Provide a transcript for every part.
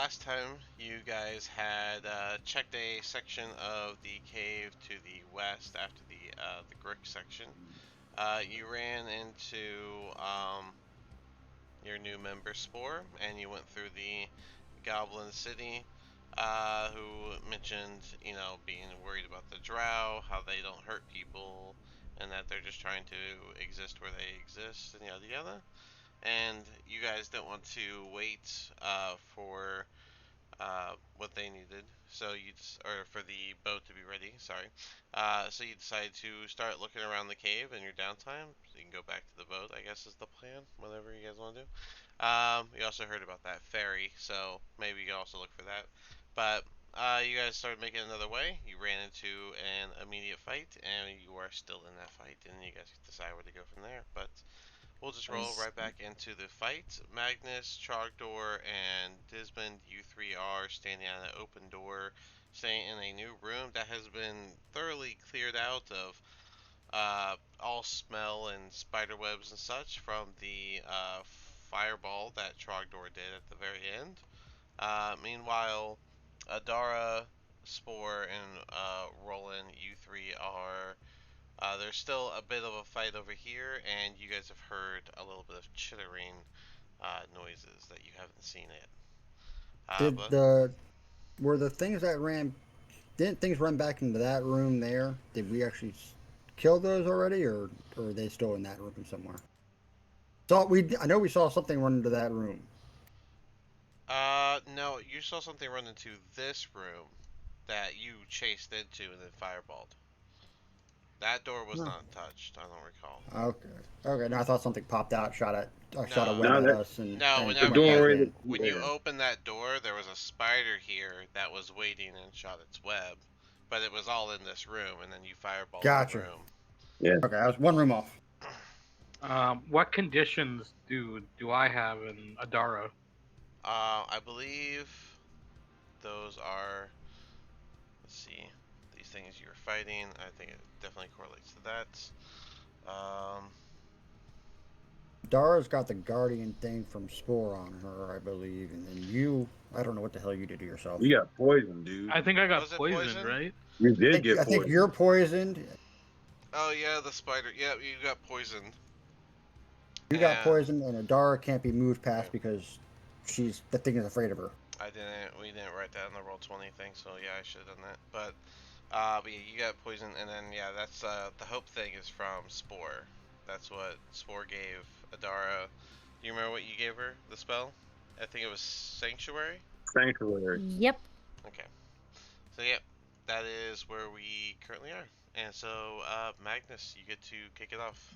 last time you guys had checked a section of the cave to the west after the Grick section. You ran into your new member Spore, and you went through the Goblin City. Who mentioned, being worried about the drow, how they don't hurt people, and that they're just trying to exist where they exist, and yada yada. And you guys don't want to wait for what they needed, or for the boat to be ready. Sorry. So you decided to start looking around the cave in your downtime. So you can go back to the boat, I guess is the plan. Whatever you guys want to do. You also heard about that ferry, so maybe you can also look for that. But you guys started making another way. You ran into an immediate fight, and you are still in that fight, and you guys can decide where to go from there. But we'll just roll right back into the fight. Magnus, Trogdor, and Dismond, you three are standing at an open door, staying in a new room that has been thoroughly cleared out of all smell and spider webs and such from the fireball that Trogdor did at the very end. Meanwhile, Adara, Spore, and Roland, you three are there's still a bit of a fight over here, and you guys have heard a little bit of chittering noises that you haven't seen it. Did But the were the things that ran? Didn't things run back into that room there? Did we actually kill those already, or are they still in that room somewhere? I know we saw something run into that room. no, you saw something run into this room that you chased into and then fireballed. That door was No. not touched. I don't recall. Okay. Okay. No, I thought something popped out, shot a No, web No, at that us, no. and the went Whenever back doorway. in. when you Yeah. opened that door, there was a spider here that was waiting and shot its web, but it was all in this room, and then you fireballed the Gotcha. room. Yeah. Okay, I was one room off. What conditions do I have in Adara? I believe those are. Let's see. These things you were fighting. I think it definitely correlates to that. Um, Dara's got the guardian thing from Spore on her, I believe, and then I don't know what the hell you did to yourself. You got poisoned, dude. I think I got was it poisoned, poison? right? You did get I think you're poisoned. poisoned. Oh yeah, the spider. Yeah, you got poisoned. You got And poisoned, and Adara can't be moved okay, past because the thing is afraid of her. I didn't. We didn't write that in the roll 20 thing, so yeah, I should have done that. But yeah, you got poisoned, and then yeah, that's the hope thing is from Spore. That's what Spore gave Adara. Do you remember what you gave her? The spell? I think it was Sanctuary. Sanctuary. Yep. Okay. So yeah, that is where we currently are. And so, Magnus, you get to kick it off.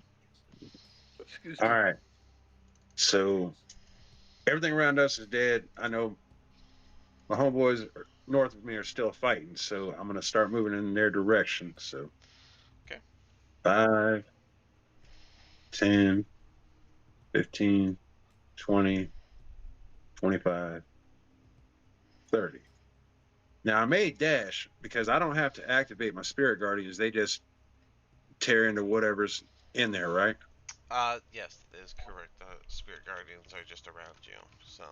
Excuse All me. right. So everything around us is dead. I know my homeboys north of me are still fighting, so I'm gonna start moving in their direction. So Okay. 5, 10, 15, 20, 25, 30. Now I made dash because I don't have to activate my spirit guardians. They just tear into whatever's in there, right? Yes, that is correct. The spirit guardians are just around you. So,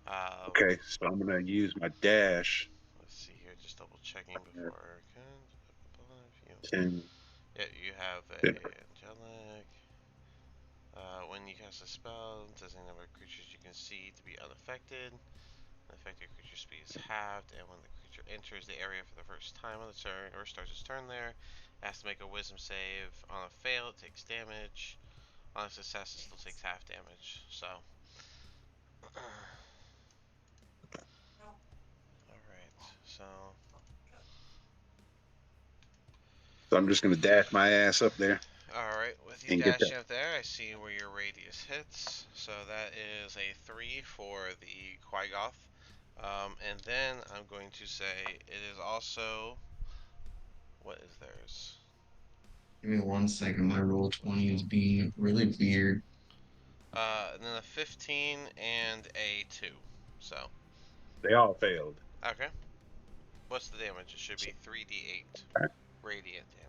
uh, Okay, so I'm gonna use my dash. let's see here. Just double checking before I can. You, 10, yeah, you have a 15. angelic. When you cast a spell, designate number of creatures you can see to be unaffected. The affected creature speed is halved, and when the creature enters the area for the first time on the turn or starts its turn there, it has to make a wisdom save. On a fail, it takes damage. On a success, it still takes half damage. So, alright. So, So I'm just gonna dash my ass up there alright. With you and get that. dashing up there, I see where your radius hits. So that is a 3 for the Quagoth. And then I'm going to say it is also. What is theirs? Give me 1 second. My roll 20 is being really weird. And then a 15 and a 2. So, They all failed. okay. What's the damage? It should be 3d8 radiant damage.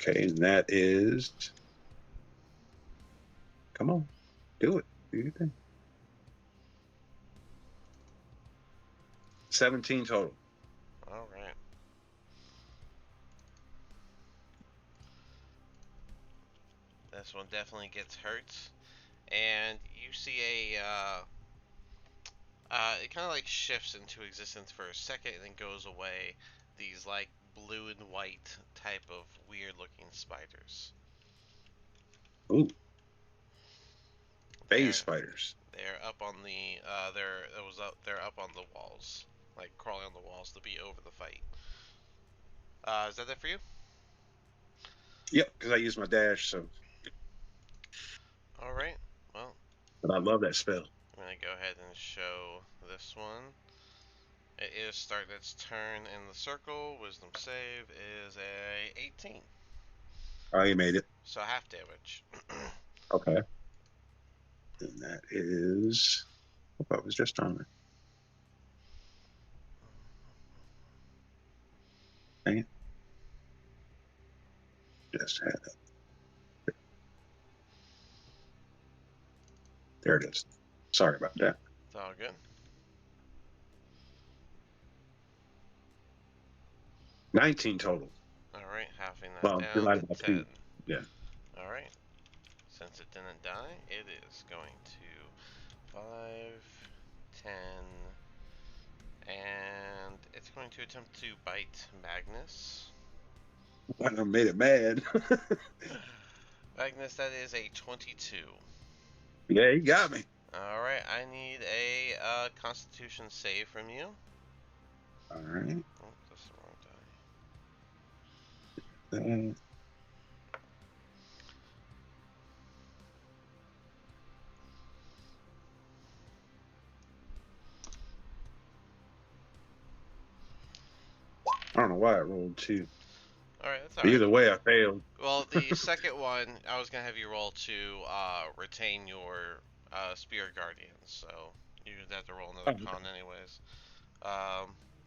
Okay, and that is. Come on, do it. Do your thing. 17 total. All right. This one definitely gets hurt, and you see it kind of like shifts into existence for a second and then goes away. These like blue and white type of weird looking spiders. Ooh, phase They're spiders. they're up on the they're up on the walls, like crawling on the walls to be over the fight. Is that it for you? Yep, because I use my dash, so. All right. Well, But I love that spell. I'm gonna go ahead and show this one. It is starting its turn in the circle. Wisdom save is a 18. Oh, you made it. So half damage. Okay. And that is. I was just on it. Dang it. Just had it. There it is. Sorry about that. It's all good. 19 total. Alright, halving that Well, down divided by to 10. 2. Yeah. Alright. Since it didn't die, it is going to 5, 10, and it's going to attempt to bite Magnus. I made it mad. Magnus, that is a 22. Yeah, he got me. Alright, I need a Constitution save from you. All right. Oh, that's the wrong die. I don't know why I rolled 2. Alright, that's alright. Either way, I failed. Well, the second one, I was gonna have you roll to retain your Spirit Guardians, so you'd have to roll another con anyways.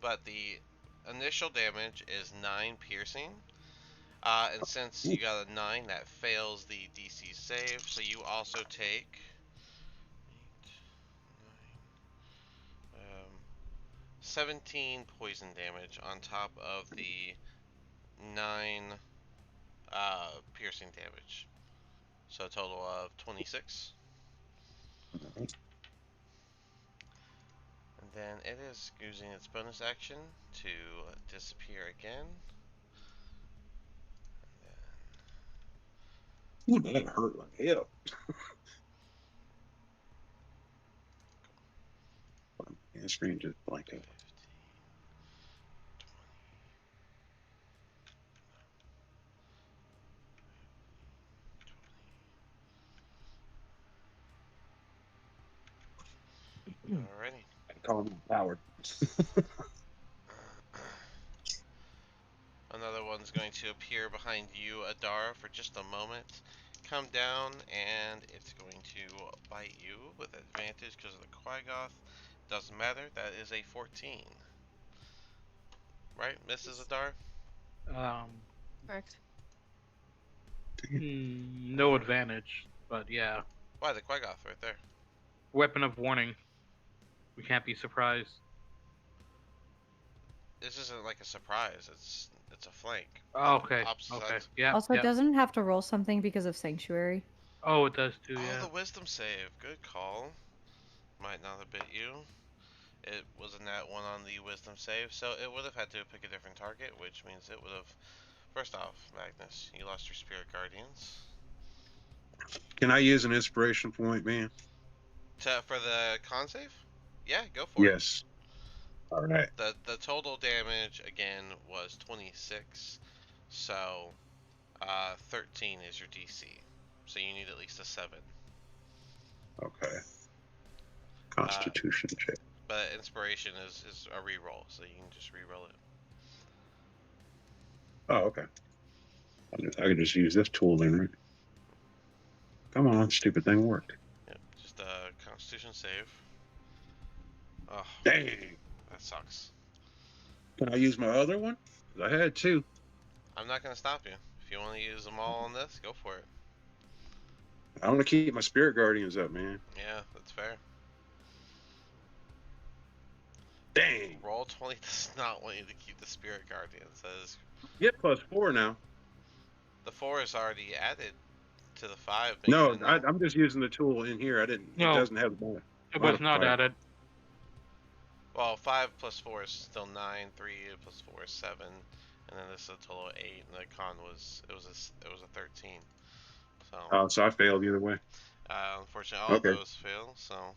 But the initial damage is 9 piercing, and since you got a 9, that fails the DC save, so you also take 8, 9, 17 poison damage on top of the 9 piercing damage. So a total of 26. And then it is using its bonus action to disappear again. Ooh, that hurt like hell. The screen just blanked out. 15, 20. Alrighty. I call him Howard. Another one's going to appear behind you, Adara, for just a moment. Come down, and it's going to bite you with advantage because of the Quaggoth. Doesn't matter. That is a 14. Right, Mrs. Adar? Correct. No advantage, but yeah. Why, the Quaggoth right there. Weapon of warning. We can't be surprised. This isn't like a surprise. It's a flank. Oh, okay. Opposite Okay. sides. Yeah. Also, yeah. doesn't it have to roll something because of Sanctuary? Oh, it does too. Oh, Yeah. the wisdom save. Good call. Might not have bit you. It was a nat 1 on the wisdom save, so it would have had to pick a different target, which means it would have. First off, Magnus, you lost your Spirit Guardians. Can I use an inspiration point, man? For the con save? Yeah, go for it. Yes. All right. The total damage again was 26, so 13 is your DC. So you need at least a 7. Okay. Constitution check. But inspiration is a reroll, so you can just reroll it. Oh, okay. I could just use this tool then, right? Come on, stupid thing worked. Yep, just a Constitution save. Oh, Dang. that sucks. Can I use my other one? 'Cause I had 2. I'm not gonna stop you. If you want to use them all on this, go for it. I want to keep my Spirit Guardians up, man. Yeah, that's fair. Dang. Roll 20 does not want you to keep the Spirit Guardian. It says Get +4 now. the 4 is already added to the 5. But you No, didn't know? I'm just using the tool in here. I didn't. It No, doesn't have the it was not modifier. added. Well, 5 plus 4 is still 9. 3 plus 4 is 7. And then this is a total of 8. And the con was it was a 13. So Oh, so I failed either way. unfortunately, all of Okay. those fail. So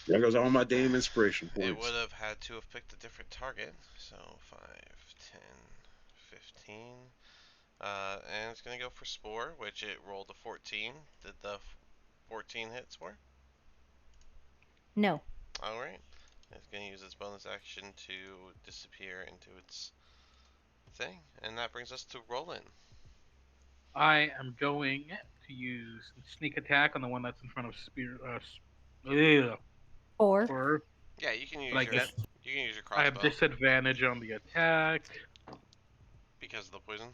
There goes all my damn inspiration it would points. have had to have picked a different target. So 5, 10, 15. And it's gonna go for Spore, which it rolled a 14. Did the 14 hit Spore? No. Alright. It's gonna use its bonus action to disappear into its thing. And that brings us to Roland. I am going to use sneak attack on the one that's in front of spear. Or Or Yeah, you can use But I your guess I have crossbow disadvantage on the attack. because of the poison.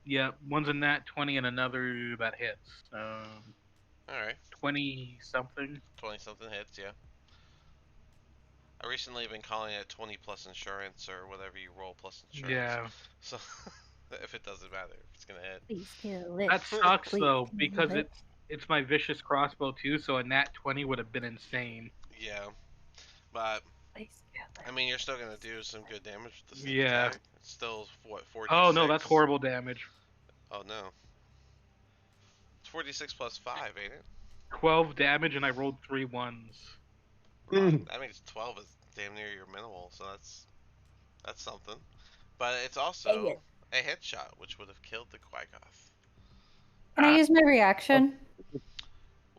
Yeah, one's a nat 20 and another that hits. Alright. 20 something. 20 something hits, yeah. I recently been calling it 20 plus insurance or whatever you roll plus insurance. Yeah. So if it doesn't matter, if it's gonna hit. please kill it. That sucks Please though, kill because it. it's my vicious crossbow too, so a nat 20 would have been insane. Yeah. But Please kill it. I mean, you're still gonna do some good damage with the sneak Yeah. attack. It's still what 4d6. Oh no, that's horrible damage. Oh no. It's 4d6 plus 5, ain't it? 12 damage and I rolled 3 ones. That means 12 is damn near your minimal, so that's something. But it's also a headshot, which would have killed the Quagoth. Can I use my reaction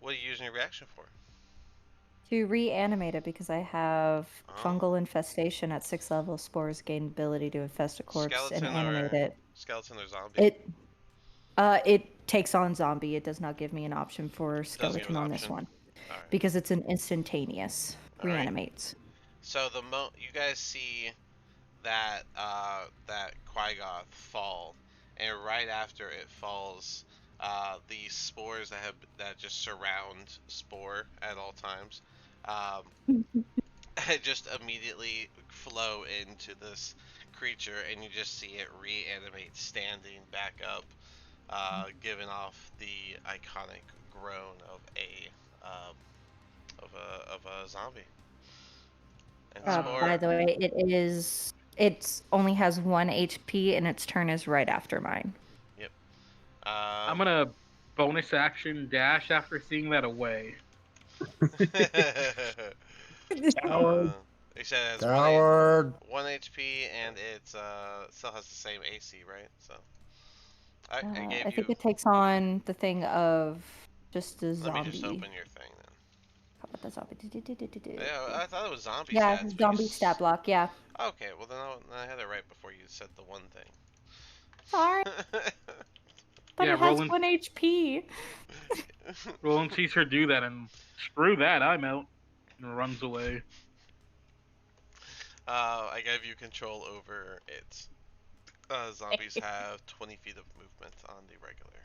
What are you using your reaction for? to reanimate it because I have Oh. fungal infestation at 6 level. Spores gain ability to infest a corpse and animate it. Skeleton or zombie? It takes on zombie. It does not give me an option for Doesn't give skeleton an on this option. one Alright. because it's an instantaneous All right. reanimates. So you guys see that that Quagoth fall, and right after it falls, the spores that just surround Spore at all times, just immediately flow into this creature, and you just see it reanimate, standing back up, giving off the iconic groan of um, a zombie. And Spore, By the way, it only has 1 HP and its turn is right after mine. Yep. I'm gonna bonus action dash after seeing that away. Coward. They said it has Coward. 1 HP and it still has the same AC, right? So I gave I think you. it takes on the thing of just a Let zombie. me just open your thing then. How about the zombie? Yeah, I thought it was zombie Yeah, stats. zombie stat block. Yeah. Okay, well then I had it right before you said the one thing. Sorry, but Yeah, it has Roland- 1 HP. Roland sees her do that and screw that, I'm out. And runs away. I gave you control over it. Zombies have 20 feet of movement on the regular.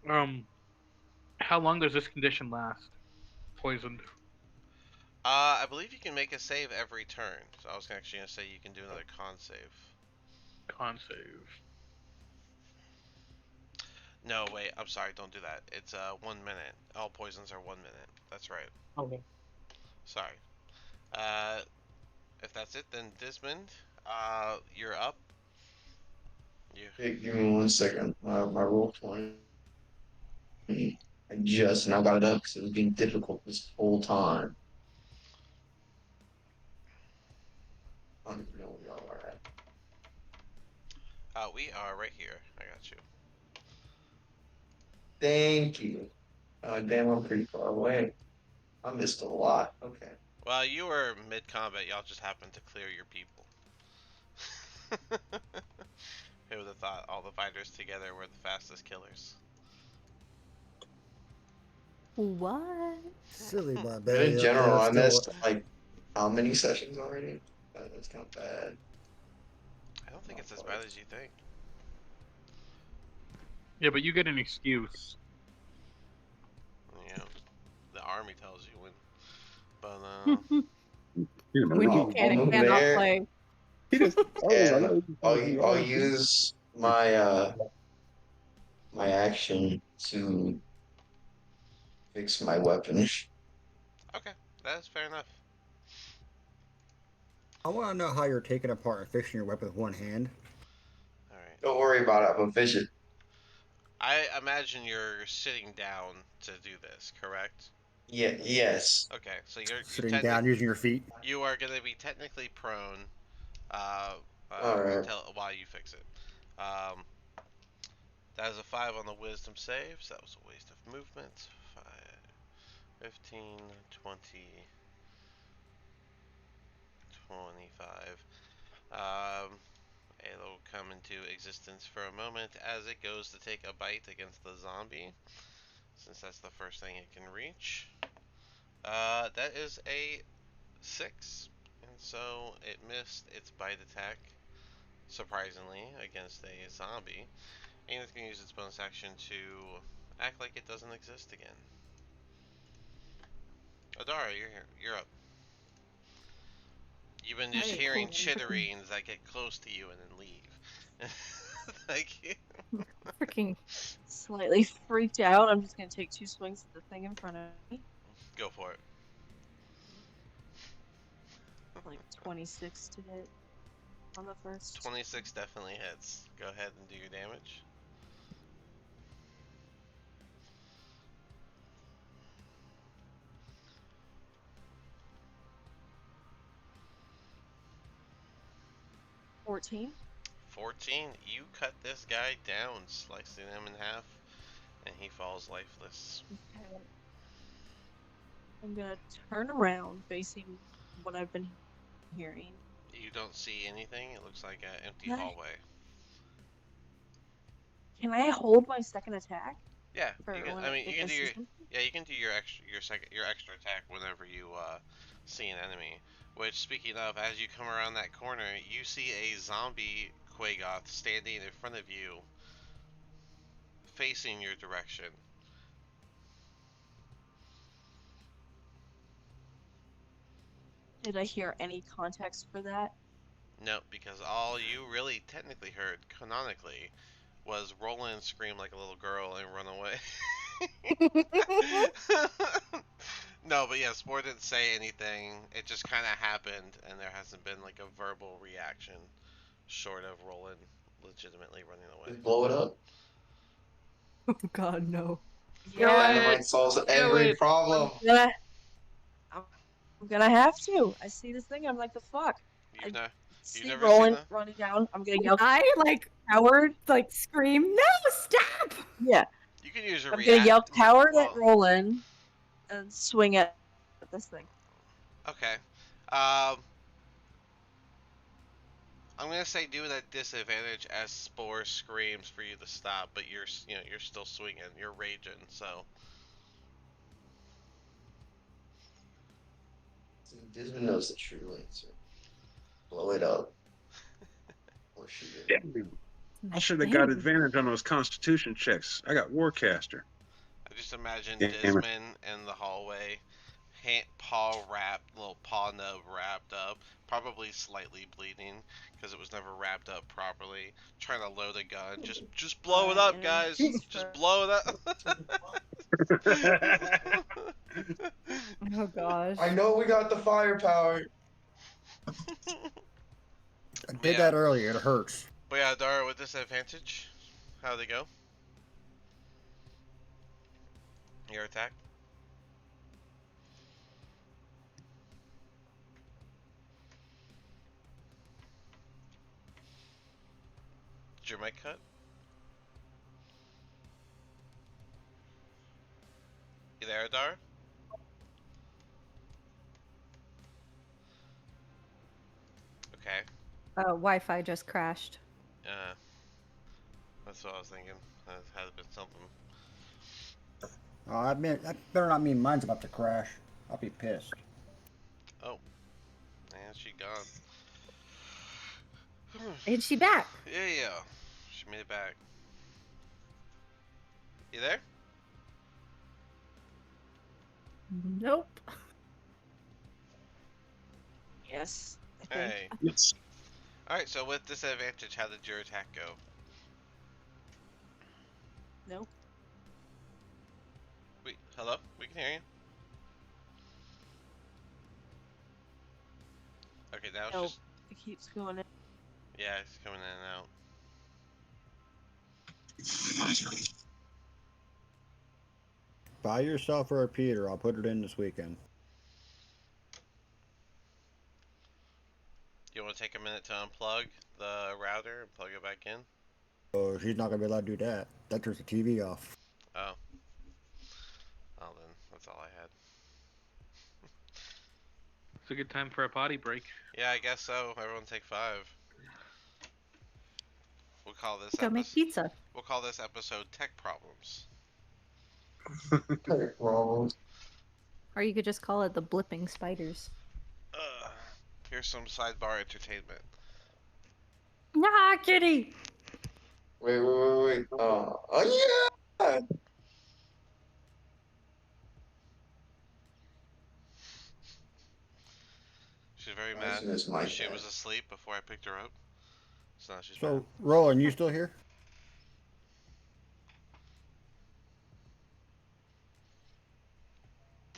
All right. How long does this condition last? Poisoned. I believe you can make a save every turn. So I was actually gonna say you can do another con save. Con save. No, wait. I'm sorry. Don't do that. It's 1 minute. All poisons are 1 minute. That's right. Okay. Sorry. If that's it, then Dismond, you're up. You. Hey, give me 1 second. My roll 20. I just now got it up because it was being difficult this whole time. I don't even know where y'all are at. We are right here. I got you. Thank you. Damn, I'm pretty far away. I missed a lot. Okay. Well, you were mid combat. Y'all just happened to clear your people. Who would have thought all the fighters together were the fastest killers? What? Silly But barbarian. in general, I Still- missed like how many sessions already? That's kind of bad. I don't think it's as bad as you think. Yeah, but you get an excuse. You know, the army memory tells you when. But When you I'll move cannot there, play. He just. Oh, I and know. I'll use my action to fix my weapon. okay, that's fair enough. I want to know how you're taking apart and fixing your weapon with one hand. All right. Don't worry about it. I'm efficient. I imagine you're sitting down to do this, correct? Yeah. Yes. Okay, so you're Sitting down using your feet. you are going to be technically prone All right. until while you fix it. Um, that is a 5 on the wisdom save, so that was a waste of movement. 5, 15, 20, 25. It'll come into existence for a moment as it goes to take a bite against the zombie, since that's the first thing it can reach. That is a 6, and so it missed its bite attack, surprisingly, against a zombie, and it's going to use its bonus action to act like it doesn't exist again. Adara, you're here. You're up. You've been just Alright, hearing cool. chitterings that get close to you and then leave. Like, Freaking Slightly freaked out. I'm just gonna take 2 swings at the thing in front of me. go for it. Like 26 to hit on the first. 26 definitely hits. Go ahead and do your damage. $14. 14. You cut this guy down, slicing him in half, and he falls lifeless. Okay. I'm gonna turn around facing what I've been hearing. You don't see anything. It looks like an empty Nice. hallway. Can I hold my second attack? Yeah, For you can, when I mean, if you can I do see your something? you can do your extra attack whenever you see an enemy. Which, speaking of, as you come around that corner, you see a zombie Quagoth standing in front of you, facing your direction. Did I hear any context for that? No, because all you really technically heard, canonically, was Roland scream like a little girl and run away. No, but yeah, Spore didn't say anything. It just kind of happened, and there hasn't been like a verbal reaction, short of Roland legitimately running away. Just blow it up. Oh god, no. Yeah, Dynamite solves every problem. I'm gonna have to. I see this thing. I'm like, the fuck. I You've see never seen Roland that? running down. I'm gonna yell, I coward. scream, no, stop! Yeah, You can use your I'm gonna yell, react. coward Well, at Roland, and swing at this thing. okay. Um, I'm gonna say do it at disadvantage as Spore screams for you to stop, but you're still swinging. You're raging, so. Disney knows the true answer. Blow it up. Or shoot it. Damn. I should have got advantage on those Constitution checks. I got Warcaster. I just imagine Damn it. Desmond in the hallway, paw wrapped, little paw nub wrapped up, probably slightly bleeding because it was never wrapped up properly. Trying to load a gun, just blow it up, guys. Just blow it up. Oh gosh. I know we got the firepower. I did that earlier. It hurts. But yeah, Dara with disadvantage. How'd they go? Your attack? Did your mic cut? You there, Dara? Okay. Wi-Fi just crashed. That's what I was thinking. That had been something. Oh, that better not mean mine's about to crash. I'll be pissed. Oh. And she gone. Is she back? Yeah. She made it back. You there? Nope. Yes, I think. Hey. Yes. Alright, so with disadvantage, how did your attack go? Nope. Wait, hello? We can hear you. Okay, now it's Nope. just... It keeps going in. Yeah, it's coming in and out. Buy yourself a repeater. I'll put it in this weekend. You want to take a minute to unplug the router and plug it back in? Oh, she's not gonna be allowed to do that. That turns the TV off. Oh. Well then, that's all I had. It's a good time for a potty break. Yeah, I guess so. Everyone take 5. We'll call this Go make pizza. We'll call this episode Tech Problems. Wrong. Or you could just call it the blipping spiders. Here's some sidebar entertainment. Nah, kitty! Wait. Oh yeah. She's very As mad. soon as my She dad. was asleep before I picked her up. So now she's So, mad. Roland, you still here?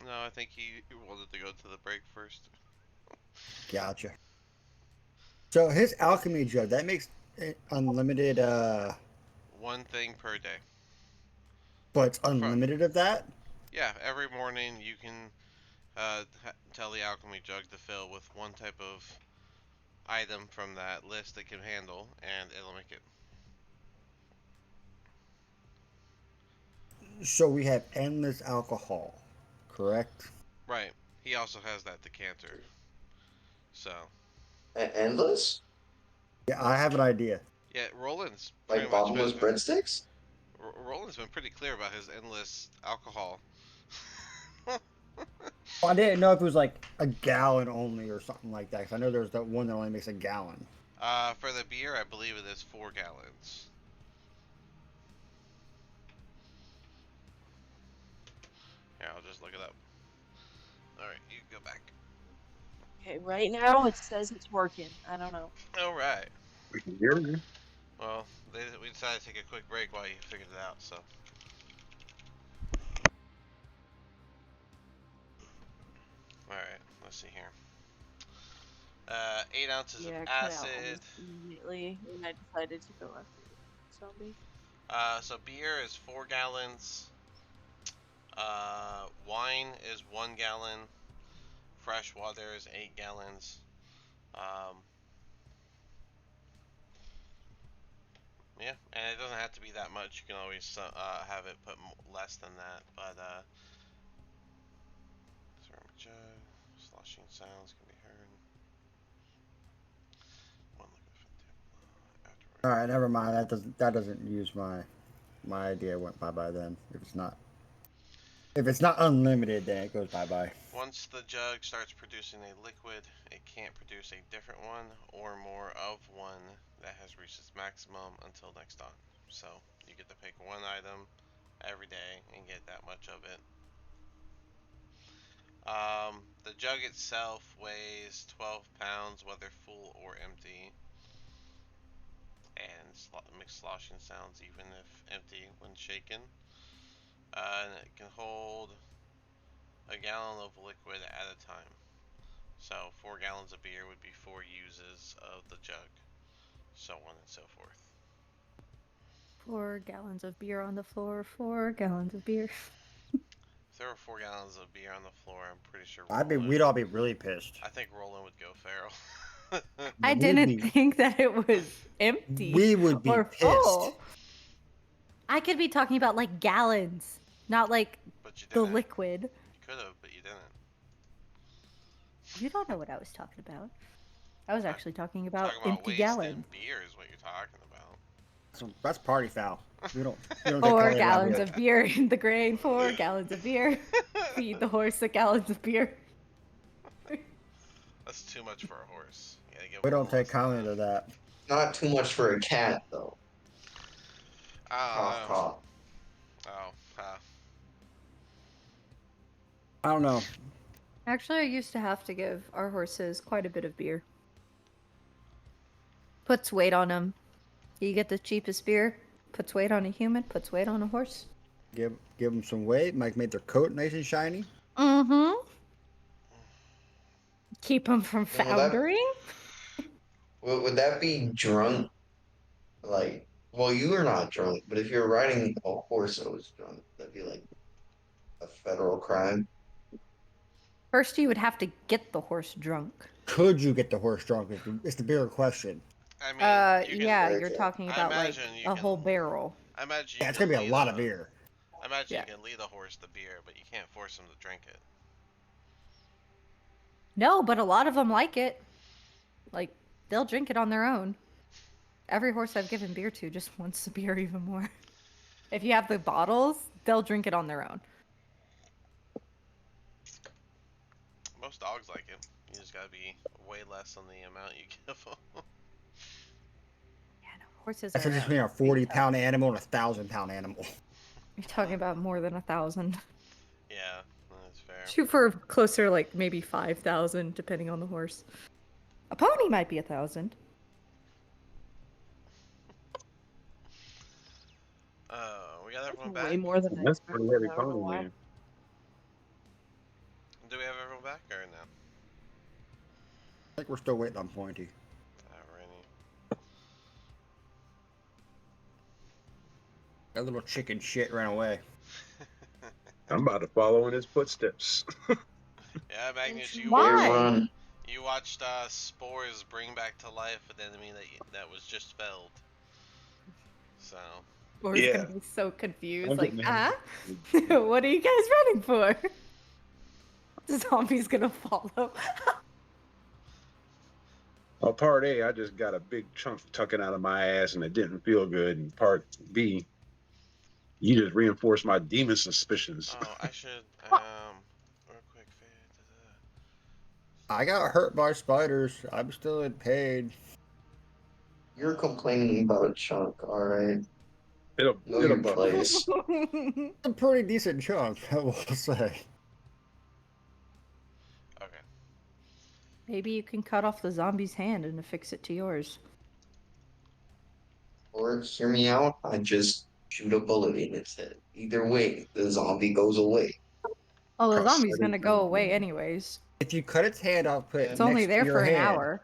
No, I think he wanted to go to the break first. Gotcha. So his alchemy jug that makes it unlimited. One thing per day. But it's unlimited of that. Yeah, every morning you can tell the alchemy jug to fill with one type of item from that list it can handle, and it'll make it. So we have endless alcohol, correct? Right. He also has that decanter. So. Endless? Yeah, I have an idea. Yeah, Roland's pretty Like much bottomless been. breadsticks? Roland's been pretty clear about his endless alcohol. Well, I didn't know if it was like a gallon only or something like that. 'Cause I know there's that one that only makes a gallon. For the beer, I believe it is 4 gallons. Here, I'll just look it up. Alright, you go back. Okay, right now it says it's working. I don't know. Alright. We can hear you. Well, we decided to take a quick break while you figured it out, so. Alright, let's see here. 8 ounces Yeah, of it cut out acid. almost immediately when I decided to go after the zombie. So beer is 4 gallons. Wine is 1 gallon. Fresh water is 8 gallons. Yeah, and it doesn't have to be that much. You can always have it put less than that. But ceramic jug, sloshing sounds can be heard. One look at the afterward. All right, never mind. That doesn't use my idea. Went bye bye then. If it's not unlimited, then it goes bye bye. Once the jug starts producing a liquid, it can't produce a different one or more of one that has reached its maximum until next dawn. So you get to pick one item every day and get that much of it. The jug itself weighs 12 pounds, whether full or empty, and makes sloshing sounds even if empty when shaken. And it can hold a gallon of liquid at a time. So 4 gallons of beer would be 4 uses of the jug, so on and so forth. 4 gallons of beer on the floor, 4 gallons of beer. If there were 4 gallons of beer on the floor, I'm pretty sure We'd all be really pissed. I think Roland would go feral. I We'd didn't be- think that it was empty We would be or pissed. full. I could be talking about like gallons, not like But you the didn't. liquid. You could have, but you didn't. You don't know what I was talking about. I was actually talking about Talking about empty wasting gallons. beer is what you're talking about. So that's party foul. We don't get 4 credit around gallons here. of beer in the grain, 4 gallons of beer. Feed the horse the gallons of beer. That's too much for a horse. You gotta give We him a don't little take less than kindly to that. Not too much for a cat, though. I Cough, don't know. cough. Oh, I don't know. Actually, I used to have to give our horses quite a bit of beer. Puts weight on them. You get the cheapest beer, puts weight on a human, puts weight on a horse. Give them some weight, make their coat nice and shiny. Mm-hmm. Keep them from And will that foundering. would that be drunk? Like, well, you are not drunk, but if you're riding a horse that was drunk, that'd be like a federal crime. First, you would have to get the horse drunk. Could you get the horse drunk? Is the bigger question. I mean, you can. Yeah, Okay. you're talking I about like imagine you a can- whole barrel. I imagine. Yeah, You it's can gonna be a lead lot of beer. I imagine Yeah. you can lead a horse to beer, but you can't force him to drink it. No, but a lot of them like it. Like, they'll drink it on their own. Every horse I've given beer to just wants the beer even more. If you have the bottles, they'll drink it on their own. Most dogs like it. You just gotta be way less on the amount you give them. Yeah, no, horses That's are just between a 40-pound animal and a 1,000-pound animal. You're talking about more than 1,000. Yeah, that's fair. Shoot for closer, like maybe 5,000, depending on the horse. A pony might be 1,000. We got everyone Way back? more than I That's expected. pretty heavy I don't know pony, why. man. Do we have everyone back or no? I think we're still waiting on Pointy. Alrighty. That little chicken shit ran away. I'm about to follow in his footsteps. Yeah, Magnus, you Why? Run. you watched Spores bring back to life an enemy that was just felled. So Or Yeah. gonna be so confused, I'm like, getting what are you guys running for? The zombie's gonna follow. Well, part A, I just got a big chunk tucking out of my ass and it didn't feel good. And part B, you just reinforced my demon suspicions. oh, I should real quick. I got hurt by spiders. I'm still in pain. You're complaining about a chunk, alright? It'll Know your bug. place. A pretty decent chunk, I will say. Okay. Maybe you can cut off the zombie's hand and affix it to yours. Or hear me out, I just shoot a bullet in its head. Either way, the zombie goes away. Oh, the Prosthetic zombie's gonna go hand. away anyways. If you cut its hand off, put it It's next only there to your for an hand. hour.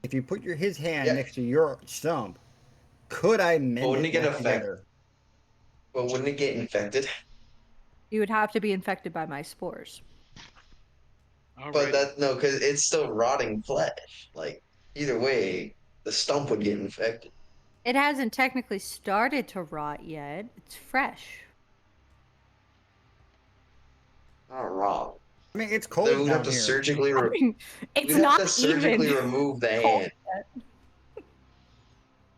If you put his hand Yeah. next to your stump, could I mend wouldn't it it get back affected? together? But wouldn't it get infected? You would have to be infected by my spores. But because it's still rotting flesh. Like, either way, the stump would get infected. It hasn't technically started to rot yet. It's fresh. Not raw. I mean, it's cold Then we'd down have to here. surgically, I mean, it's we'd not have to surgically even remove the cold hand. yet.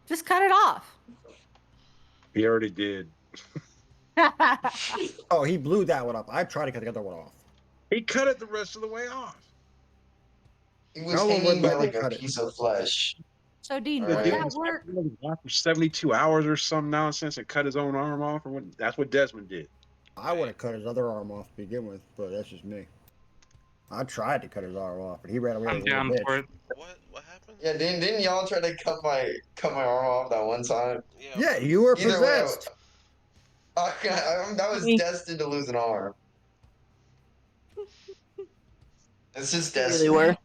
Just cut it off. He already did. Oh, he blew that one up. I tried to cut the other one off. He cut it the rest of the way off. It was No one hanging would by let me like a cut it. piece of flesh. So, Dean, All would right. that work? For 72 hours or some nonsense and cut his own arm off. Or what? That's what Desmond did. I would have cut his other arm off to begin with, but that's just me. I tried to cut his arm off, but he ran away I'm like a little down bitch. for it. What happened? Yeah, didn't y'all try to cut my arm off that one time? Yeah, you were Either way, possessed. I was destined to lose an arm. It's just You destiny. really were.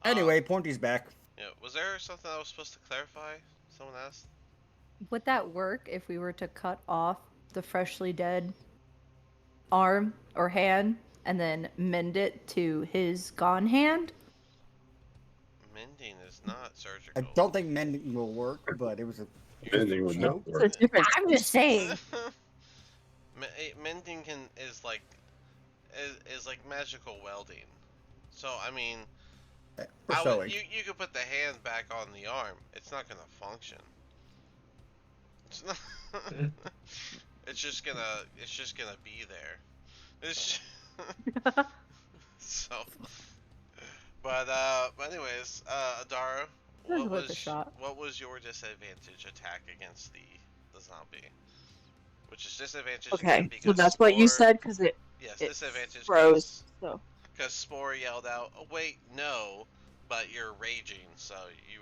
Anyway, Pointy's back. Yeah. Was there something I was supposed to clarify? Someone asked. Would that work if we were to cut off the freshly dead arm or hand and then mend it to his gone hand? Mending is not surgical. I don't think mending will work, but it was a Bending would not It's a work. difference. I'm just saying. Mending is like magical welding. So I mean, for sewing. you could put the hand back on the arm. It's not gonna function. It's not. it's just gonna be there. It's so. But anyways, Adara, It's worth a shot. what was your disadvantage attack against the zombie? Which is disadvantage. Okay, again so because that's what you Spore- said because it Yes, It disadvantage froze. So because Spore yelled out, "Oh wait, no!" But you're raging, so you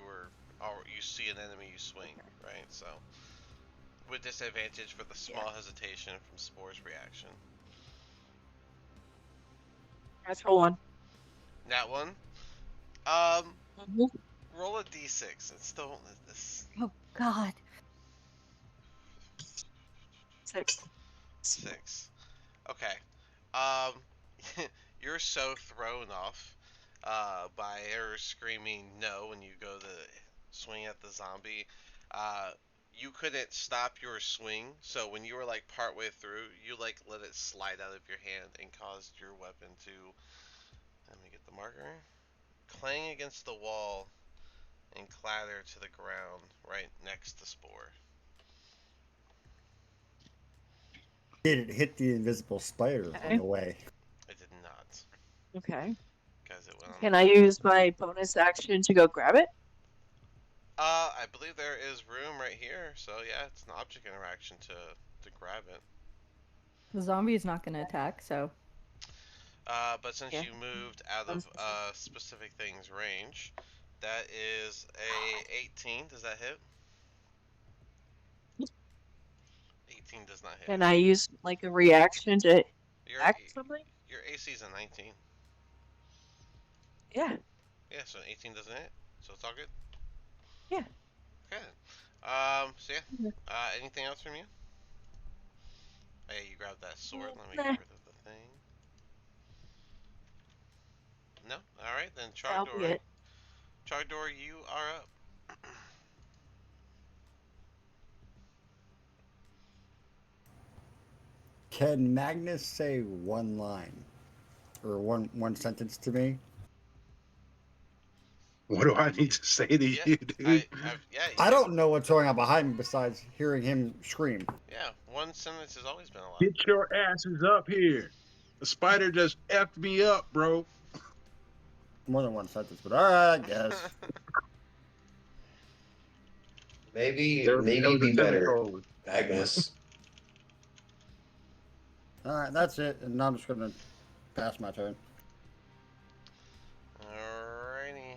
see an enemy, you swing, right? So with disadvantage for the small hesitation from Spore's reaction. natural one. That one, um, Mhm. roll a d6. It's still this Oh God. 6. 6. Okay. Um, you're so thrown off by her screaming no when you go to swing at the zombie. Uh, you couldn't stop your swing, so when you were like partway through, you like let it slide out of your hand and caused your weapon to, let me get the marker, clang against the wall and clatter to the ground right next to Spore. Did it hit the invisible spider on Okay. the way? It did not, Okay. because it went on. Can I use my bonus action to go grab it? I believe there is room right here, so yeah, it's an object interaction to grab it. The zombie is not going to attack, so. But since Yeah. you moved out of specific things range, that is a 18. Does that hit? 18 does not hit. Can I use like a reaction to Your act something? your AC is a 19. Yeah. Yeah, so 18 doesn't hit. So it's all good. Yeah. Okay. So yeah. Anything else from you? Oh, yeah, you grabbed that sword. Let me get Nah, rid of the thing. No. All right then, that'll be Chardor. it. Chardor, you are up. Can Magnus say one line or one sentence to me? What do I need to say to Yeah, you, dude? yeah, I don't know what's going on behind me besides hearing him scream. yeah. One sentence has always been allowed. Get your asses up here. The spider just effed me up, bro. More than one sentence, but all right, I guess. Maybe That was be a better, semicolon. Agnes. All right, that's it. And now I'm just gonna pass my turn. Alrighty.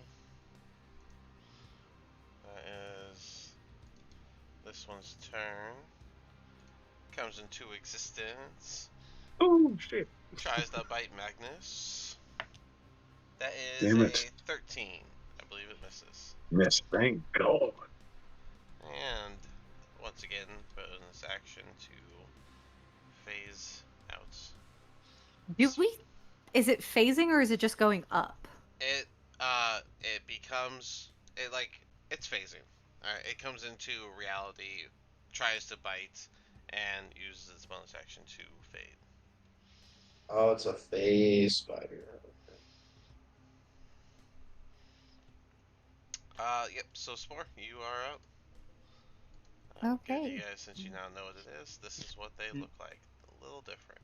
That is this one's turn. Comes into existence. Oh shit. Tries to bite Magnus. That is Damn a it. 13. I believe it misses. Yes, thank God. And once again, bonus action to phase out. Do we. Is it phasing or is it just going up? It becomes it's phasing. Alright, it comes into reality, tries to bite, and uses its bonus action to fade. Oh, it's a phase spider. Yep, so Spore, you are up. I will give you Okay. guys, since you now know what it is, this is what they look like. A little different.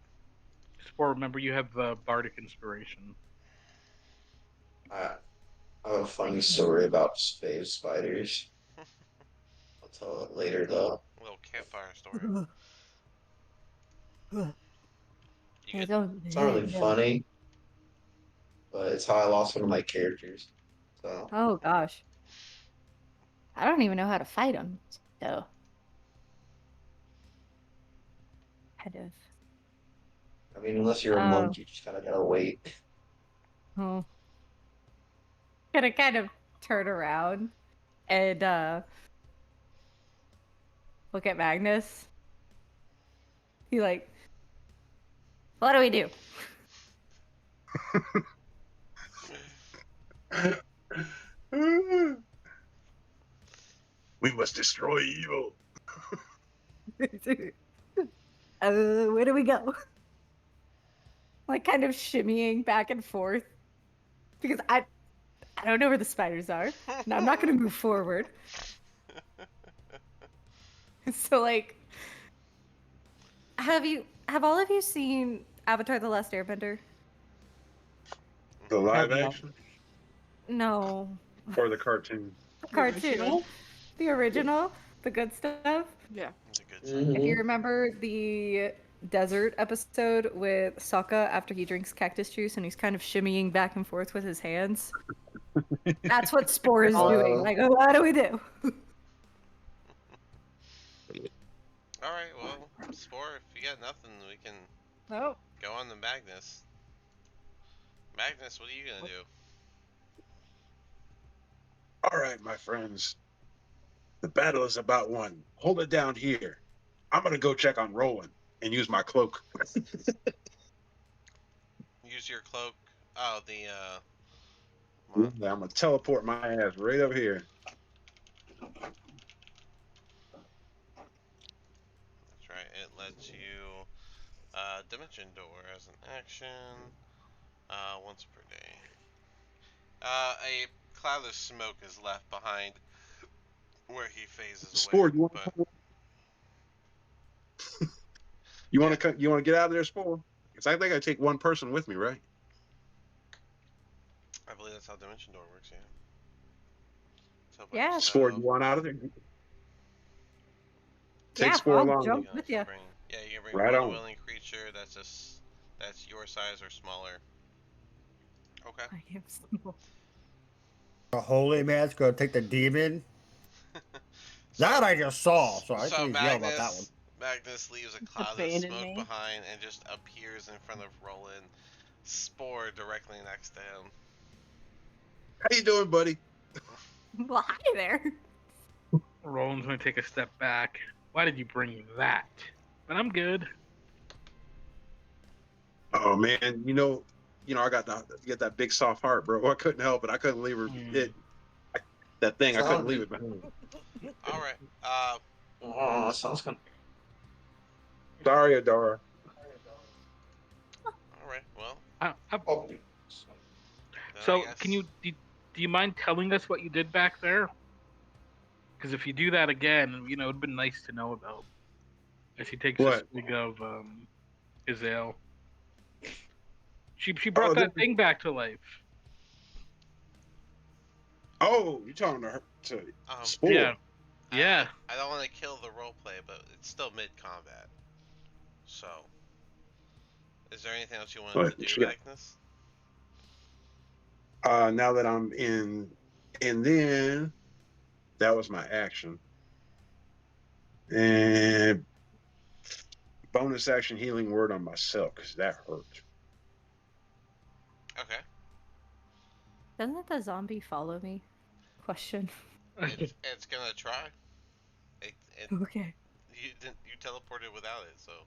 Spore, remember you have bardic inspiration. I have a funny story about phase spiders. I'll tell it later though. A little campfire story. You I good? don't. It's not really Yeah. funny, but it's how I lost one of my characters. So Oh gosh. I don't even know how to fight him. So. Kind of. I mean, unless you're a monk, you just gotta wait. Oh. Gonna kind of turn around and look at Magnus. He like, what do we do? We must destroy evil. Where do we go? Like kind of shimmying back and forth because I don't know where the spiders are. And I'm not gonna move forward. So like, have all of you seen Avatar: The Last Airbender? The live Have no. action No, or the cartoon? the cartoon, the original, the good stuff. Yeah. It's a good sign. If you Mhm. remember the desert episode with Sokka after he drinks cactus juice and he's kind of shimmying back and forth with his hands? That's what Spore is doing. Like, what do we do? Alright, well, Spore, if you got nothing, we can Oh, go on to Magnus. Magnus, what are you gonna do? All right, my friends. The battle is about won. Hold it down here. I'm gonna go check on Roland and use my cloak. Use your cloak. Oh, the, I'm gonna teleport my ass right up here. That's right, it lets you, Dimension Door as an action, once per day. A cloud of smoke is left behind where he phases Spore, away, you want but... you want to get out of there, Spore? Because I think I take one person with me, right? I believe that's how Dimension Door works, yeah. So, Yeah. Spore, you want out of there? Take Yeah, Spore I'll along. jump With with you. Yeah, you can bring Right one on. willing creature that's your size or smaller. Okay. I am small. The holy man's gonna take the demon. So, That I just saw, so I so can yell about that one. Magnus leaves a cloud of Abandon smoke me. behind and just appears in front of Roland, Spore directly next to him. How you doing, buddy? Well, hi there. Roland's gonna take a step back. Why did you bring that? But I'm good. Oh man, I got that big soft heart, bro. I couldn't help it. I couldn't leave her. That thing, I couldn't leave it behind. All right. Oh, sounds kind Sorry, Adara. All right. Well, of. then So, I guess... can you do you mind telling us what you did back there? Because if you do that again, it'd been nice to know about. As he takes a What? swig of his ale. She brought that thing back to life. Oh, you're talking to her to Spore. Yeah. Yeah. I don't want to kill the roleplay, but it's still mid-combat. So, is there anything else you wanted to do, Magnus? Now that I'm in, and then that was my action. And bonus action healing word on myself because that hurt. Okay. Doesn't the zombie follow me? Question. It's gonna try. Okay. You teleported without it, so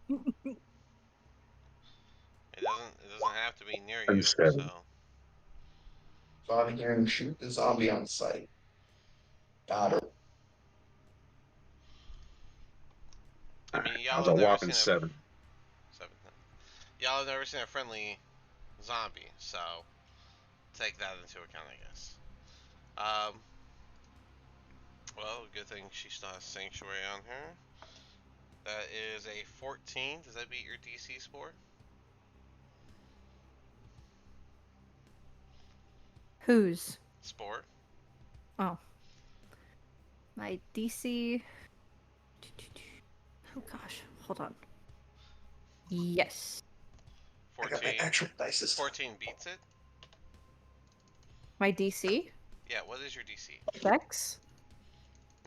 it doesn't have to be near you. So So I'm hearing shoot the zombie on sight. Got it. I mean, I y'all was have a never whopping seen seven. Y'all have never seen a friendly zombie, so take that into account, I guess. Well, good thing she still has Sanctuary on her. That is a 14. Does that beat your DC, Spore? Whose? Spore? Oh. My DC. Oh gosh, hold on. Yes. 14. I got my actual dice. 14 beats it? My DC? Yeah, what is your DC? Dex?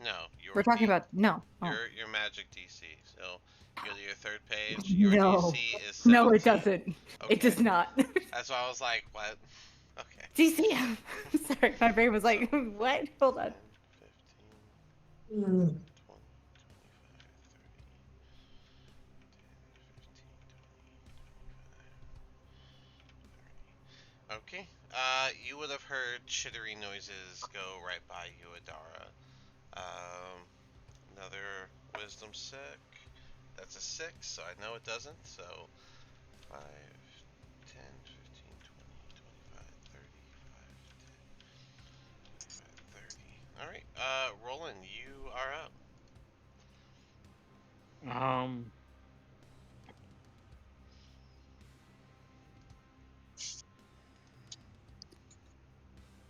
No, your We're talking about no. Oh. Your magic DC. So go to your third page. Your No. DC is 17. No, it doesn't. Okay. It does not. That's why I was like, what? Okay. DC. Sorry, my brain was like, what? Hold on. 10, 15, 20, 25, 30. 10, 15, 20, 25, 30. Okay. You would have heard chittery noises go right by you, Adara. Another wisdom sick. That's a 6, so I know it doesn't. So 5, 10, 15, 20, 25, 30, 5, 10, 25, 30. Alright, Roland, you are up.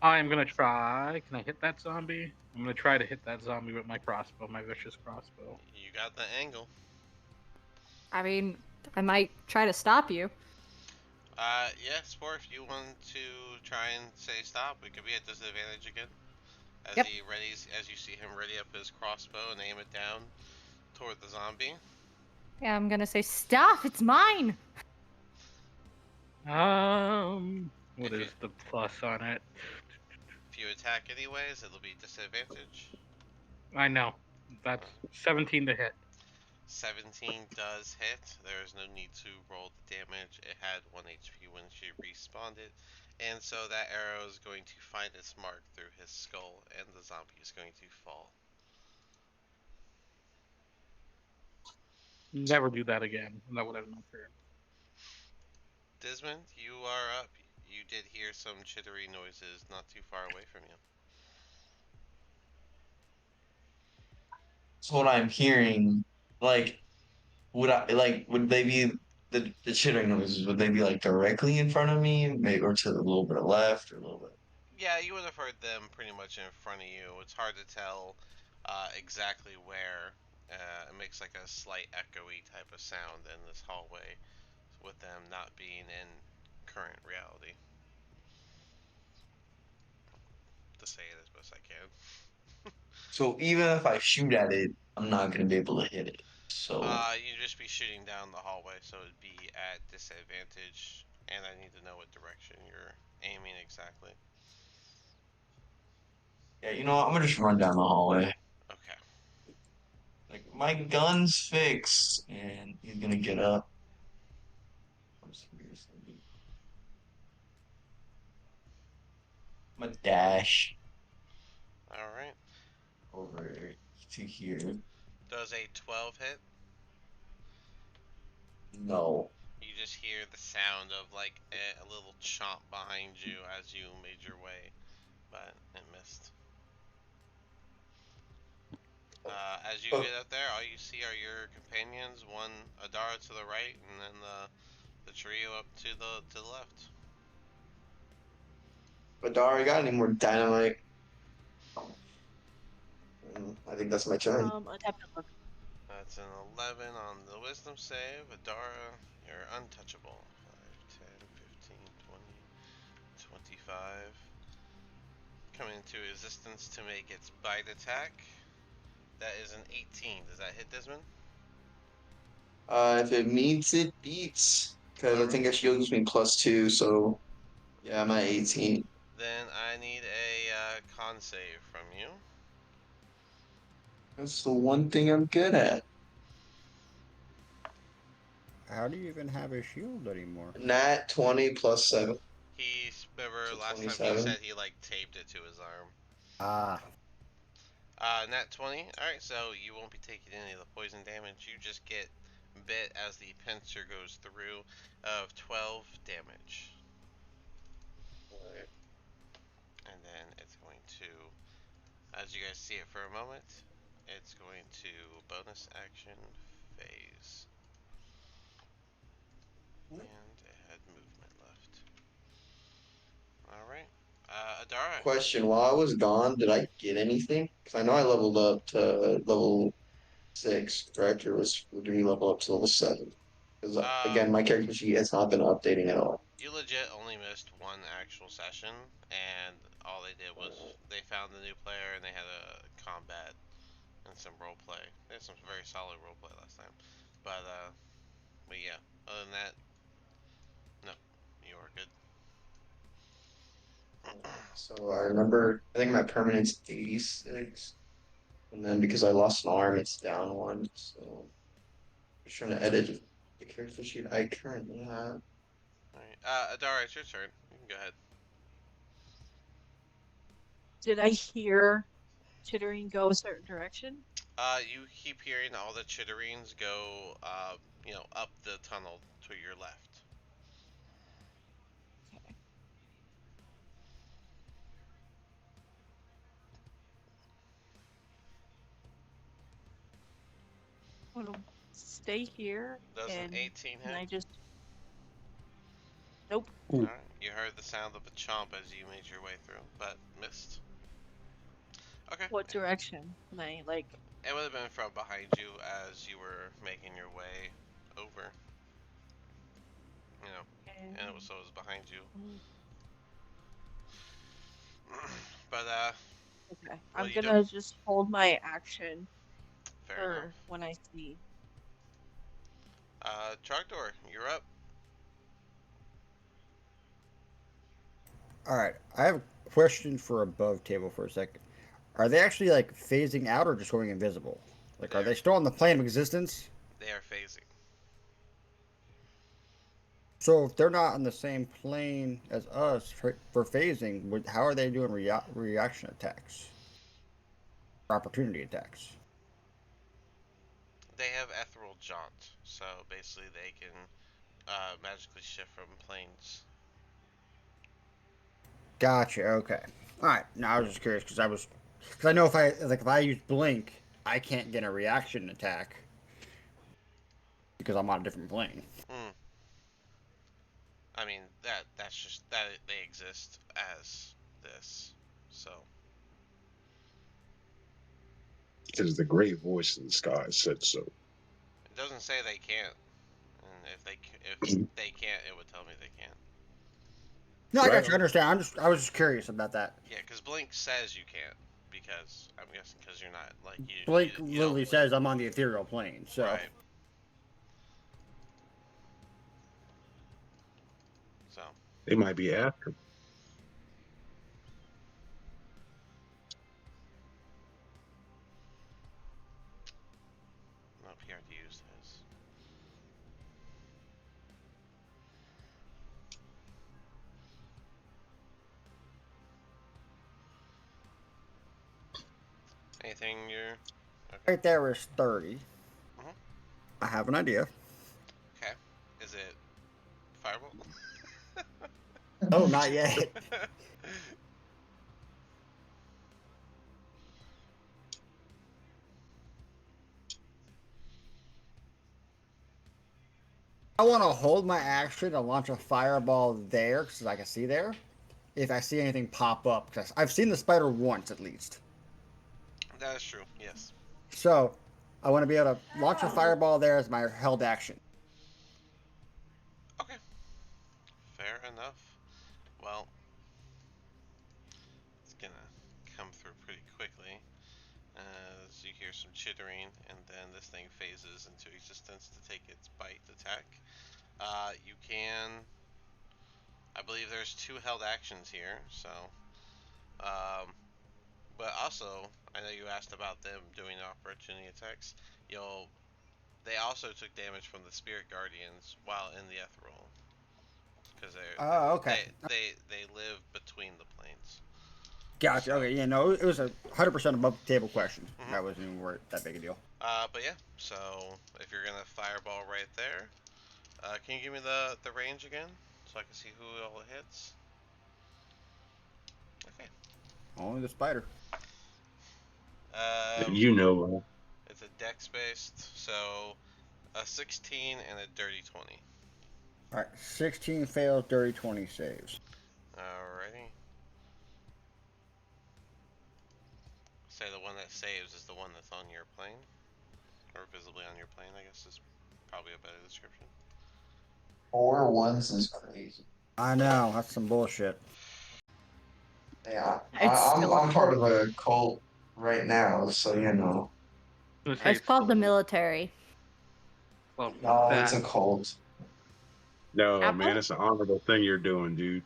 I'm gonna try. Can I hit that zombie? I'm gonna try to hit that zombie with my crossbow, my vicious crossbow. You got the angle. I mean, I might try to stop you. Yeah, Spore, if you want to try and say stop, it could be at disadvantage again. As Yep. he readies, as you see him ready up his crossbow and aim it down toward the zombie. Yeah, I'm gonna say stop. It's mine. What If you is the plus on it? if you attack anyways, it'll be disadvantage. I know. That's 17 to hit. 17 does hit. There is no need to roll the damage. It had 1 HP when she respawned it. And so that arrow is going to find its mark through his skull, and the zombie is going to fall. Never do that again. That would have no turn. Desmond, you are up. You did hear some chittery noises not too far away from you. So what I'm hearing, like, would they be the chittering noises? Would they be like directly in front of me, maybe, or to a little bit left, or a little bit? Yeah, you would have heard them pretty much in front of you. It's hard to tell exactly where. It makes like a slight echoey type of sound in this hallway, with them not being in current reality. To say it as best I can. So even if I shoot at it, I'm not gonna be able to hit it. So You'd just be shooting down the hallway, so it'd be at disadvantage, and I need to know what direction you're aiming exactly. yeah, you know what? I'm gonna just run down the hallway. Okay. Like my gun's fixed, and he's gonna get up. I'm gonna dash All right. over to here. Does a 12 hit? No. You just hear the sound of like a little chomp behind you as you made your way, but it missed. As you Oh, get up there, all you see are your companions. One Adara to the right, and then the trio up to the left. but Dara, got any more dynamite? I think that's my turn. I'd have to look. That's an 11 on the wisdom save. Adara, you're untouchable. 5, 10, 15, 20, 25. Coming into resistance to make its bite attack. That is an 18. Does that hit Desmond? If it meets, it beats. Because I think Alright. it shields me +2, so yeah, I'm at 18. Then I need a con save from you. That's the one thing I'm good at. How do you even have a shield anymore? Nat 20 +7, Remember so last time he 27. said he like taped it to his arm. Ah, Nat 20. Alright, so you won't be taking any of the poison damage. You just get bit as the pincer goes through of 12 damage. Alright. And then it's going to, as you guys see it for a moment, it's going to bonus action phase. And it had movement left. Alright. Adara. Question: while I was gone, did I get anything? Because I know I leveled up to level 6, correct? Or did we level up to level 7? Because Uh, again, my character sheet has not been updating at all. you legit only missed one actual session, and all they did was they found the new player and they had a combat and some role play. They had some very solid role play last time. But yeah, other than that, no, you are good. So I remember, I think my permanent's 86, and then because I lost an arm, it's down one. So I'm just trying to edit the character sheet I currently have. Alright, Adara, it's your turn. You can go ahead. Did I hear chittering go a certain direction? You keep hearing all the chitterings go, up the tunnel to your left. Okay. I'm gonna stay here Does an and 18 can hit? I just nope. Alright, you heard the sound of a chomp as you made your way through, but missed. Okay. What direction? Can I like It would have been from behind you as you were making your way over. You know, and it was behind you. But Okay. what I'm do you do? gonna just hold my action Fair for enough. when I see. Trogdor, you're up. All right, I have a question for above table for a second. Are they actually like phasing out or just going invisible? Like, are They're they still on the plane of existence? they are phasing. So if they're not on the same plane as us for phasing, how are they doing reaction attacks? Opportunity attacks? They have ethereal jaunt, so basically they can magically shift from planes. Gotcha. Okay. All right. Now I was just curious because I know if I use blink, I can't get a reaction attack because I'm on a different plane. Hmm. I mean that's just that they exist as this. So Because the great voice in the sky said so. it doesn't say they can't, and if they can't, it would tell me they can't. No, I Right got you. I on. understand. I was just curious about that. Yeah, because Blink says you can't because I'm guessing because you're not like Blake you don't literally live says I'm on the ethereal plane, so right. So They might be after. nope, he already used his. Anything you're okay? right there is 30. Mhm. I have an idea. Okay. Is it fireball? Oh, not yet. I want to hold my action and launch a fireball there because I can see there. If I see anything pop up, because I've seen the spider once at least. That is true. Yes. So I want to be able to launch a fireball there as my held action. Okay. Fair enough. Well, it's gonna come through pretty quickly as you hear some chittering, and then this thing phases into existence to take its bite attack. You can. I believe there's two held actions here, so. Um, but also, I know you asked about them doing opportunity attacks. You'll. They also took damage from the spirit guardians while in the ethereal, because Oh, okay. they live between the planes. Gotcha. So. Okay. Yeah. No, it was a 100% above the table question. Mhm. That wasn't even that big a deal. But yeah. So if you're gonna fireball right there, can you give me the range again so I can see who all it hits? Okay. Only the spider. And Um, you know, it's a dex based, so a 16 and a dirty 20. All right. 16 fails, dirty 20 saves. Alrighty. Say the one that saves is the one that's on your plane, or visibly on your plane. I guess is probably a better description. 4 1s is crazy. I know. That's some bullshit. Yeah, It's still a I'm part cult. of a cult right now, so you know. I'm gonna say It's called the still- military. well, No, it's that. a cult. no, man, Apple? it's an honorable thing you're doing, dude.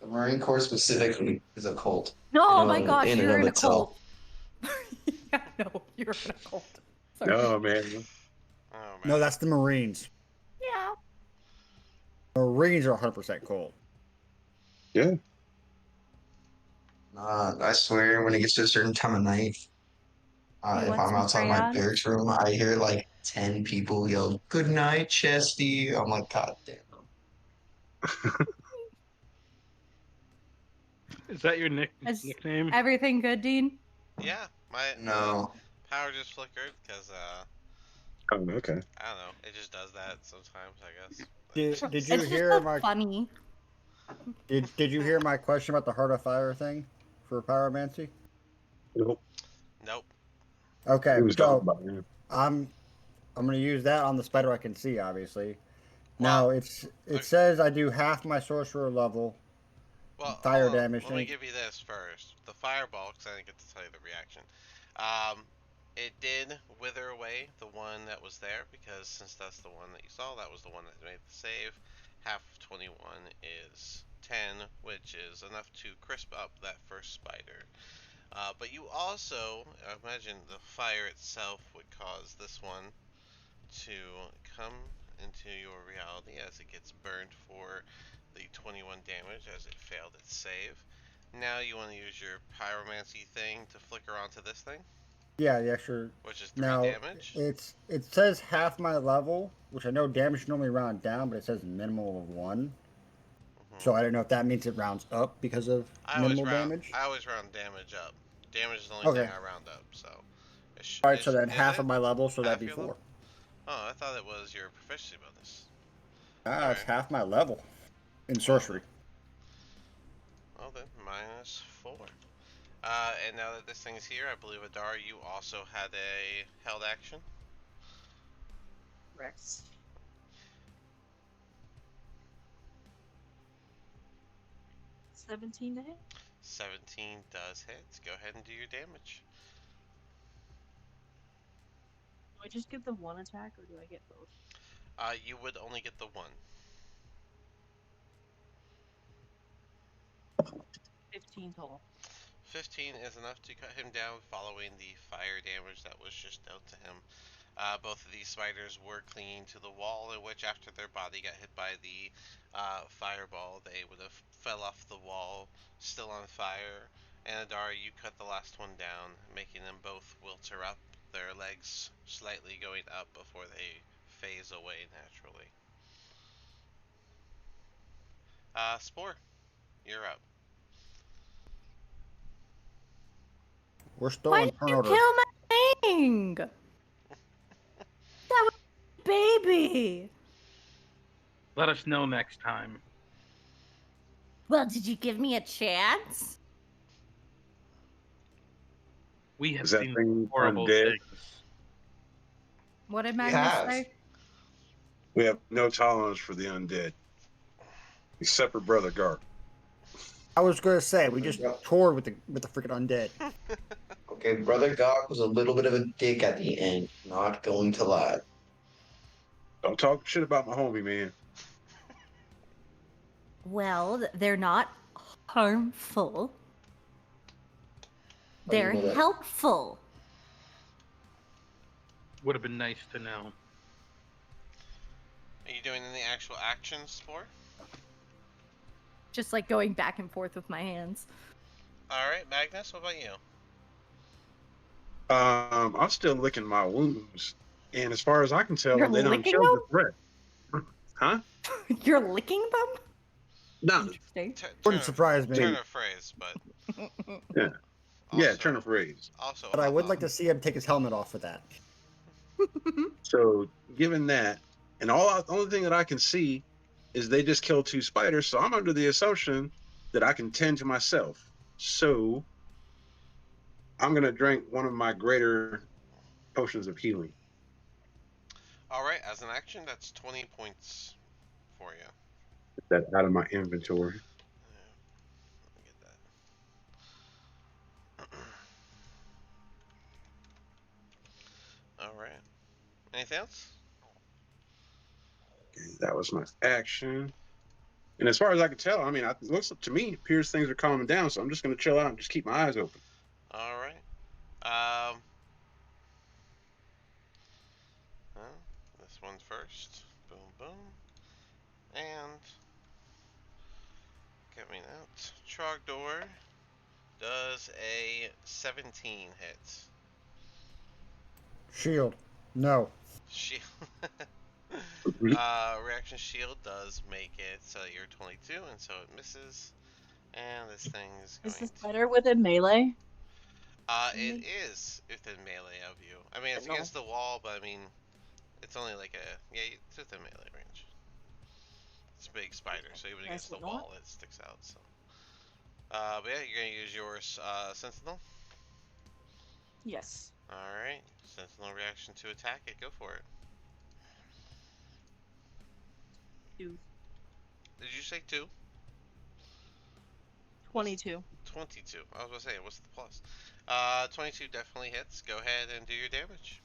The Marine Corps specifically is a cult. Oh my gosh, In and you're of in a itself. cult. Yeah, no, you're in a cult. Sorry. No, man. Oh No, man. that's the Marines. Yeah. Marines are 100% cold. Yeah. I swear, when it gets to a certain time of night, You if want I'm some outside my crayons? barracks room, I hear like 10 people yell, "Good night, Chesty." I'm like, God damn. Is that your Is nickname? everything good, Dean? Yeah, my No. power just flickered because Oh, okay. I don't know. It just does that sometimes, I guess. Did you It's just hear so my funny. did you hear my question about the Heart of Fire thing for pyromancy? Nope. Nope. Okay, He was talking so about him. I'm I'm gonna use that on the spider I can see, obviously. Now Well, it okay, says I do half my sorcerer level well, hold fire on. damage. Let me give you this first. The fireball, because I didn't get to tell you the reaction. Um, it did wither away the one that was there, because since that's the one that you saw, that was the one that made the save. Half of 21 is 10, which is enough to crisp up that first spider. But you also, imagine the fire itself would cause this one to come into your reality as it gets burned for the 21 damage as it failed its save. Now you want to use your pyromancy thing to flicker onto this thing, Yeah, the extra. which is 3 Now damage. it says half my level, which I know damage normally round down, but it says minimal of 1. So Hmm. I don't know if that means it rounds up because of minimal damage. I always round damage up. Damage is the only thing Okay. I round up, so All right, so then is half it of my level, so that'd half be your level? 4. Oh, I thought it was your proficiency bonus. All Ah, it's right. half my level in Well then, sorcery. -4. And now that this thing's here, I believe Adar, you also had a held action. Rex. 17 to hit. 17 does hit. Go ahead and do your damage. Do I just get the one attack or do I get both? You would only get the one. 15 total. 15 is enough to cut him down following the fire damage that was just dealt to him. Both of these spiders were clinging to the wall, in which after their body got hit by the fireball, they would have fell off the wall, still on fire. And Adara, you cut the last one down, making them both wilter up, their legs slightly going up before they phase away naturally. Spore, you're up. We're still Why in did turn you order. kill my thing? That was a baby. Let us know next time. Well, did you give me a chance? We have Is that seen thing horrible undead? things. What did We Magnus have. say? We have no tolerance for the undead. Except for Brother Garp. I was gonna say we just Yep. toured with the freaking undead. Okay, Brother Gok was a little bit of a dick at the end. Not going to lie. Don't talk shit about my homie, man. Well, they're not harmful. How do you They're know that? helpful. Would have been nice to know. Are you doing any actual actions, Spore? Just like going back and forth with my hands. Alright, Magnus, what about you? I'm still licking my wounds, and as far as I can tell, You're they don't licking kill the them? threat. Huh? You're licking them? No. Interesting. Wouldn't surprise me. Turn of phrase, but Yeah. Yeah. also, Turn of phrase. also But I would haha. like to see him take his helmet off for that. So, given that, and the only thing that I can see is they just killed 2 spiders, so I'm under the assumption that I can tend to myself. So, I'm gonna drink one of my greater potions of healing. Alright, as an action, that's 20 points for you. Get that out of my inventory. Yeah, let me get that. Alright. Anything else? That was my action. And as far as I can tell, I mean, it looks to me, it appears things are calming down. So I'm just going to chill out and just keep my eyes open. Alright. Um, this one first. Boom, boom. And coming out. Trogdor does a 17 hit. Shield. No. Shield. Mhm. Reaction shield does make it so you're 22, and so it misses. And this thing is Is going the spider within melee? it is within melee of you. I mean, it's No. against the wall, but I mean, it's only like a, yeah, it's within melee range. It's a big spider, so even That's against the what not. wall, it sticks out, so. But yeah, you're gonna use your, Sentinel? Yes. Alright, Sentinel reaction to attack it, go for it. 2. Did you say 2? 22. 22. I was gonna say, what's the plus? 22 definitely hits. Go ahead and do your damage.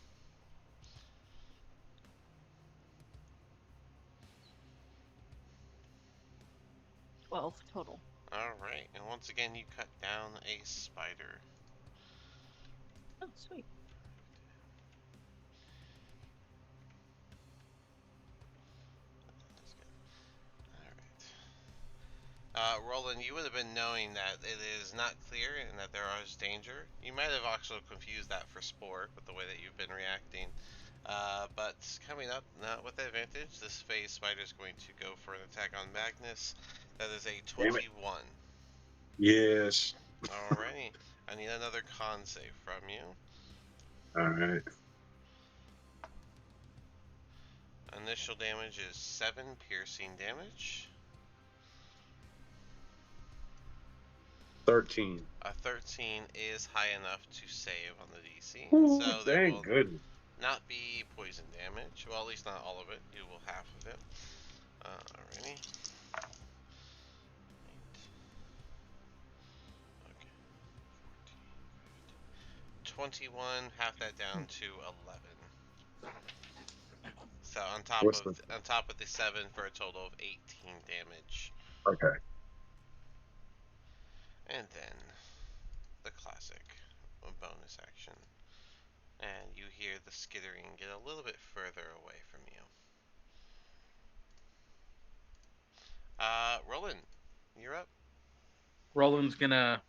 $12 total. Alright, and once again, you cut down a spider. Oh, sweet. Roland, you would have been knowing that it is not clear and that there is danger. You might have also confused that for Spore with the way that you've been reacting. But coming up, not with advantage, this phase spider is going to go for an attack on Magnus. That is a 21. Yes. Alrighty. I need another con save from you. All right. Initial damage is 7 piercing damage. 13. A 13 is high enough to save on the DC. Ooh, So there thank will goodness. not be poison damage. Well, at least not all of it. You will half of it. Alrighty. Okay. 21. Half that down to 11. So on top What's of the 7 for a total of 18 damage. Okay. And then the classic bonus action. And you hear the skittering get a little bit further away from you. Roland, you're up. Roland's gonna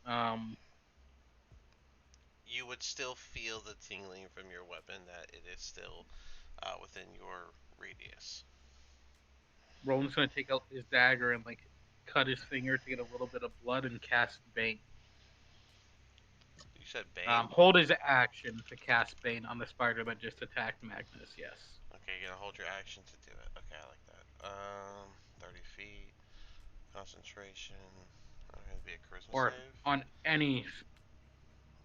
You would still feel the tingling from your weapon that it is still within your radius. Roland's gonna take out his dagger and like cut his finger to get a little bit of blood and cast Bane. You said Bane? Hold his action to cast Bane on the spider that just attacked Magnus. Yes. Okay, you're gonna hold your action to do it. Okay, I like that. 30 feet, concentration. It'd be a charisma Or save. on any.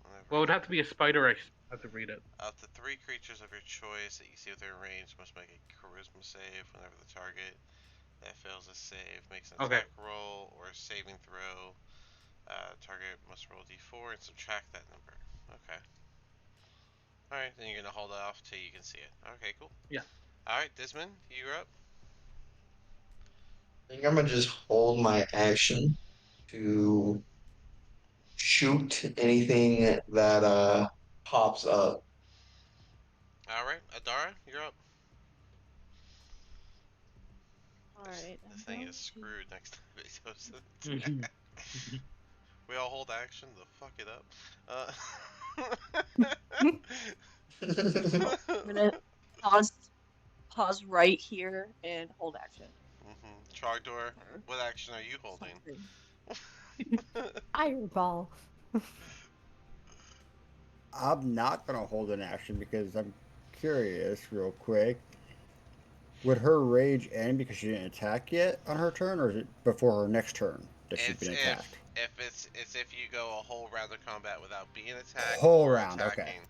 Whenever Well, it would have to be a spider. I have to read it. Up to 3 creatures of your choice that you see within range must make a charisma save whenever the target that fails a save makes an Okay. attack roll or a saving throw. Target must roll d4 and subtract that number. Okay. Alright, then you're gonna hold it off till you can see it. Okay, cool. Yeah. Alright, Dismon, you're up. I think I'm gonna just hold my action to shoot anything that pops up. Alright, Adara, you're up. Alright, I'm This thing going is to... screwed next time it goes to attack. We all hold action to fuck it up. I'm gonna pause right here and hold action. Trogdor, what action are you holding? Fireball. I'm not gonna hold an action because I'm curious, real quick. Would her rage end because she didn't attack yet on her turn, or is it before her next turn that she's It's been attacked? it's if you go a whole round of combat without being attacked Whole or round, okay. attacking.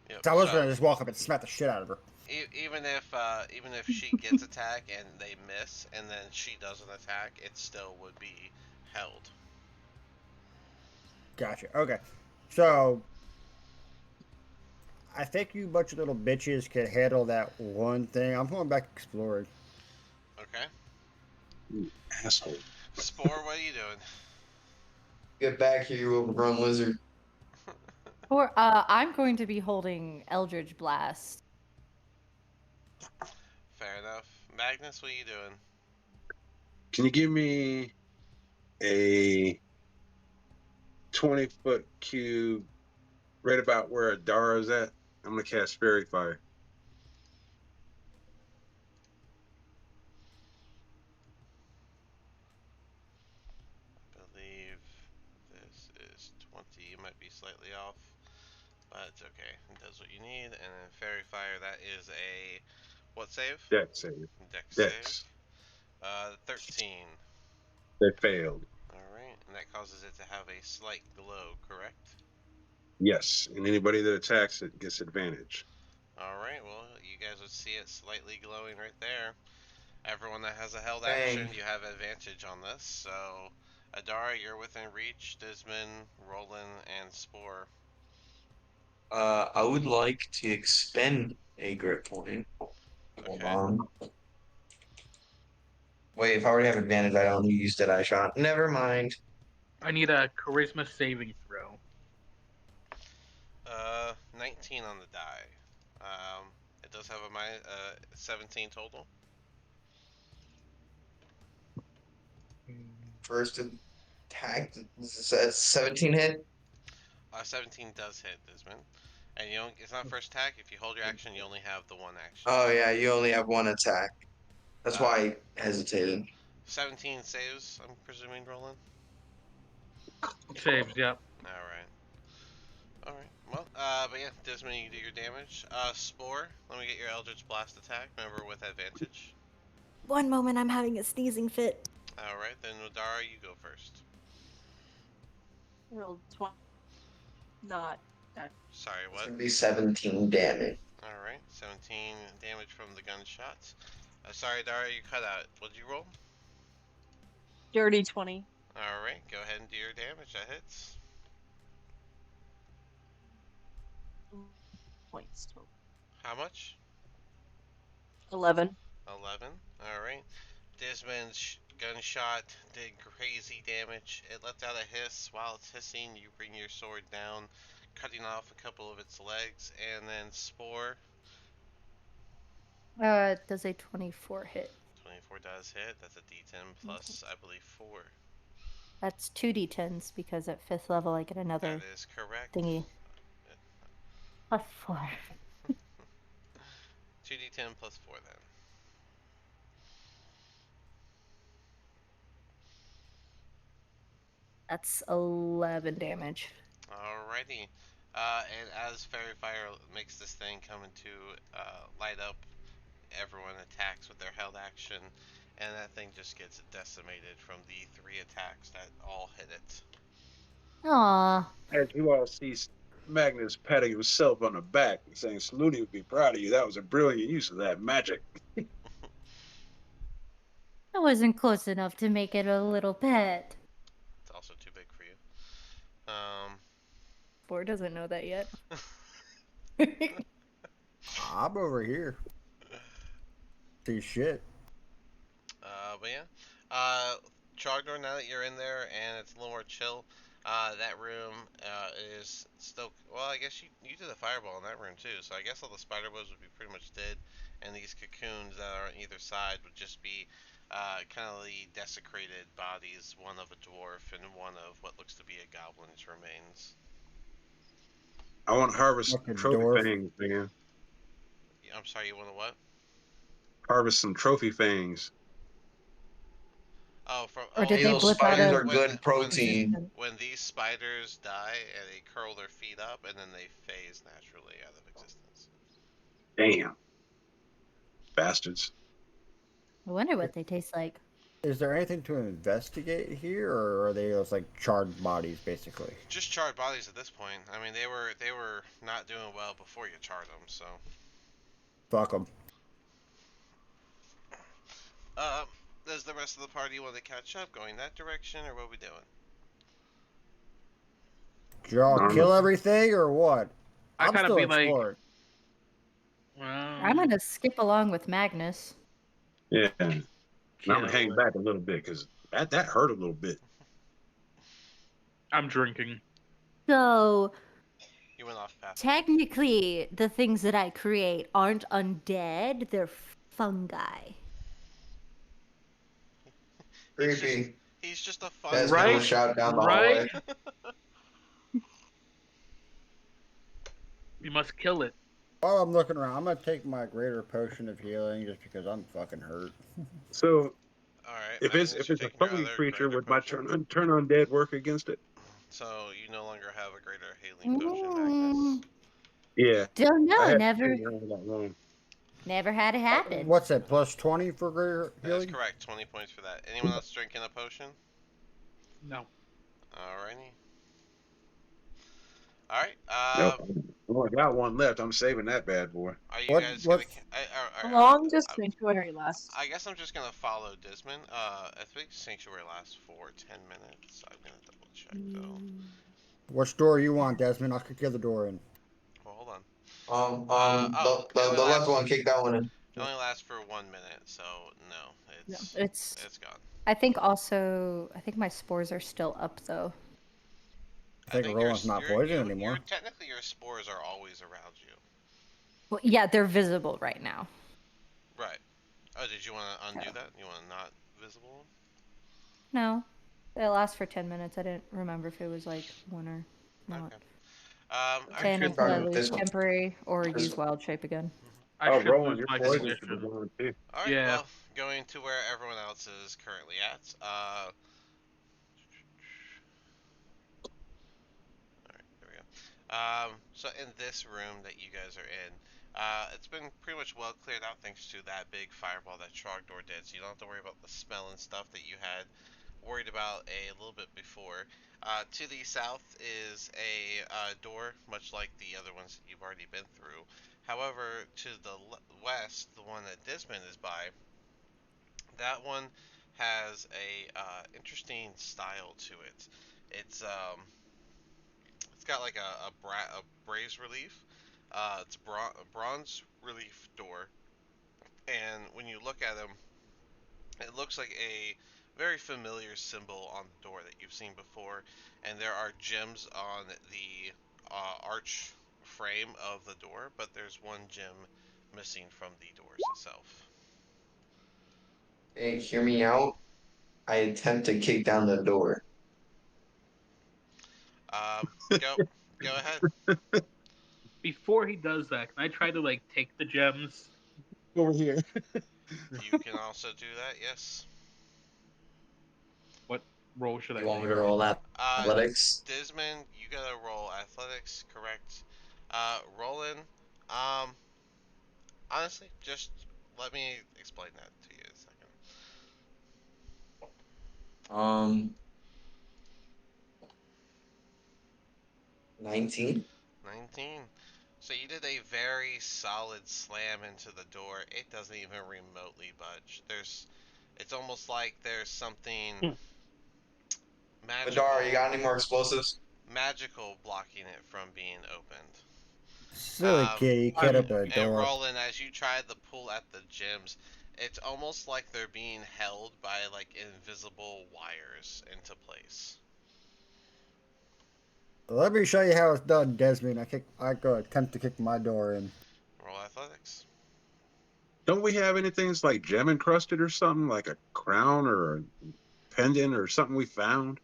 Yep, So I was gonna just walk up and smack the shit out of her. even if she gets attack and they miss and then she doesn't attack, it still would be held. Gotcha. Okay. So I think you bunch of little bitches can handle that one thing. I'm going back exploring. Okay. You asshole. Spore, what are you doing? Get back here, you overgrown lizard. Or I'm going to be holding Eldritch Blast. Fair enough. Magnus, what are you doing? Can you give me a 20-foot cube right about where Adara's at? I'm gonna cast Fairy Fire. I believe this is 20. You might be slightly off, but it's okay. It does what you need. And then Fairy Fire, that is a what save? Dex save. Dex Dex. save. 13. They failed. Alright, and that causes it to have a slight glow, correct? Yes, and anybody that attacks it gets advantage. Alright, well, you guys would see it slightly glowing right there. Everyone that has a held Dang. action, you have advantage on this. So, Adara, you're within reach. Dismon, Roland, and Spore. I would like to expend a grit point. Hold Okay. on. Wait, if I already have advantage, I don't use Deadeye Shot. Never mind. I need a charisma saving throw. 19 on the die. It does have a 17 total. First attack, 17 hit. 17 does hit, Dismon. And you don't, it's not first attack. If you hold your action, you only have the one action. Oh yeah, you only have one attack. That's Uh, why I hesitated. 17 saves, I'm presuming, Roland? Saves, yep. Alright. Alright. Well, but yeah, Dismon, you do your damage. Spore, let me get your Eldritch Blast attack. Remember, with advantage. One moment, I'm having a sneezing fit. Alright, then Udara, you go first. Rolled 20. Not that. Sorry, It's what? gonna be 17 damage. Alright, 17 damage from the gunshots. Sorry, Dara, you cut out. What'd you roll? Dirty 20. Alright, go ahead and do your damage. That hits. Points total. How much? 11. 11. Alright. Dismond's gunshot did crazy damage. It lets out a hiss. While it's hissing, you bring your sword down, cutting off a couple of its legs, and then Spore. Does a 24 hit? 24 does hit. That's a d10 plus, I believe, 4. That's 2d10s because at 5th level I get another That is correct. thingy. Plus 4. 2d10 plus 4 then. That's 11 damage. Alrighty. And as Fairy Fire makes this thing come into light up, everyone attacks with their held action, and that thing just gets decimated from the 3 attacks that all hit it. Aww. As you all see Magnus patting himself on the back and saying, Saluni would be proud of you. That was a brilliant use of that magic. I wasn't close enough to make it a little pet. It's also too big for you. Spore doesn't know that yet. I'm over here. See shit. But yeah. Trogdor, now that you're in there and it's a little more chill, that room is still. Well, I guess you did a fireball in that room too, so I guess all the spider webs would be pretty much dead, and these cocoons that are on either side would just be kind of the desecrated bodies, one of a dwarf and one of what looks to be a goblin's remains. I want to harvest Fucking trophy dwarf. fangs, man. I'm sorry, you want to what? Harvest some trophy fangs. Oh, from Or did Hey, they those blip out spiders of are good protein. when these spiders die and they curl their feet up and then they phase naturally out of existence. Damn. Bastards. I wonder what they taste like. Is there anything to investigate here, or are they just like charred bodies, basically? Just charred bodies at this point. I mean, they were not doing well before you charred them. So, Fuck them. does the rest of the party want to catch up, going that direction, or what are we doing? Did y'all kill everything, or what? I I'm kind of still be like, exploring. I'm gonna skip along with Magnus. Yeah. I'm kill gonna hang it. back a little bit because that hurt a little bit. I'm drinking. So You went off path. technically, the things that I create aren't undead; they're fungi. Creepy. He's just a fun Desmond Right? will shout down the Right? hallway. We must kill it. While I'm looking around, I'm gonna take my greater potion of healing just because I'm fucking hurt. So All right. if Magnus, it's you're a taking your foamy other creature, greater would my potion. turn undead work against it? So you no longer have a greater healing potion, Magnus. Yeah. Don't I know. had Never, that wrong. never had it happen. What's that? Plus 20 for greater That is healing? correct. 20 points for that. Anyone else drinking a potion? No. Alrighty. Alright. Nope. Oh, I got one left. I'm saving that bad boy. Are you What- guys what- gonna? How long does Sanctuary last? I guess I'm just gonna follow Dismon. I think Sanctuary lasts for 10 minutes. I'm gonna double check though. Which door you want, Desmond? I'll kick the other door in. Well, hold on. The, It the, only the left lasts. one, kick that one in. It only lasts for 1 minute, so no, No, it's it's. gone. I think my spores are still up though. I think Roland's not poisoned anymore. Technically, your spores are always around you. Well, yeah, they're visible right now. Right. Oh, did you want to undo Yeah. that? You want not visible? No, they last for 10 minutes. I didn't remember if it was like one or not. Okay. I 10 should until I do lose this one. temporary or This use wild shape again. I Oh, should Roland, lose you're my poisoned to the condition. one too. All right. Yeah. Well, going to where everyone else is currently at. All right. There we go. So in this room that you guys are in, it's been pretty much well cleared out thanks to that big fireball that Trogdor did. So you don't have to worry about the smell and stuff that you had worried about a little bit before. To the south is a door, much like the other ones that you've already been through. However, to the west, the one that Dismon is by, that one has a interesting style to it. It's it's got like a braze relief. It's a bronze relief door, and when you look at them, it looks like a very familiar symbol on the door that you've seen before, and there are gems on the arch frame of the door, but there's one gem missing from the doors itself. Hey, hear me out. I attempt to kick down the door. Go, go ahead. Before he does that, can I try to like take the gems? Over here. You can also do that. Yes. What role should I You want me make? to roll that Uh, athletics? Dismon, you gotta roll athletics, correct? Roland, honestly, just let me explain that to you a second. Um, 19. 19. So you did a very solid slam into the door. It doesn't even remotely budge. It's almost like there's something magical, Madara, you got any more explosives? magical blocking it from being opened. Silly kid, you can't open a And door. Roland, as you try to pull at the gems, it's almost like they're being held by like invisible wires into place. Let me show you how it's done, Desmond. I go attempt to kick my door in. Roll athletics. Don't we have anything like gem encrusted or something, like a crown or a pendant or something we found?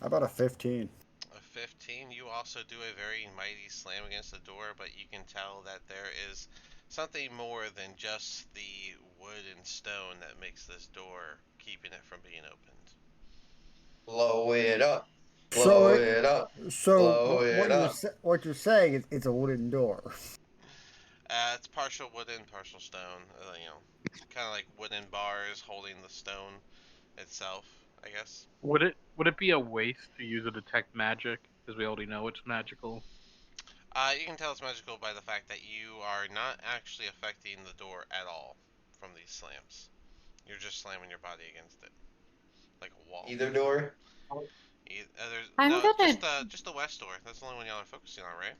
How about a 15? A 15. You also do a very mighty slam against the door, but you can tell that there is something more than just the wood and stone that makes this door keeping it from being opened. Blow it up. So Blow it- it up. So Blow it up. what you're saying is it's a wooden door. It's partial wooden, partial stone. Kind of like wooden bars holding the stone itself, I guess. Would it be a waste to use a detect magic because we already know it's magical? You can tell it's magical by the fact that you are not actually affecting the door at all from these slams. You're just slamming your body against it, like a wall. Either door. Just the west door. That's the only one y'all are focusing on, right?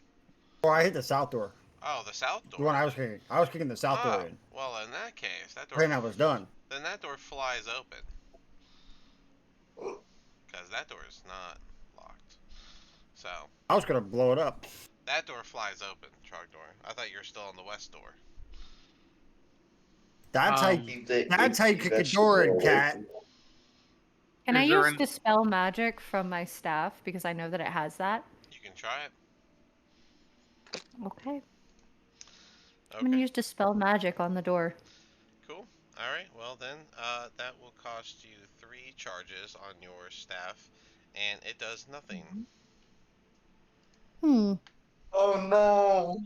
Oh, I hit the south door. Oh, the south The door. one I was kicking. I was kicking the south door in. Well, in that case, that door. Then I was done. Then that door flies open. Because that door is not locked. So. I was gonna blow it up. That door flies open, Trogdor. I thought you were still on the west door. That's how you kick a door in, cat. Can I Is there use Dispel Magic from my staff because I know that it has that? You can try it. Okay. I'm gonna use Dispel Magic on the door. Cool. Alright, well then, that will cost you 3 charges on your staff, and it does nothing. Oh no.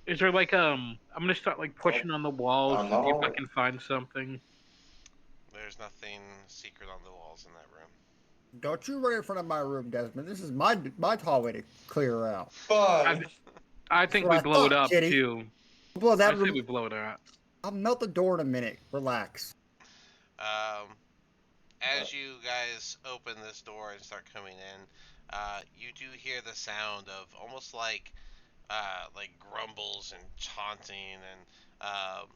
Is there like I'm gonna start like pushing on the walls Oh, to see if I no. can find something. There's nothing secret on the walls in that room. Don't you run in front of my room, Desmond. This is my hallway to clear out. Fun. I That's think what we I blow it thought, up Kitty. too. Blow that I say room. we blow it up. I'll melt the door in a minute. Relax. Um, as you guys open this door and start coming in, you do hear the sound of almost like grumbles and taunting and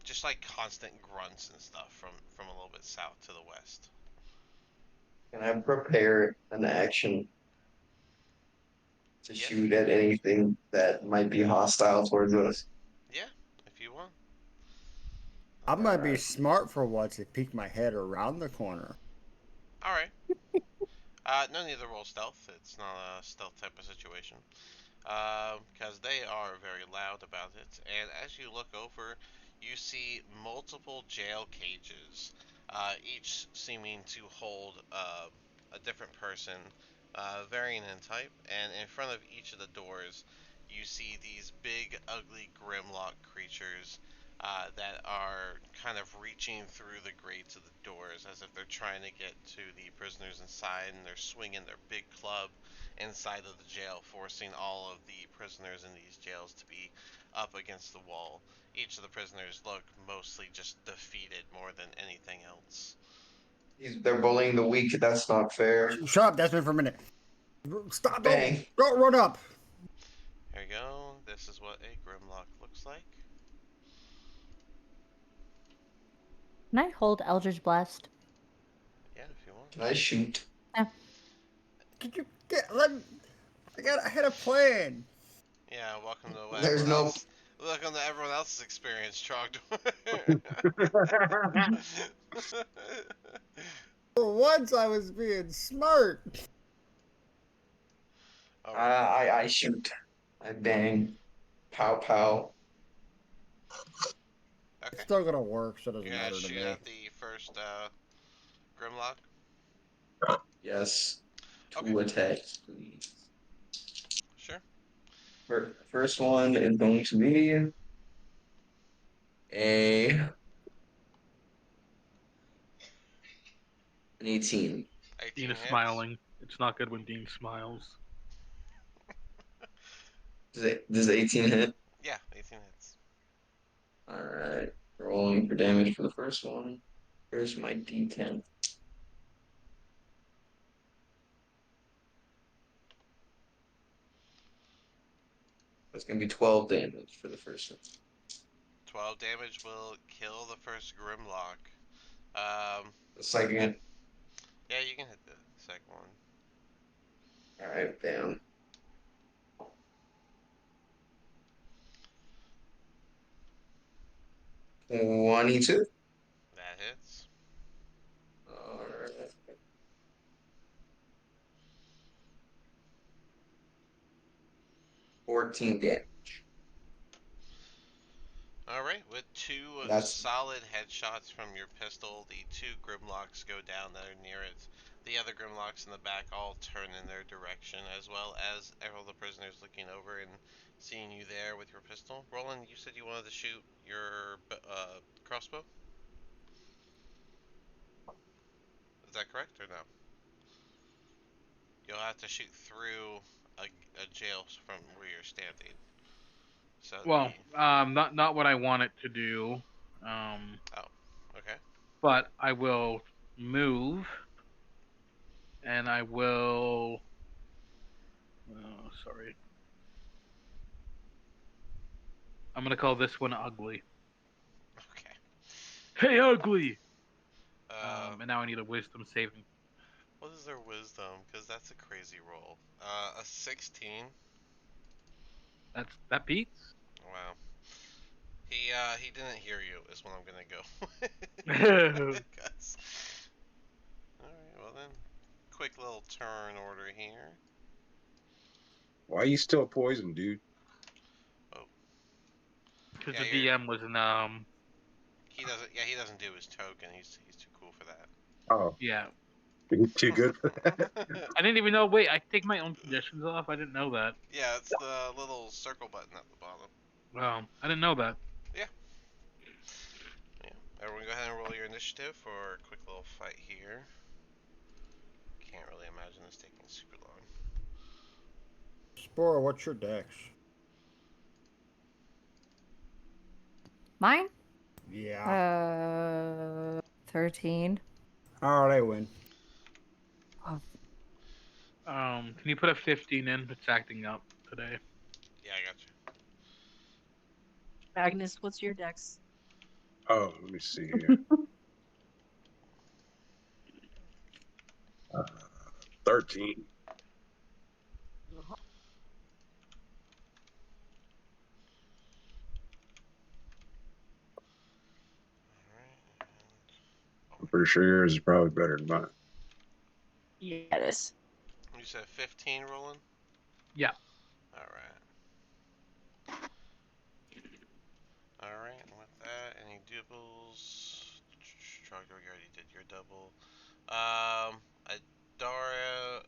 just like constant grunts and stuff from a little bit south to the west. Can I prepare an action to Yeah, shoot at anything that might be hostile towards us? yeah, if you want. I'm gonna be Alright. smart for once and peek my head around the corner. All right. No need to roll stealth. It's not a stealth type of situation. Because they are very loud about it. And as you look over, you see multiple jail cages, each seeming to hold a different person, varying in type. And in front of each of the doors, you see these big, ugly Grimlock creatures that are kind of reaching through the grates of the doors as if they're trying to get to the prisoners inside, and they're swinging their big club inside of the jail, forcing all of the prisoners in these jails to be up against the wall. Each of the prisoners look mostly just defeated more than anything else. They're bullying the weak. That's not fair. Shut up, Desmond, for a minute. Stop! Bang. Don't run up. Here you go. This is what a Grimlock looks like. Can I hold Eldritch Blast? Yeah, if you want. Can I shoot? Could you get? I had a plan. Yeah, welcome to what There's everyone no. else. Welcome to everyone else's experience, Trogdor. For once, I was being smart. All I, right. I shoot. I bang. Pow pow. It's Okay. still gonna work, so it You're doesn't gonna matter to shoot me. at the first Grimlock. Yes. Okay. Two attacks, please. Sure. First one is going to be a an 18. 18 Dean is hits. smiling. It's not good when Dean smiles. Does 18 hit? Yeah, 18 hits. All right. Rolling for damage for the first one. Here's my D10. That's gonna be 12 damage for the first one. 12 damage will kill the first Grimlock. Um, The second. yeah, you can hit the second one. All right, bam. 22. That hits. All right. 14 damage. Alright, with two That's solid headshots from your pistol, the two Grimlocks go down that are near it. The other Grimlocks in the back all turn in their direction, as well as all the prisoners looking over and seeing you there with your pistol. Roland, you said you wanted to shoot your crossbow? Is that correct or no? You'll have to shoot through a jail from where you're standing. So Well, not what I want it to do. oh, okay. But I will move, and I will. Oh, sorry. I'm gonna call this one ugly. Okay. Hey, ugly! Uh, And now I need a wisdom saving. what is their wisdom? Because that's a crazy roll. A 16. That beats. Wow. He didn't hear you. Is what I'm gonna go. Well, 'Cause- all right. Well then, quick little turn order here. Why are you still poisoned, dude? Oh, because yeah. the DM was in He doesn't. Yeah, he doesn't do his token. He's too cool for Oh, yeah. you're too good for that. that. I didn't even know. Wait, I take my own conditions off. I didn't know that. Yeah, it's the little circle button at the bottom. I didn't know that. Yeah. Yeah. Everyone, go ahead and roll your initiative for a quick little fight here. can't really imagine this taking super long. Spore, what's your dex? Mine? Yeah. 13. Oh, they win. Oh, Can you put a 15 in? It's acting up today. Yeah, I got you. Agnes, what's your dex? Oh, let me see here. 13. Alright. I'm pretty sure yours is probably better than mine. Yeah, it is. You said 15 rolling? Yeah. Alright. Alright, and with that, any doubles? Trogdor, you already did your double. Adara,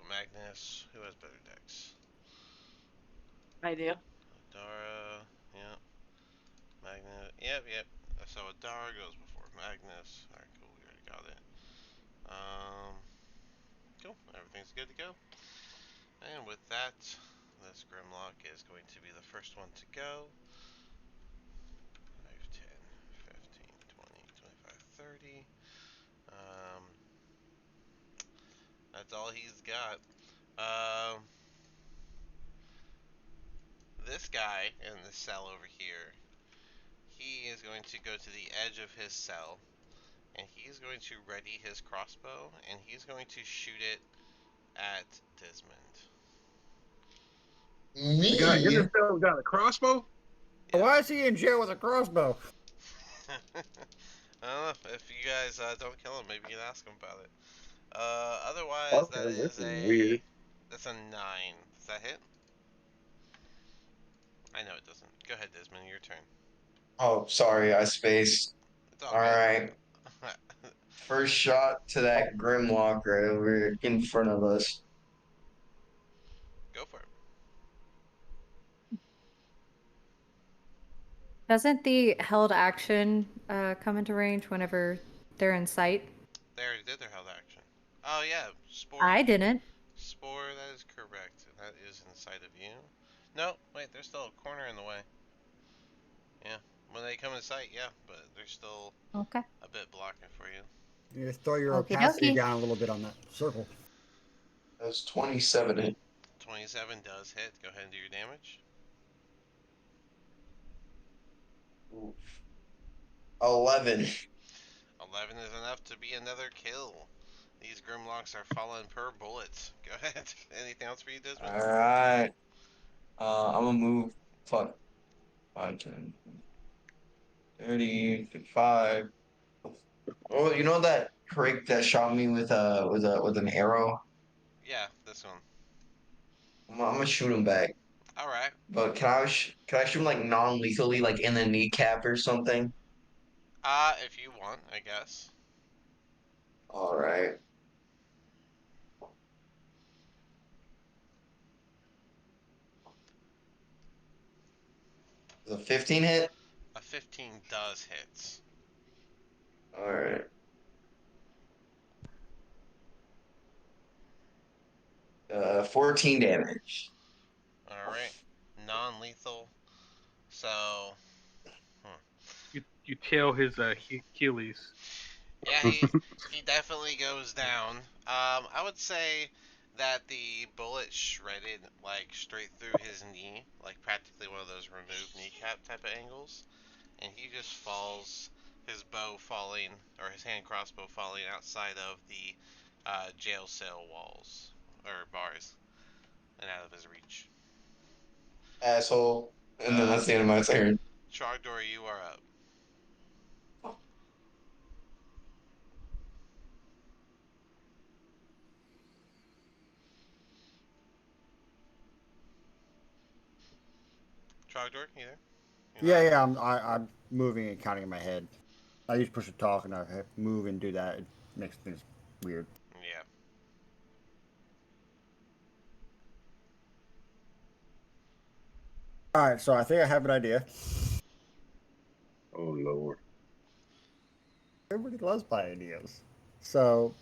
Magnus, who has better decks? I do. Adara, yep. Magnus, yep. So Adara goes before Magnus. Alright, cool, we already got it. Cool, everything's good to go. And with that, this Grimlock is going to be the first one to go. 5, 10, 15, 20, 25, 30. That's all he's got. This guy in the cell over here, he is going to go to the edge of his cell, and he's going to ready his crossbow, and he's going to shoot it at Desmond. The guy in Me? the cell got a crossbow? Yeah. Why is he in jail with a crossbow? I don't know. If you guys don't kill him, maybe you can ask him about it. Otherwise, Okay, that this is is a... weird. That's a 9. Does that hit? I know it doesn't. Go ahead, Desmond. Your turn. Oh, sorry, I spaced. It's all All good. right. First shot to that Grimlock right over in front of us. Go for it. doesn't the held action come into range whenever they're in sight? They already did their held action. Oh, yeah. Spore. I didn't. Spore, that is correct. That is inside of you. No, wait, there's still a corner in the way. Yeah. When they come in sight, yeah, but they're still Okay. a bit blocking for you. You just throw your Okie opacity dokie. down a little bit on that circle. That was 27. 27 does hit. Go ahead and do your damage. Oof. 11. 11 is enough to be another kill. These Grimlocks are falling per bullet. Go ahead. Anything else for you, Desmond? Alright. I'm gonna move. Fuck. 5, 10, 30, 55. Oh, you know that prick that shot me with an arrow? Yeah, this one. I'm gonna shoot him back. Alright. But can I shoot him like non-lethally, like in the kneecap or something? If you want, I guess. All right. The 15 hit. A 15 does hit. All right. 14 damage. Alright. Non-lethal. So... Hmm. You tail his Achilles. Yeah, he definitely goes down. I would say that the bullet shredded like straight through his knee, like practically one of those removed kneecap type of angles, and he just falls, his bow falling or his hand crossbow falling outside of the jail cell walls or bars and out of his reach. Asshole. And then Uh, that's the end of my turn. Trogdor, you are up. Trogdor, you there? You're Yeah, not? I'm moving and counting in my head. I used push to talk and I move and do that. It makes things weird. Yeah. All right, so I think I have an idea. Oh, Lord. Everybody loves my ideas. So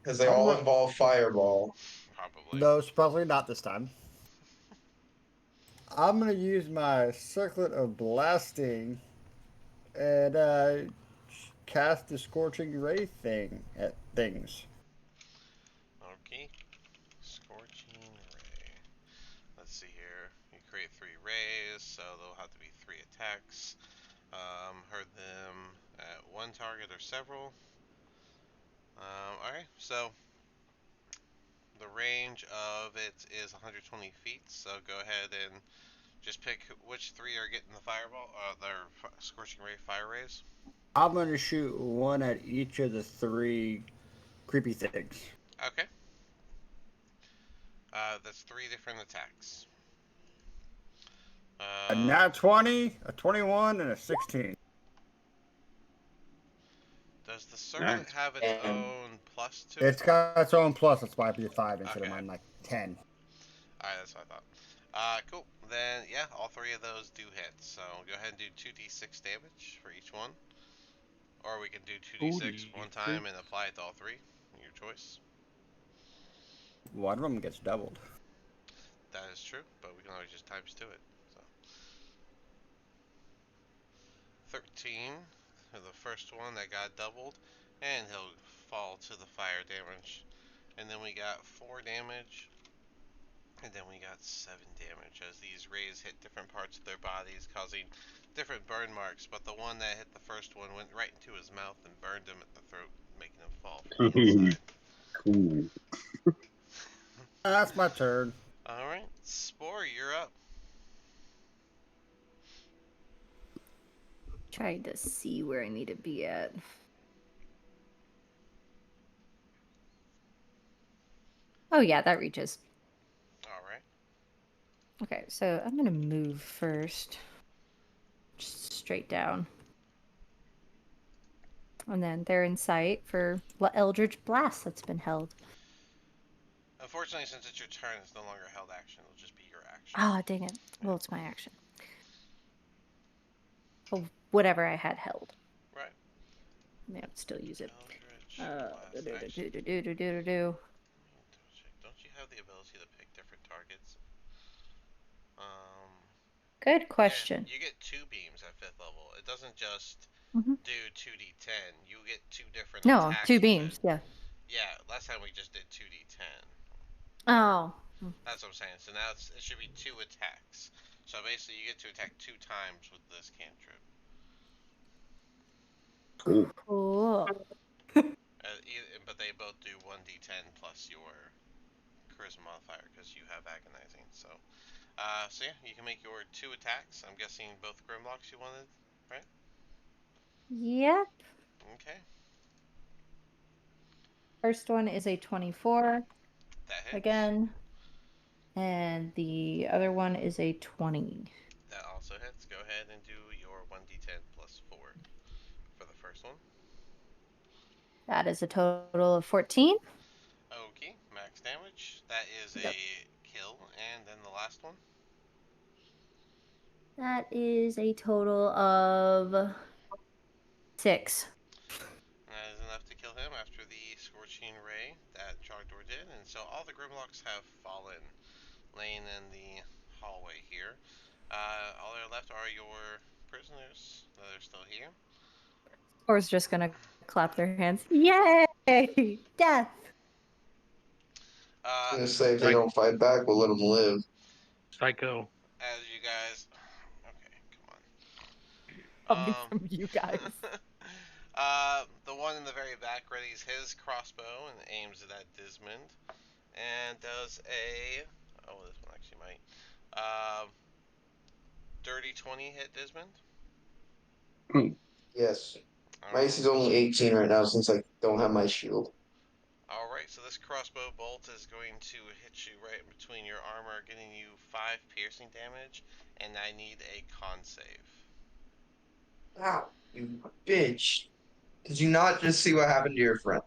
Because they all involve fireball. Probably. No, probably not this time. I'm gonna use my circlet of blasting and cast the scorching ray thing at things. Okay. Scorching ray. Let's see here. You create 3 rays, so there'll have to be 3 attacks. Hurt them at one target or several. Alright, so the range of it is 120 feet, so go ahead and just pick which 3 are getting the fireball, their scorching ray fire rays. I'm gonna shoot one at each of the 3 creepy things. Okay. That's 3 different attacks. A nat 20, a 21, and a 16. Does the circlet have its own plus to it? It's got its own plus. That's why it'd be a 5 instead of Okay. mine, like 10. Alright, that's what I thought. Cool. Then, yeah, all 3 of those do hit. So go ahead and do 2d6 damage for each one. Or we can do 2d6 one time and apply it to all 3. Your choice. One of them gets doubled. That is true, but we can always just times 2 it. So 13 for the first one that got doubled, and he'll fall to the fire damage. And then we got 4 damage, and then we got 7 damage as these rays hit different parts of their bodies, causing different burn marks. But the one that hit the first one went right into his mouth and burned him at the throat, making him fall from the inside. Cool. That's my turn. Alright, Spore, you're up. Trying to see where I need to be at. Oh yeah, that reaches. Alright. Okay, so I'm gonna move first. Just straight down. And then they're in sight for Eldritch Blast that's been held. Unfortunately, since it's your turn, it's no longer held action. It'll just be your action. Ah, dang it. Well, it's my action. Oh, whatever I had held. Right. Yeah, I'd still use it. Eldritch Blast action. Do. Don't you have the ability to pick different targets? Good question. Yeah, you get 2 beams at 5th level. It doesn't just Mhm. do 2d10. You get 2 different No, attacks 2 with beams, it. yeah. Yeah, last time we just did 2d10. Oh. That's what I'm saying. So now it should be 2 attacks. So basically, you get to attack 2 times with this cantrip. Cool. But they both do 1d10 plus your charisma modifier because you have agonizing. So yeah, you can make your 2 attacks. I'm guessing both Grimlocks you wanted, right? Yep. Okay. First one is a 24. That hits. Again. And the other one is a 20. That also hits. Go ahead and do your 1d10 plus 4 for the first one. That is a total of 14. Okay, max damage. That is a kill. And then the last one. That is a total of 6. That is enough to kill him after the scorching ray that Trogdor did. And so all the Grimlocks have fallen, laying in the hallway here. All that are left are your prisoners that are still here. Or's just gonna clap their hands. Yay! Death! I was gonna say if they don't fight back, we'll let them live. Psycho. As you guys, okay, come Coming on. from you guys. The one in the very back readies his crossbow and aims it at Dismond, and does a. Oh, this one actually might. Dirty 20 hit Dismond. Yes. My AC's only 18 right now since I don't have my shield. Alright, so this crossbow bolt is going to hit you right between your armor, getting you 5 piercing damage, and I need a con save. Ow, you bitch. Did you not just see what happened to your friend?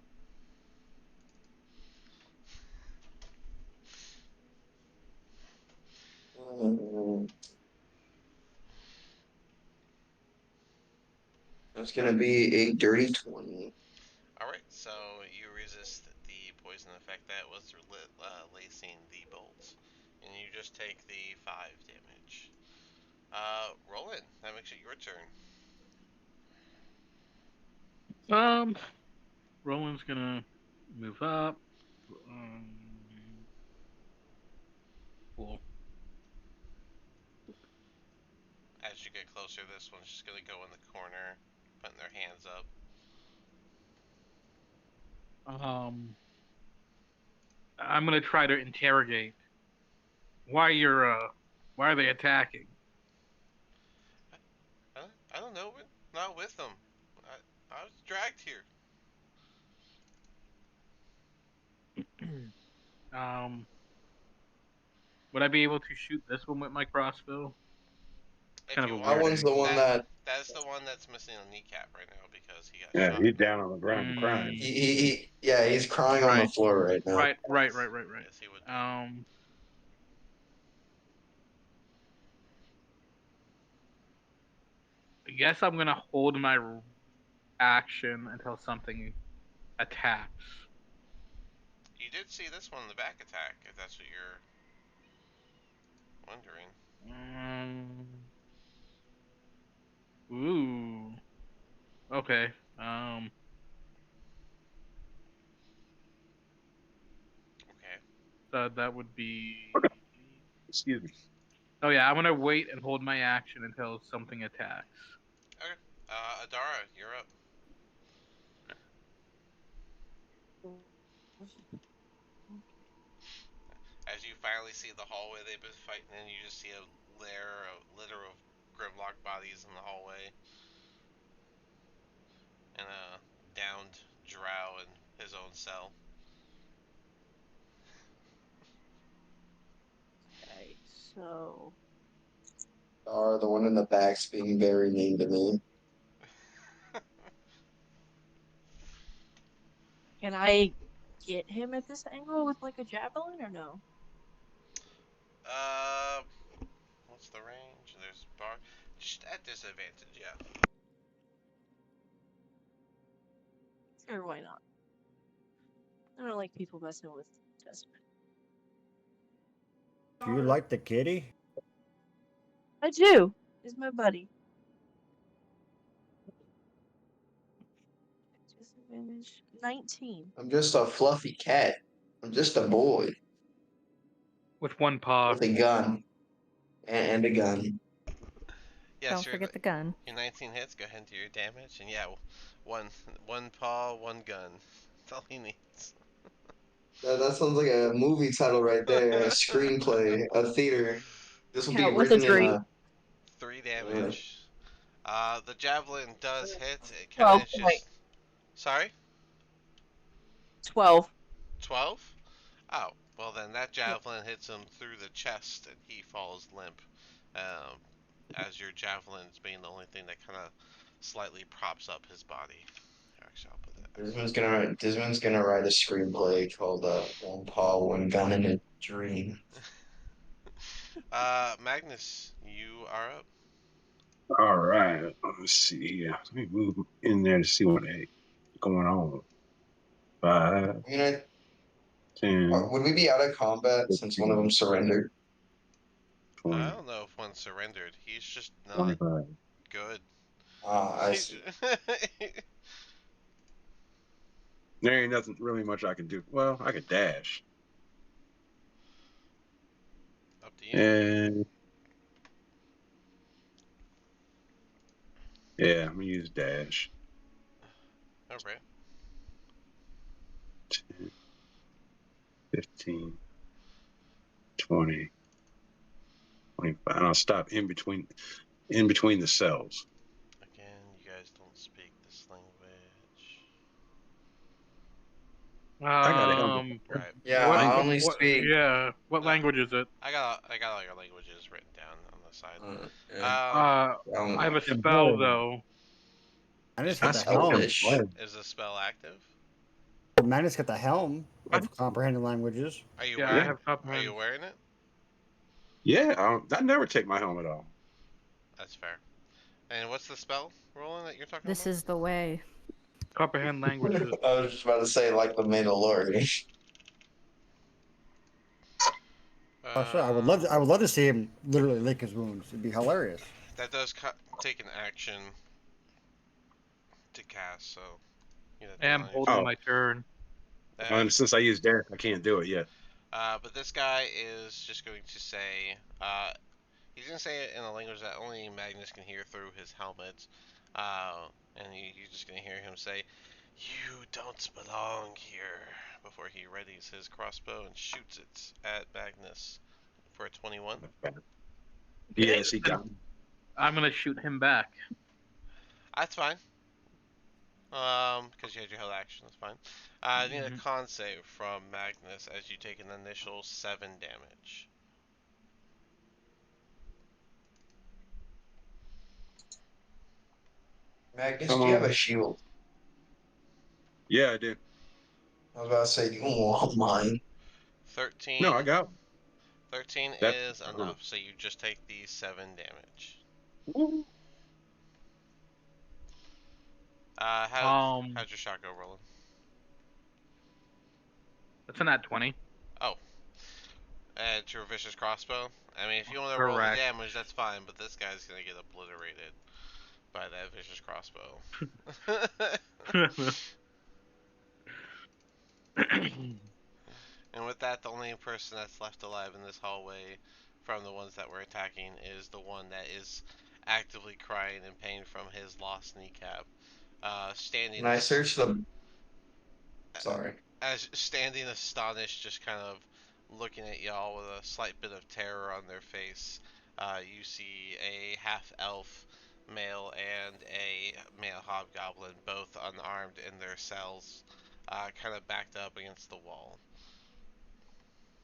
That's gonna be a dirty 20. Alright, so you resist the poison effect that was lacing the bolts. And you just take the 5 damage. Roland, that makes it your turn. Roland's gonna move up. Cool. As you get closer, this one's just gonna go in the corner, putting their hands up. I'm gonna try to interrogate why are they attacking? I don't know, not with them. I was dragged here. Would I be able to shoot this one with my crossbow? If Kind you of a That weird want, one's the angle. one that that's the one that's missing a kneecap right now because he got Yeah, shot. he's down on the ground crying. yeah, he's crying on the Right. floor right now. Right. Yes, he would be. I guess I'm gonna hold my action until something attacks. You did see this one in the back attack, if that's what you're wondering. Ooh. Okay. Okay. So that would be. Excuse me. Oh yeah, I'm gonna wait and hold my action until something attacks. Okay. Adara, you're up. As you finally see the hallway they've been fighting in, you just see a litter of Grimlock bodies in the hallway. And a downed drow in his own cell. Okay, so Or the one in the back's being very mean to me. can I get him at this angle with like a javelin or no? Uh, what's the range? There's bar. Just at disadvantage, yeah. Sure, why not? I don't like people messing with Desmond. Do you like the kitty? I do. He's my buddy. Disadvantage 19. I'm just a fluffy cat. I'm just a boy With one paw. with a gun and a gun. Yes, Don't forget the gun. your 19 hits. Go ahead and do your damage, and yeah, one paw, one gun. That's all he needs. That sounds like a movie title right there, a screenplay, a theater. This will Yeah, be with a written in tree. a. 3 damage. The javelin does hit. It kind 12 of point. just. Sorry, 12. 12. Oh, well then that javelin hits him through the chest, and he falls limp. Um, as your javelin's being the only thing that kind of slightly props up his body. Actually, I'll put that. Desmond's gonna write a screenplay called "One Paw, One Gun, and a Dream." Magnus, you are up. All right. Let's see here. Let me move in there to see what going on. 5, I mean, 10, would we be out of combat since one of them surrendered? 20, I don't know if one surrendered. He's just not 25. good. I see. There ain't nothing really much I can do. Well, I could dash. Up to you. And yeah, I'm gonna use dash. Alright. 10, 15, 20, 25. And I'll stop in between the cells. Again, you guys don't speak this language. I got a helmet. Right. Yeah, What, I Language. only what, speak. yeah. What language is it? I got all your languages written down on the side. I have a spell though. Magnus I got the speak helm. Elvish. Is the spell active? Magnus got the helm of comprehending languages. Are you Yeah, I wearing? have Are comprehend. you wearing it? Yeah, I never take my helmet off. That's fair. And what's the spell, Roland, that you're talking This about? is the way. Comprehend languages. I was just about to say, like the Mandalorian. Oh, sure. I would love to. I would love to see him literally lick his wounds. It'd be hilarious. That does take an action to cast, so you know. I am holding Oh. my turn. Since I used Derek, I can't do it yet. But this guy is just going to say, he's going to say it in a language that only Magnus can hear through his helmet. And you're just going to hear him say, "You don't belong here," before he readies his crossbow and shoots it at Magnus for a 21. Yes, he got me. I'm gonna shoot him back. That's fine. Because you had your held action, that's fine. I need a con save from Magnus as you take an initial 7 damage. Magnus, Come do you have on. a shield? Yeah, I do. I was about to say, do you want mine? 13. No, I got 13 that. is enough, so you just take the 7 damage. Woo. How'd your shot go, Roland? That's a nat 20. Oh. To your vicious crossbow? I mean, if you want to roll the Correct. damage, that's fine, but this guy's gonna get obliterated by that vicious crossbow. And with that, the only person that's left alive in this hallway from the ones that were attacking is the one that is actively crying in pain from his lost kneecap. Standing And I searched the. Sorry. standing astonished, just kind of looking at y'all with a slight bit of terror on their face. You see a half-elf male and a male hobgoblin, both unarmed in their cells, kind of backed up against the wall.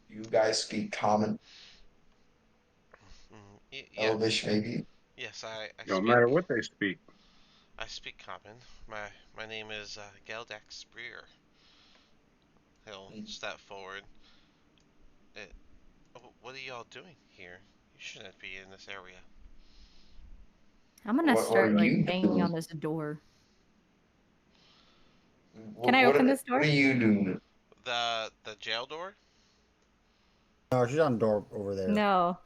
You guys speak common, Yeah, Elvish, maybe. yes, I No speak. matter what they speak. I speak common. My name is Geldex Breer. He'll step forward. What are y'all doing here? You shouldn't be in this area. I'm gonna What start are like you banging on doing? this door. What, Can I what, open are- this what door? are you doing? The jail door? No, she's on the door over there. No.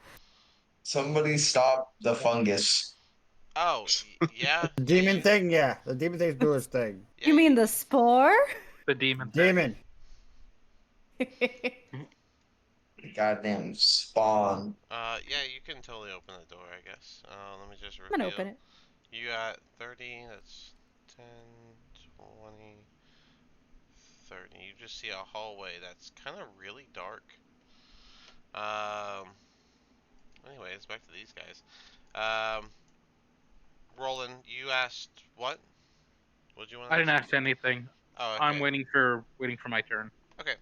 Somebody stop the fungus. Oh, yeah, The yeah, demon thing, yeah. The demon thing's doing its thing. yeah, You mean the spore? The demon thing. Demon. Goddamn spawn. Yeah, you can totally open the door, I guess. Let me just I'm gonna open reveal. it. You got 30, that's 10, 20, 30. You just see a hallway that's kind of really dark. Um, anyways, back to these guys. Roland, you asked what? What do you want to I didn't ask? ask anything. Oh, okay. I'm waiting for my turn. Okay.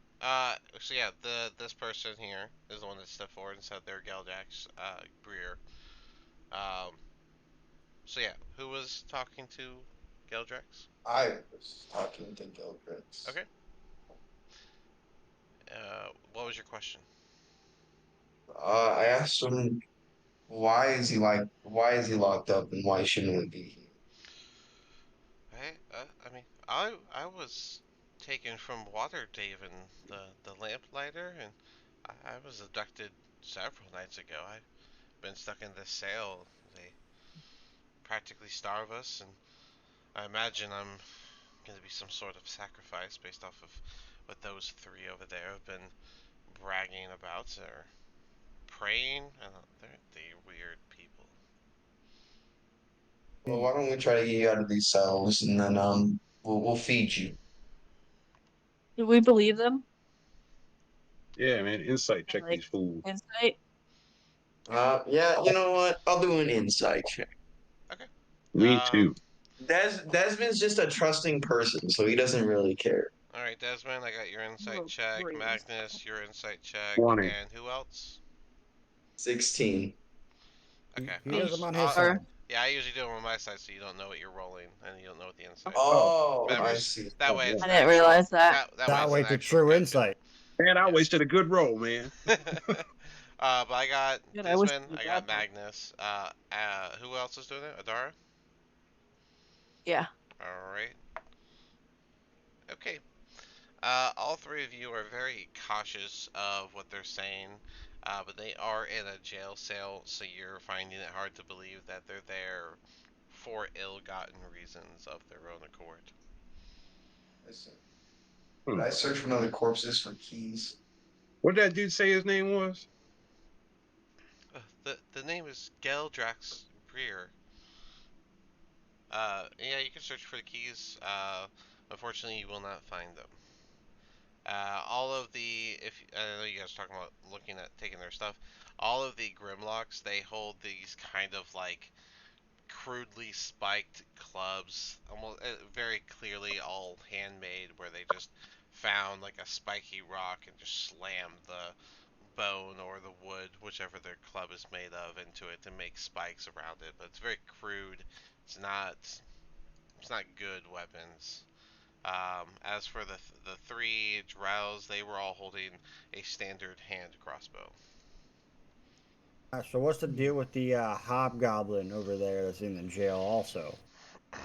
So yeah, this person here is the one that stepped forward and said they're Geldax, Breer. Um, so yeah, who was talking to Geldrex? I was talking to Gilgrix. Okay. What was your question? I asked him why is he locked up and why shouldn't we be here? Hey, I mean, I was taken from Waterdaven, the lamplighter, and I was abducted several nights ago. I've been stuck in this cell. They practically starve us, and I imagine I'm going to be some sort of sacrifice based off of what those three over there have been bragging about or praying. They're weird people. Well, why don't we try to get you out of these cells and then we'll feed you. Do we believe them? Yeah, man. Insight check Like these fools. insight? Yeah, you know what? I'll do an insight check. Okay. Me too. Desmond's just a trusting person, so he doesn't really care. All right, Desmond, I got your insight Oh, check. great. Magnus, your insight check, 20. and who else? 16. Okay. He has them on his I'll- side. Yeah, I usually do them on my side, so you don't know what you're rolling, and you don't know what the insight. Oh, Remember, I see. that way it's I an didn't actual, realize that. That way That it's way an to actual true good. insight. Man, I Yeah. wasted a good roll, man. But I got Good, I wish Desmond, you I got got that. Magnus. Who else is doing it? Adara. Yeah. All right. Okay. All three of you are very cautious of what they're saying, but they are in a jail cell, so you're finding it hard to believe that they're there for ill-gotten reasons of their own accord. Listen, did I search for other corpses for keys? What did that dude say his name was? The name is Geldrax Breer. Yeah, you can search for the keys. Unfortunately, you will not find them. All of the, if I know you guys are talking about looking at taking their stuff, all of the Grimlocks, they hold these kind of like crudely spiked clubs, almost very clearly all handmade, where they just found like a spiky rock and just slammed the bone or the wood, whichever their club is made of, into it to make spikes around it. But it's very crude. It's not. It's not good weapons. As for the three drows, they were all holding a standard hand crossbow. So what's the deal with the hobgoblin over there that's in the jail also?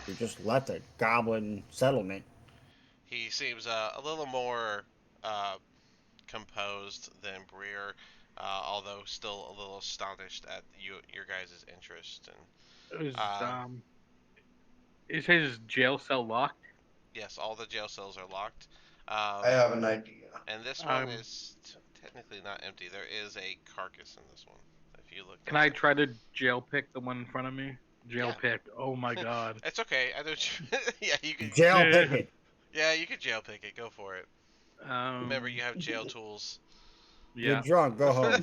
We just left a goblin settlement. He seems a little more uh, composed than Breer, although still a little astonished at your guys' interest. And Is is his jail cell locked? yes, all the jail cells are locked. I have an idea. And this one is technically not empty. There is a carcass in this one. If you look. Can I try to jail pick the one in front of me? Jail Yeah. pick. Oh my god. It's okay. I don't. Yeah, you could. Jail picking. Yeah, you could jail pick it. Go for it. Remember, you have jail Yeah. tools. You're drunk. Go home.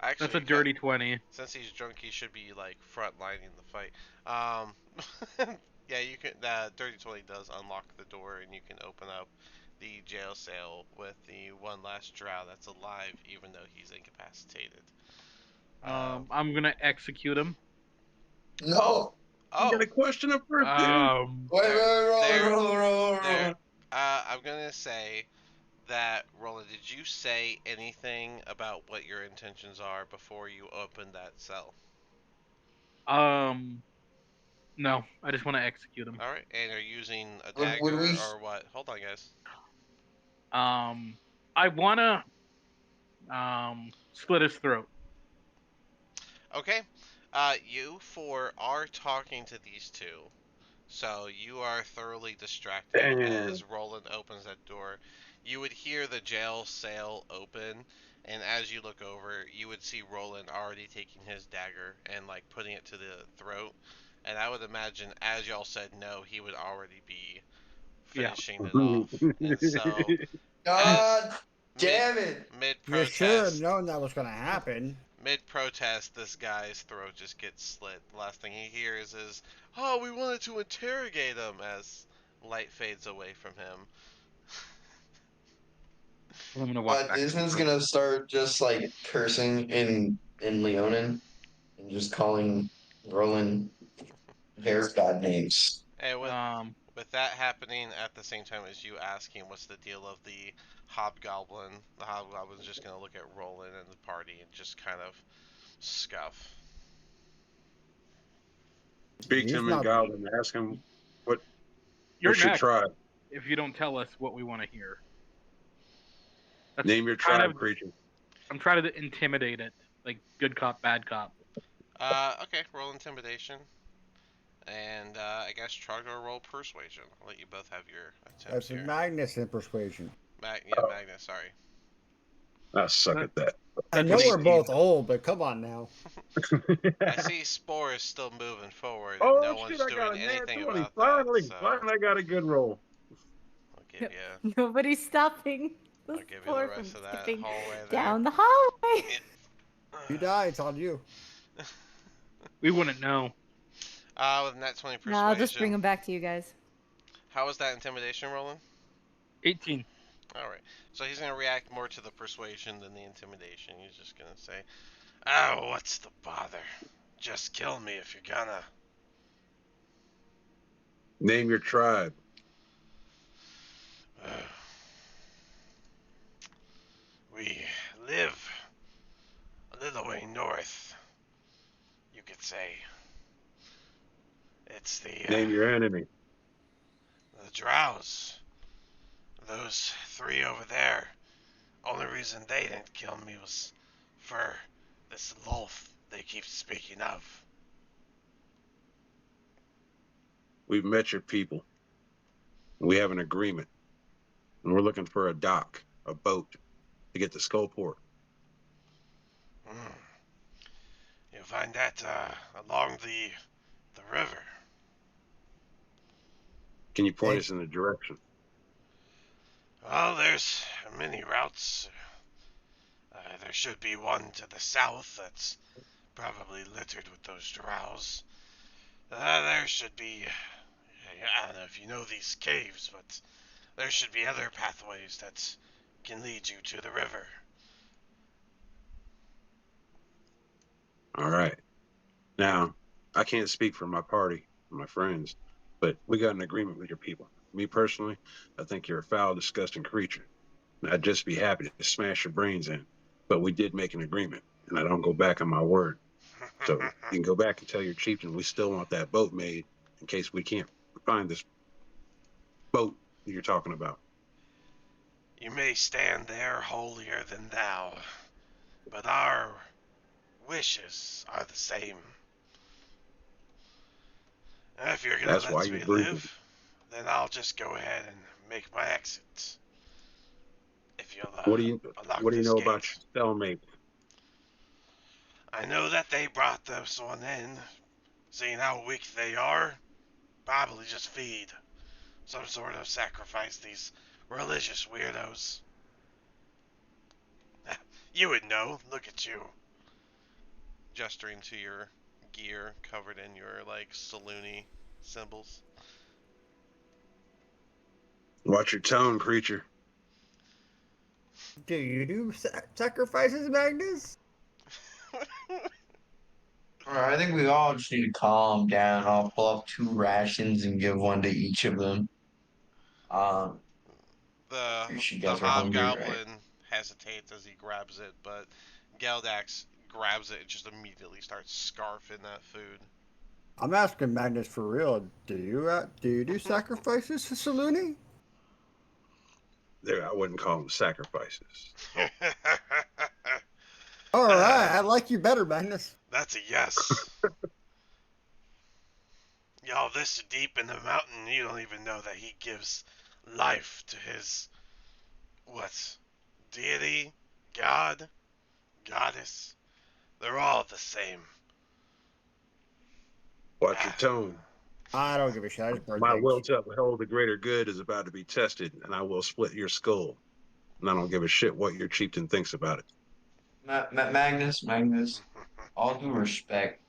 Actually, That's a dirty 20. Since he's drunk, he should be like front lining the fight. Yeah, you can. Dirty 20 does unlock the door, and you can open up the jail cell with the one last drow that's alive, even though he's incapacitated. I'm gonna execute him. No. I got a question up first, dude. Wait. I'm gonna say that, Roland, did you say anything about what your intentions are before you opened that cell? No, I just want to execute him. Alright, and are you using a Would dagger we- or what? Hold on, guys. I wanna slit his throat. Okay, you four are talking to these two, so you are thoroughly distracted Damn. as Roland opens that door. You would hear the jail cell open, and as you look over, you would see Roland already taking his dagger and like putting it to the throat. And I would imagine, as y'all said no, he would already be finishing it off. And so, God mid damn it. mid You should have protest, known that was going to happen. mid protest, this guy's throat just gets slit. The last thing he hears is, "Oh, we wanted to interrogate him," as light fades away from him. I'm gonna walk But back. Desmond's gonna start just like cursing in Leonin and just calling Roland very bad names. And with that happening at the same time as you asking what's the deal of the hobgoblin's just gonna look at Roland and the party and just kind of scuff. Speak to He's him in not- Goblin. Ask him what You're we should next. try. If you don't tell us what we want to hear. That's Name your kind tribe, of- creature. I'm trying to intimidate it, like good cop, bad cop. Okay, roll intimidation. And I guess try to roll persuasion. I'll let you both have your attempts That's a here. Magnus in persuasion. Magnus, sorry. I suck at that. I know That's we're 18. both old, but come on now. I see Spore is still moving forward, and Oh no one's shit! I got doing a nat anything 20. about Finally, that. So finally, I got a good roll. I'll give you. Nobody's stopping. I'll the give you the floor rest from of that skipping hallway there. down the hallway. You die, it's on you. We wouldn't know. With nat 20 persuasion. No, I'll just bring them back to you guys. How was that intimidation rolling? 18. Alright. So he's gonna react more to the persuasion than the intimidation. He's just gonna say, "Oh, what's the bother? Just kill me if you're gonna." Name your tribe. We live a little way north, you could say. It's the Name your enemy. Drows. those 3 over there, only reason they didn't kill me was for this Lolth they keep speaking of. We've met your people. We have an agreement. And we're looking for a dock, a boat, to get to Skullport. You'll find that along the river. Can you point us in the direction? Well, there's many routes. There should be one to the south that's probably littered with those drows. There should be, I don't know if you know these caves, but there should be other pathways that can lead you to the river. All right. Now, I can't speak for my party, my friends, but we got an agreement with your people. Me personally, I think you're a foul, disgusting creature. And I'd just be happy to smash your brains in. But we did make an agreement, and I don't go back on my word. So you can go back and tell your chieftain we still want that boat made in case we can't find this boat that you're talking about. You may stand there holier than thou, but our wishes are the same. And if you're gonna That's why let you're me breathing. live, then I'll just go ahead and make my exit. If you'll What do you unlock What do you this know gate. about your cellmate? I know that they brought this one in, seeing how weak they are. Probably just feed some sort of sacrifice these religious weirdos. You would know. Look at you. Gesturing to your gear covered in your like saloony symbols. Watch your tone, creature. Do you do sacrifices, Magnus? Alright, I think we all just need to calm down. I'll pull up 2 rations and give one to each of them. The You the guys are hungry, right? hobgoblin hesitates as he grabs it, but Geldax grabs it and just immediately starts scarfing that food. I'm asking Magnus for real. Do you do sacrifices to Saluni? There, I wouldn't call them sacrifices. All right, I like you better, Magnus. That's a yes. Y'all, this deep in the mountain, you don't even know that he gives life to his, what, deity, god, goddess. They're all the same. Watch your tone. I don't give a shit. I just burn My things. will to uphold the greater good is about to be tested, and I will split your skull. And I don't give a shit what your chieftain thinks about it. Magnus, all due respect,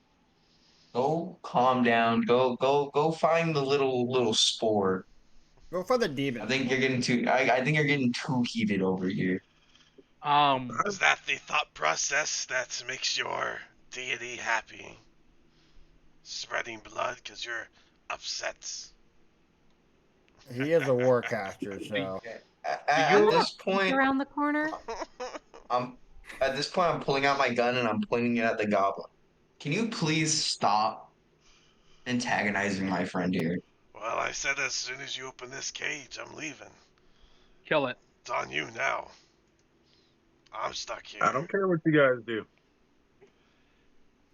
go calm down. Go find the little spore. Go for the demon. I think you're getting too. I think you're getting too heated over here. Is that the thought process that makes your deity happy? Spreading blood because you're upset? He is a warcaster, so. At this point, around the corner. I'm pulling out my gun and I'm pointing it at the goblin. Can you please stop antagonizing my friend here? Well, I said as soon as you open this cage, I'm leaving. Kill it. It's on you now. I'm stuck here. I don't care what you guys do.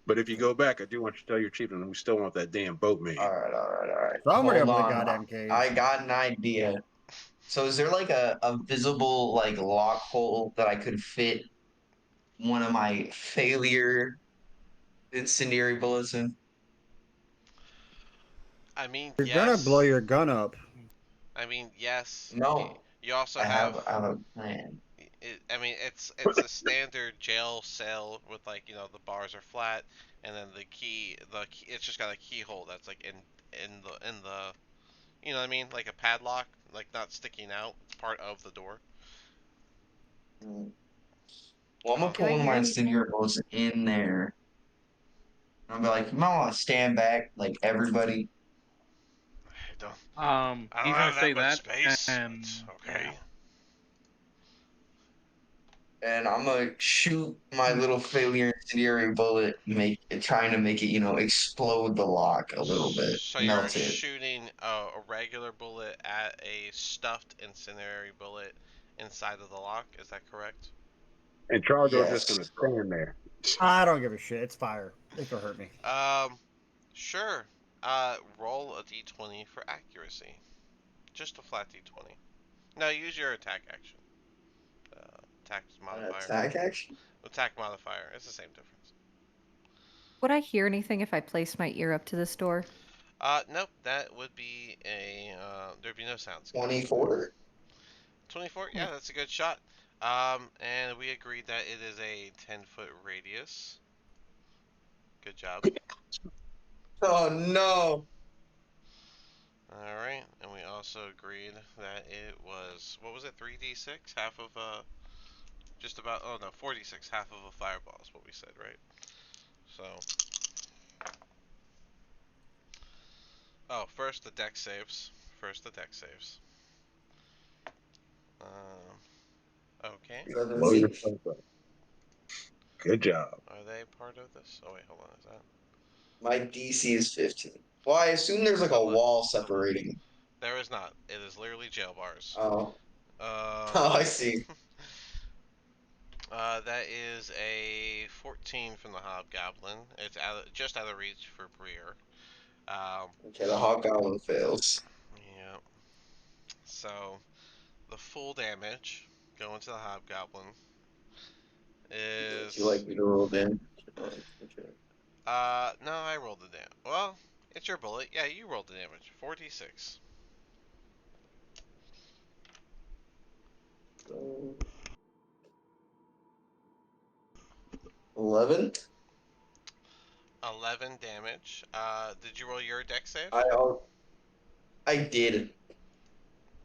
But if you go back, I do want you to tell your chieftain we still want that damn boat made. All right. Somebody Hold open the on. goddamn cage. I got an idea. So is there like a visible like lock hole that I could fit one of my failure incendiary bullets in? I mean, You're yes. gonna blow your gun up. I mean, yes. No, You also I have. have a plan. I mean, it's a standard jail cell with like the bars are flat, and then the key it's just got a keyhole that's like in the you know what I mean, like a padlock, like not sticking out. It's part of the door. Well, I'm gonna put one of my incendiary bullets in there. I'm gonna be like, you might want to stand back, like everybody. I don't He's have gonna say that much that, space. and Okay. and I'm gonna shoot my little failure incendiary bullet, trying to make it, explode the lock a little bit, So you're melt it. shooting a regular bullet at a stuffed incendiary bullet inside of the lock. Is that correct? And Charjo's just Yes. gonna stand there. I don't give a shit. It's fire. It can hurt me. Sure. Roll a d20 for accuracy. Just a flat d20. No, use your attack action. Attack An modifier. attack action? Attack modifier. It's the same difference. Would I hear anything if I placed my ear up to this door? Nope. That would be there'd be no sounds. 24? 24. Yeah, that's a good shot. And we agreed that it is a 10-foot radius. Good job. Oh no! All right, and we also agreed that it was, what was it, 3d6, half of just about, oh no, 4d6, half of a fireball is what we said, right? So, oh, first the deck saves. Okay. Blow yourself up. Good job. Are they part of this? Oh wait, hold on, is that? My DC is 15. Well, I assume there's like a wall separating. There is not. It is literally jail bars. Oh. Oh, I see. That is a 14 from the Hobgoblin. It's just out of reach for Breer. Okay, the Hobgoblin fails. Yeah. So, the full damage going to the Hobgoblin Would you is... like me to roll damage? Okay. No, I rolled the damage. Well, it's your bullet. Yeah, you rolled the damage. 4d6. So, 11? 11 damage. Did you roll your deck save? I did,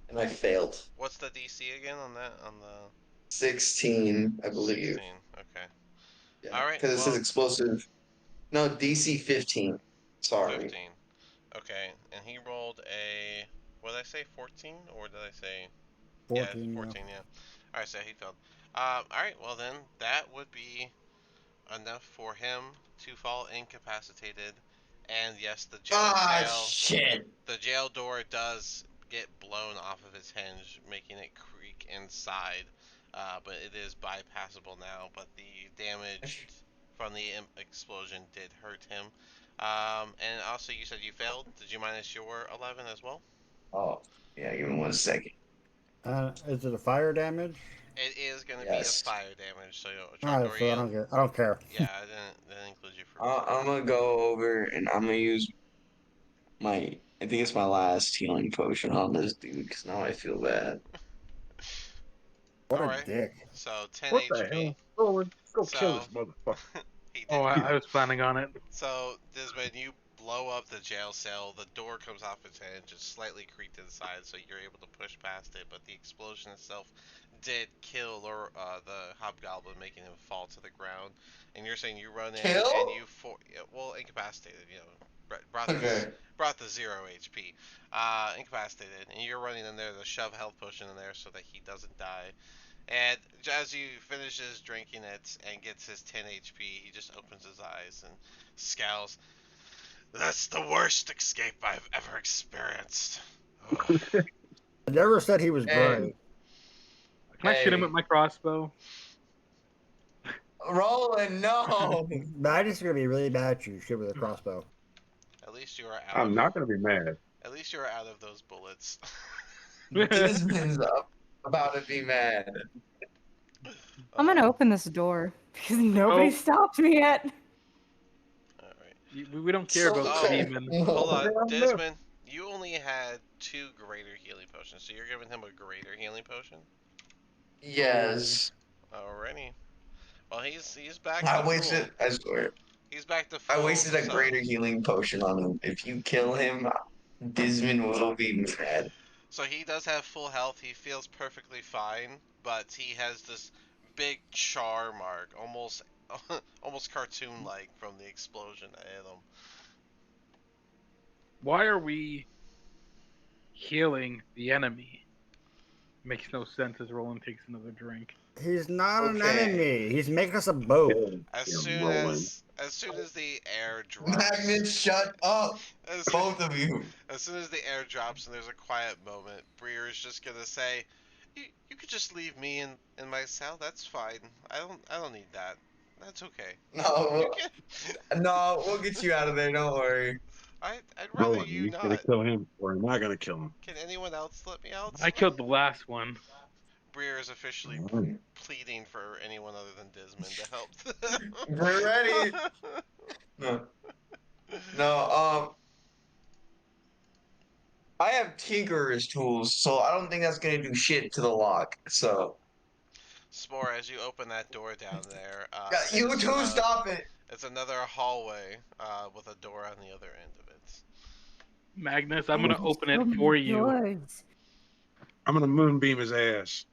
and I failed. What's the DC again on that? On the 16, I believe. 16. Okay. Yeah, All right. because it says Well, explosive. No, DC 15. Sorry. 15. Okay. And he rolled a. What did I say? 14? Or did I say? 14. Yeah, 14. Yeah. All right. So he failed. All right. Well then, that would be enough for him to fall incapacitated. And yes, the Shit. the jail door does get blown off of its hinge, making it creak inside. But it is bypassable now. But the damage from the explosion did hurt him. And also, you said you failed. Did you minus your 11 as well? Oh, yeah, give me 1 second. Is it a fire damage? It is going to Yes. be a fire damage. So, Alright, so I don't care. Yeah, I didn't include you for. I'm gonna go over and I'm gonna use I think it's my last healing potion on this dude, because now I feel bad. What All a right. dick. So 10 What HP. the hell? Roland, go kill So- this motherfucker. He did. Oh, I was planning on it. So, Disman, you blow up the jail cell, the door comes off its hinge, it's slightly creaked inside, so you're able to push past it, but the explosion itself did kill the Hobgoblin, making him fall to the ground. And you're saying you run in Kill? and you, incapacitated, brought the 0 HP. Incapacitated, and you're running in there to shove a health potion in there so that he doesn't die. And as he finishes drinking it and gets his 10 HP, he just opens his eyes and scowls. That's the worst escape I've ever experienced. Ugh. I never said he was Hey. brave. Can I shoot him with my crossbow? Roland, no! Maggie's gonna be really mad at you. Shoot with a crossbow. At least you are out. I'm not gonna be mad. At least you are out of those bullets. Desmond's about to be mad. I'm gonna open this door because nobody Oh. stopped me yet. All right. We don't care about Oh. demon. Hold on, Yeah. Desmond. You only had 2 greater healing potions, so you're giving him a greater healing potion. Yes. Alrighty. Well, he's back. I to wasted, full. I swear. He's back to full. I wasted a so- greater healing potion on him. If you kill him, Desmond will be mad. So he does have full health. He feels perfectly fine, but he has this big char mark, almost cartoon-like from the explosion that hit him. Why are we healing the enemy? Makes no sense as Roland takes another drink. He's not an Okay. enemy. He's making us a boat. As Yeah, soon rolling. as the air drops, Magnus, shut up, as, both of you. as soon as the air drops and there's a quiet moment, Breer's just gonna say, "You could just leave me in my cell. That's fine. I don't need that. That's okay. You No, can." no, we'll get you out of there. Don't worry. I'd rather Hold on, you you gonna not. kill him or am I gonna kill him? Can anyone else let me out? I killed the last one. Breer is officially All right. pleading for anyone other than Dismond to help. We're ready. No, no. I have Tinkerer's tools, so I don't think that's gonna do shit to the lock. So, Spore, as you open that door down there, yeah, you it's two, stop it. it's another hallway with a door on the other end of it. Magnus, I'm gonna There's open it so many for you. doors. I'm gonna moonbeam his ass.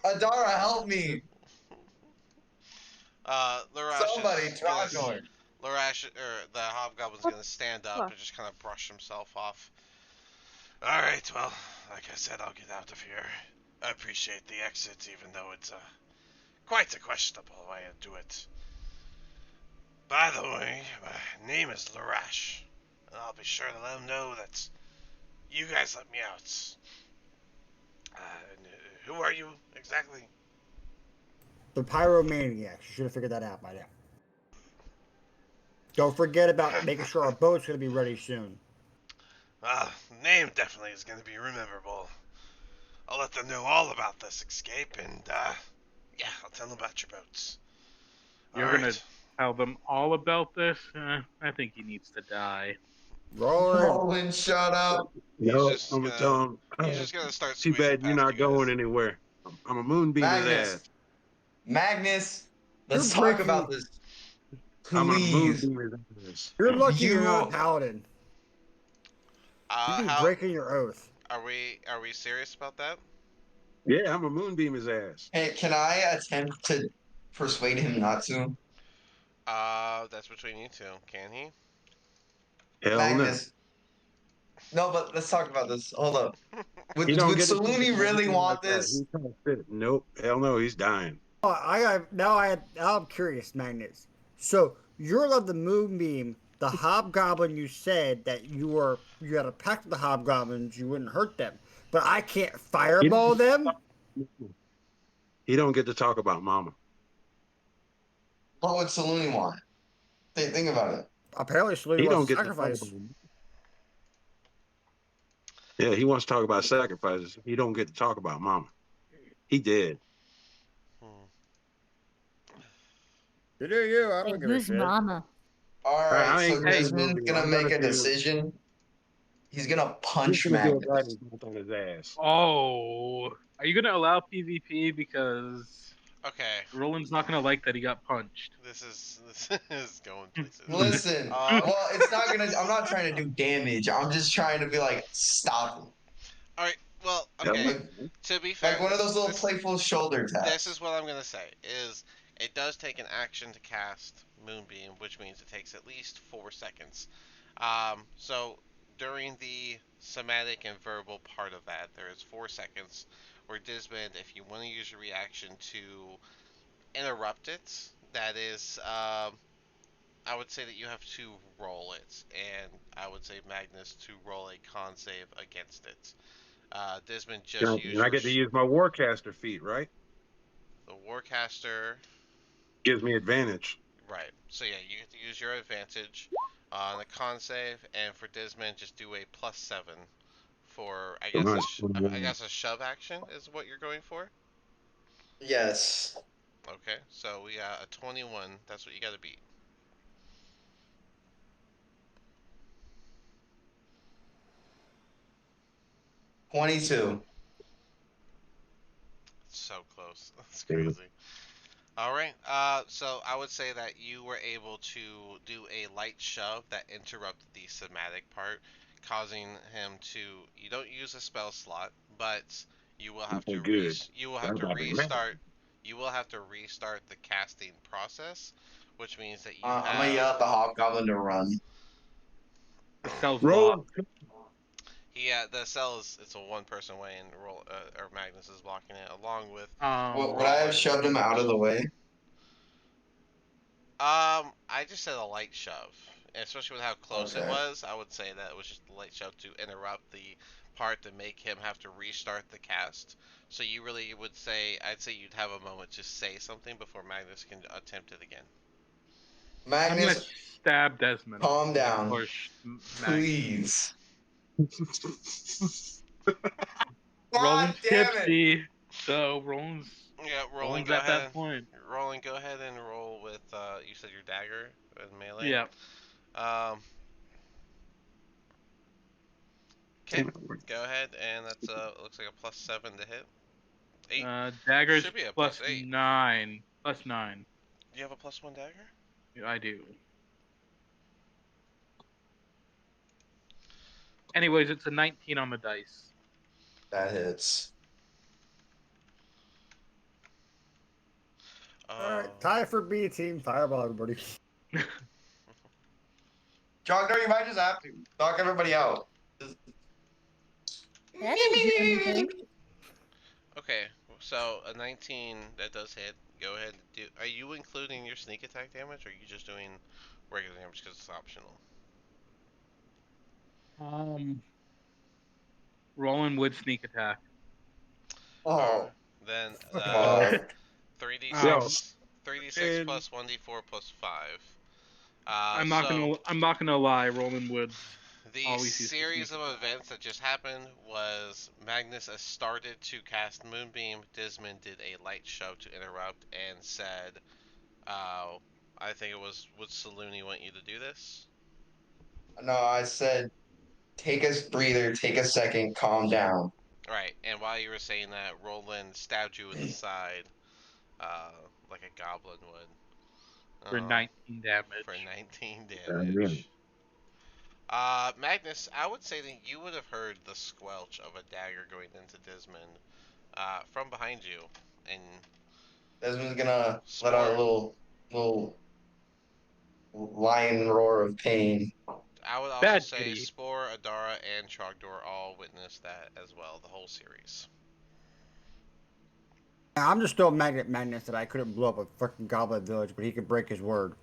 Adara, help me. Larash Somebody, is gonna Trogdor. Larash or the hobgoblin's gonna stand up What? and just kind of brush himself off. All right, well, like I said, I'll get out of here. I appreciate the exit, even though it's quite a questionable way to do it. By the way, my name is Larash, and I'll be sure to let him know that you guys let me out. Who are you exactly? The Pyromaniacs. You should have figured that out by now. Don't forget about making sure our boat's going to be ready soon. Name definitely is going to be rememberable. I'll let them know all about this escape, and yeah, I'll tell them about your boats. You're All gonna right. tell them all about this? I think he needs to die. Rolling. Roland, shut up. No, I'm gonna tell him. He's just gonna start Too squeezing bad you're past not you guys. going anywhere. I'm a moonbeam his Magnus. ass. Magnus, let's You're talk breaking- about this. I'm gonna Please. moonbeam his ass. You're lucky you're not a You- paladin. You'd be breaking your oath. Are we serious about that? Yeah, I'm a moonbeam his ass. Hey, can I attempt to persuade him not to? That's between you two. Can he? Hell Magnus. No, but let's talk about this. Hold up. no. Would He don't get to Saluni really want this? He's trying to fit. Nope. Hell no. He's dying. Oh, now I'm curious, Magnus. So you're allowed the moonbeam. The hobgoblin, you said that you had a pact with the hobgoblins, you wouldn't hurt them. But I can't fireball them? He don't get to talk about Mama. What would Saluni want? Think about it. Apparently Salute He don't wants to get to sacrifice. fireball. Yeah, he wants to talk about sacrifices. He don't get to talk about Mama. He did. You do you, I don't And give a who's shit. mama? All I right, ain't so gonna Desmond's move you. gonna I'm make gonna a do- decision. He's gonna He's punch gonna do a Magnus. guidance bolt on his ass. Oh, are you gonna allow PvP because Okay. Roland's not gonna like that he got punched? This is going places. Listen, well, it's not gonna. I'm not trying to do damage. I'm just trying to be like, stop him. All right. Well, Hell okay. no. To be fair, Like one of those little this, playful shoulder taps. this is what I'm gonna say. Is it does take an action to cast Moonbeam, which means it takes at least 4 seconds. So during the somatic and verbal part of that, there is 4 seconds. Where Dismond, if you want to use your reaction to interrupt it, that is, I would say that you have to roll it, and I would say Magnus to roll a con save against it. Dismond just And used I get to use my Warcaster feat, right? the Warcaster. Gives me advantage. Right. So yeah, you get to use your advantage on the con save, and for Dismond, just do a +7 for I So guess nice. I guess a shove action is what you're going for. Yes. Okay. So we got a 21. That's what you got to beat. $22. So close. That's crazy. All right. So I would say that you were able to do a light shove that interrupted the somatic part, causing him to. You don't use a spell slot, but you will have to Good. you will have to That about it. restart. You will have to restart the casting process, which means that you I'm gonna have. yell at the hobgoblin to run. The cell's Roll. blocked. Yeah, the cell it's a one-person way, and or Magnus is blocking it along with. Would I have shoved him out of the way? I just said a light shove, especially with how close it Okay. was. I would say that it was just a light shove to interrupt the part to make him have to restart the cast. So you really would say, I'd say you'd have a moment to say something before Magnus can attempt it again. I'm gonna Magnus, stab Desmond. calm down, Push please. Roland's damn it! tipsy, so Roland's Yeah, Roland, Roland's go at ahead. that point. Roland, go ahead and roll with. You said your dagger and melee. Yeah. Okay. Go ahead, and that's looks like a +7 to hit. 8. Dagger's Should be a plus +8. 9. Plus 9. Do you have a +1 dagger? Yeah, I do. Anyways, it's a 19 on the dice. That hits. Alright, tie for B team. Fireball, everybody. Jogger, you might just have to knock everybody out. That didn't do anything. Okay, so a 19 that does hit. Go ahead. Are you including your sneak attack damage, or are you just doing regular damage because it's optional? Roland would sneak attack. Oh. Then God. 3d6, 3d6 plus 1d4 plus 5. I'm not gonna lie. Roland would. The series of events that just happened was Magnus started to cast Moonbeam. Desmond did a light shove to interrupt and said, I think it was, would Saluni want you to do this? No, I said, take a breather, take a second, calm down. Right, and while you were saying that, Roland stabbed you in the side, like a goblin would. For 19 damage. For 19 damage. Magnus, I would say that you would have heard the squelch of a dagger going into Desmond from behind you, and Desmond's gonna let out a little lion roar of pain. I would also say Spore, Adara, and Trogdor all witnessed that as well, the whole series. I'm just still mad at Magnus that I couldn't blow up a fucking goblin village, but he could break his word.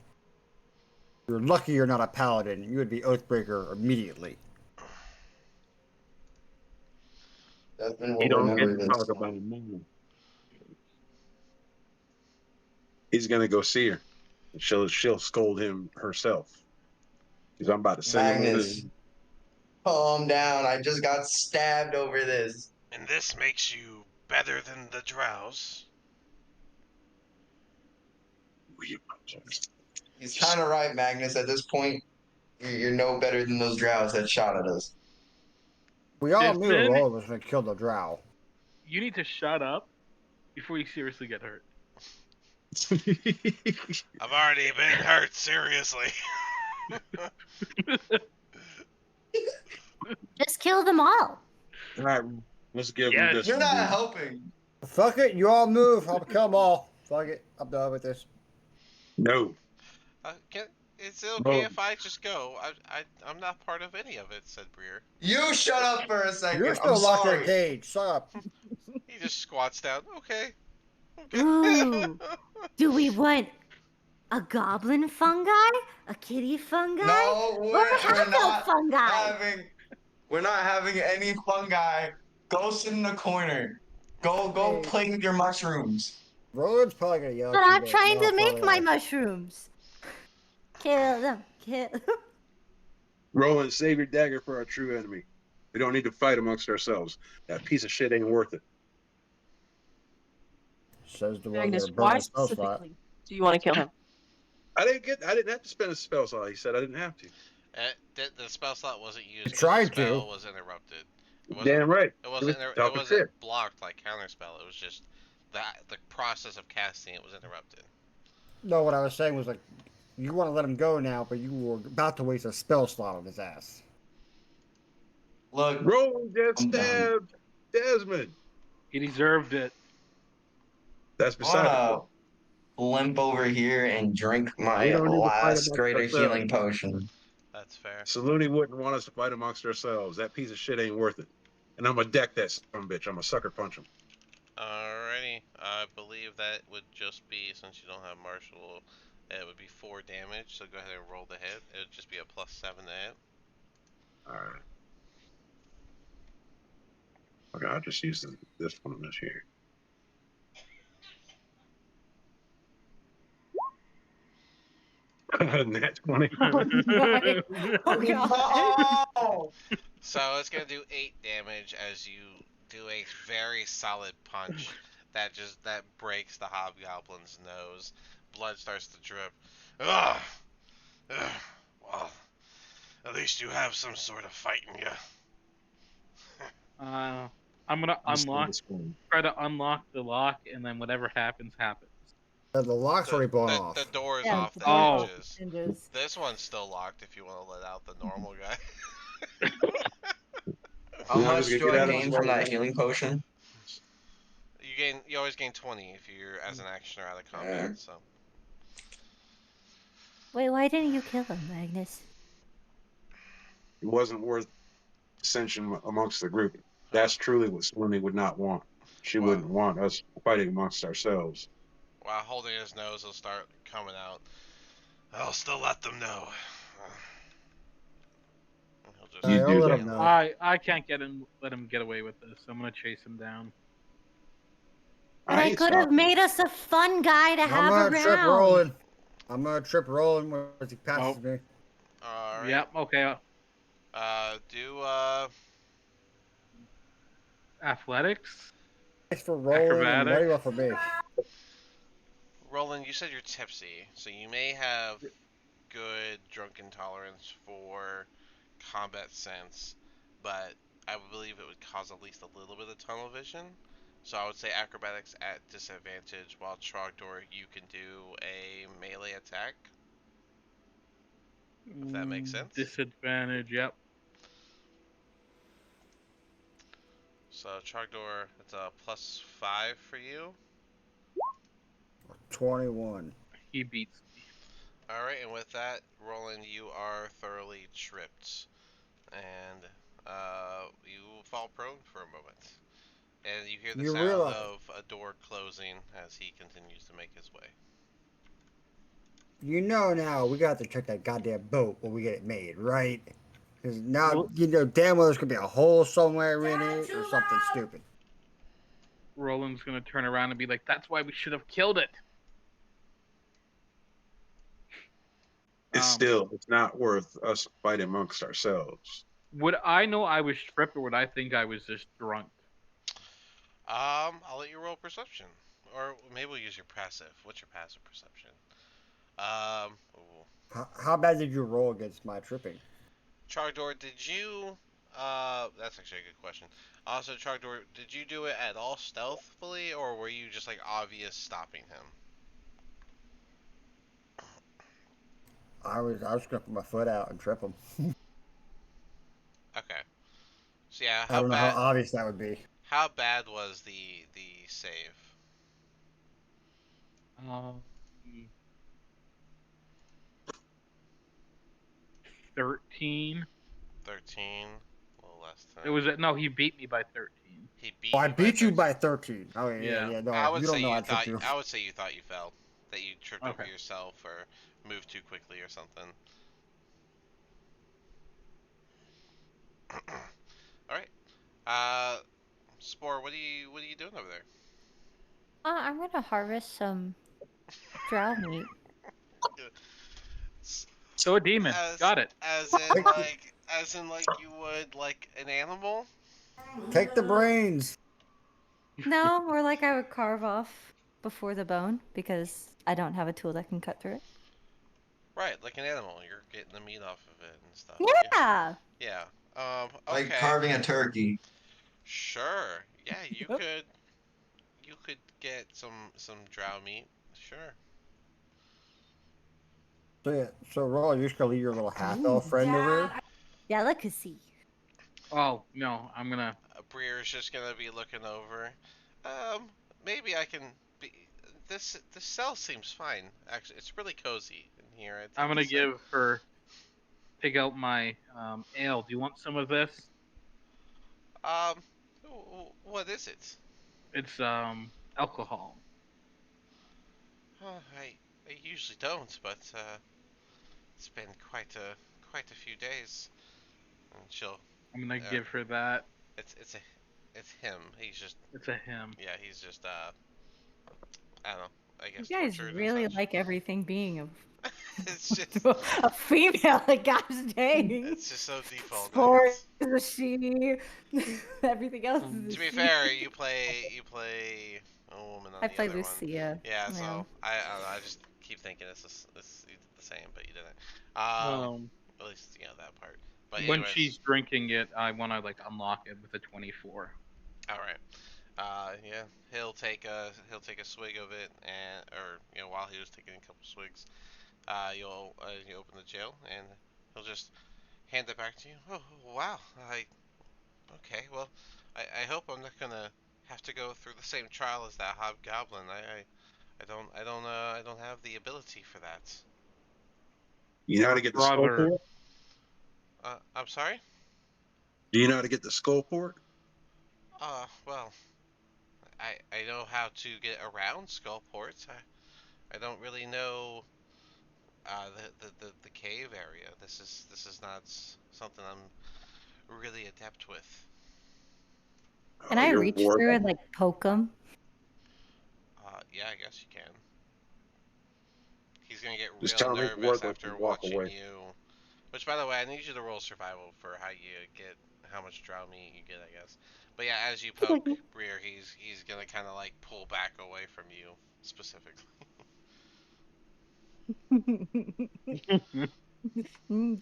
You're lucky you're not a paladin. You would be Oathbreaker immediately. Desmond will remember this. Talk about him. He's gonna go see her. She'll scold him herself. Because I'm about to send Magnus, calm down. I just got stabbed over this. And this makes you better than the drows. He's kind of right, Magnus. At this point, you're no better than those drows that shot at us. We all knew Roland was going to kill the drow. You need to shut up before you seriously get hurt. I've already been hurt, seriously. Just kill them all. All right, let's give him this. You're not helping. Fuck it, you all move. I'll kill them all. Fuck it, I'm done with this. No. Is it okay if I just go? I'm not part of any of it, said Breer. You shut up for a second. You're still locked in a cage. Shut up. He just squats down. Okay. Ooh. Do we want a goblin fungi? A kitty fungi? No, or a not fungi? We're not having any fungi. Go sit in the corner. Go play with your mushrooms. Roland's probably gonna yell. But I'm trying to make my mushrooms. Kill them. Kill them. Roland, save your dagger for our true enemy. We don't need to fight amongst ourselves. That piece of shit ain't worth it. Says the one Magnus, that why burns spell slot. specifically do you want to kill him? I didn't have to spend a spell slot. He said I didn't have to. The spell slot wasn't used. Tried the spell was interrupted. Damn right. It wasn't blocked like counterspell. It was just that the process of casting it was interrupted. No, what I was saying was like, you want to let him go now, but you were about to waste a spell slot on his ass. Look, Roland just stabbed Desmond. He deserved it. That's beside the point. Limp over here and drink my last greater healing potion. That's fair. Saluni wouldn't want us to fight amongst ourselves. That piece of shit ain't worth it. And I'm gonna deck that son of a bitch. I'm gonna sucker punch him. Alrighty. I believe that would just be, since you don't have martial, it would be 4 damage. So go ahead and roll the hit. It would just be a +7 to hit. Alright. Okay, I'll just use this one on this here. Nat 20. Oh god. Oh! So it's gonna do 8 damage as you do a very solid punch that breaks the hobgoblin's nose. Blood starts to drip. Ugh. Ugh. Well, at least you have some sort of fight in you. I'm gonna try to unlock the lock, and then whatever happens, happens. The lock's already blown off. The door's Yeah, off the the door's off. hinges. Hinges. This one's still locked if you want to let out the normal guy. How You know, much just do get I out of gain the from way. that healing potion? You always gain 20 if you're as an action or out of combat, Yeah. so. Wait, why didn't you kill him, Magnus? It wasn't worth dissension amongst the group. That's truly what Saluni would not want. She Wow. wouldn't want us fighting amongst ourselves. While holding his nose, he'll start coming out. I'll still let them know. He'll just You I'll do let that. him know. I can't let him get away with this. I'm gonna chase him down. But I ain't could have stopping. made us a fun guy to I'm have gonna around. trip rolling. I'm gonna trip rolling as he passes Oh. me. Alright. Yep. Okay. Do, Athletics. Thanks for rolling and very Acrobatics. well for me. Roland, you said you're tipsy, so you may have good drunken tolerance for combat sense, but I would believe it would cause at least a little bit of tunnel vision. So I would say acrobatics at disadvantage, while Trogdor, you can do a melee attack. If that makes sense. Disadvantage. Yep. So Trogdor, it's a +5 for you. 21. He beats me. Alright, and with that, Roland, you are thoroughly tripped. And you fall prone for a moment. And you hear the You sound realize- of a door closing as he continues to make his way. You know now we got to check that goddamn boat when we get it made, right? Because now Well- you know damn well there's gonna be a hole somewhere in it or something stupid. Roland's gonna turn around and be like, "That's why we should have killed it." It's not worth us fighting amongst ourselves. Would I know I was tripped, or would I think I was just drunk? I'll let you roll perception. Or maybe we'll use your passive. What's your passive perception? Ooh. How bad did you roll against my tripping? Trogdor, did you, that's actually a good question. Also, Trogdor, did you do it at all stealthily, or were you just, like, obvious stopping him? I was gonna put my foot out and trip him. Okay. So, yeah, I don't know how obvious that would be. how bad was the save? 13. 13, a little less than. It was no. He beat me by 13. He beat Oh, I you by beat you 13. by 13. Oh Yeah. yeah. No, I would you say don't know you I tripped thought. you. I would say you thought you fell, that you tripped over Okay. yourself or moved too quickly or something. All right. Spore, what are you doing over there? I'm gonna harvest some drow meat. So a demon. Got it. As in like you would like an animal. Take the brains. No, more like I would carve off before the bone because I don't have a tool that can cut through it. Right, like an animal. You're getting the meat off of it and stuff. Yeah. Yeah. Like Okay. carving a turkey. Sure. Yeah, you could. You could get some drow meat. Sure. So yeah, so Roll, you're just gonna leave your little half elf friend over here. Delicacy. Oh no, I'm gonna. Breer's just gonna be looking over. Maybe I can be. This cell seems fine. Actually, it's really cozy in here. I'm gonna give her take out my ale. Do you want some of this? Um, what is it? It's alcohol. I usually don't, but it's been quite a few days. And she'll. I'm gonna give her that. It's him. He's just It's a him. yeah. He's just I don't know. I You guess guys tortured and really such. like everything being It's just a female. Like, gosh dang. it's just so default, I Sport guess. is a she. Everything else is To a be she. fair, you play a woman on I the play other one. Lucia. Yeah, Yeah. so I don't know. I just keep thinking it's you did the same, but you didn't. Um, Um, at least that part. But when anyways, she's drinking it, I want to like unlock it with a 24. all right. Yeah, he'll take a swig of it, and or while he was taking a couple swigs, you open the jail, and he'll just hand it back to you. Oh wow, okay. Well, I hope I'm not gonna have to go through the same trial as that hobgoblin. I don't have the ability for that. You know how to get the skull Brother, port? I'm sorry. Do you know how to get the skull port? Well, I know how to get around Skullport. I don't really know the cave area. This is not something I'm really adept with. Can Oh, I you're reach through and warped. like poke him? Yeah, I guess you can. He's gonna get Just real tell him it's nervous worthless after and walk watching away. you. Which, by the way, I need you to roll survival for how much drow meat you get, I guess. But yeah, as you poke Breer, he's gonna kind of like pull back away from you specifically.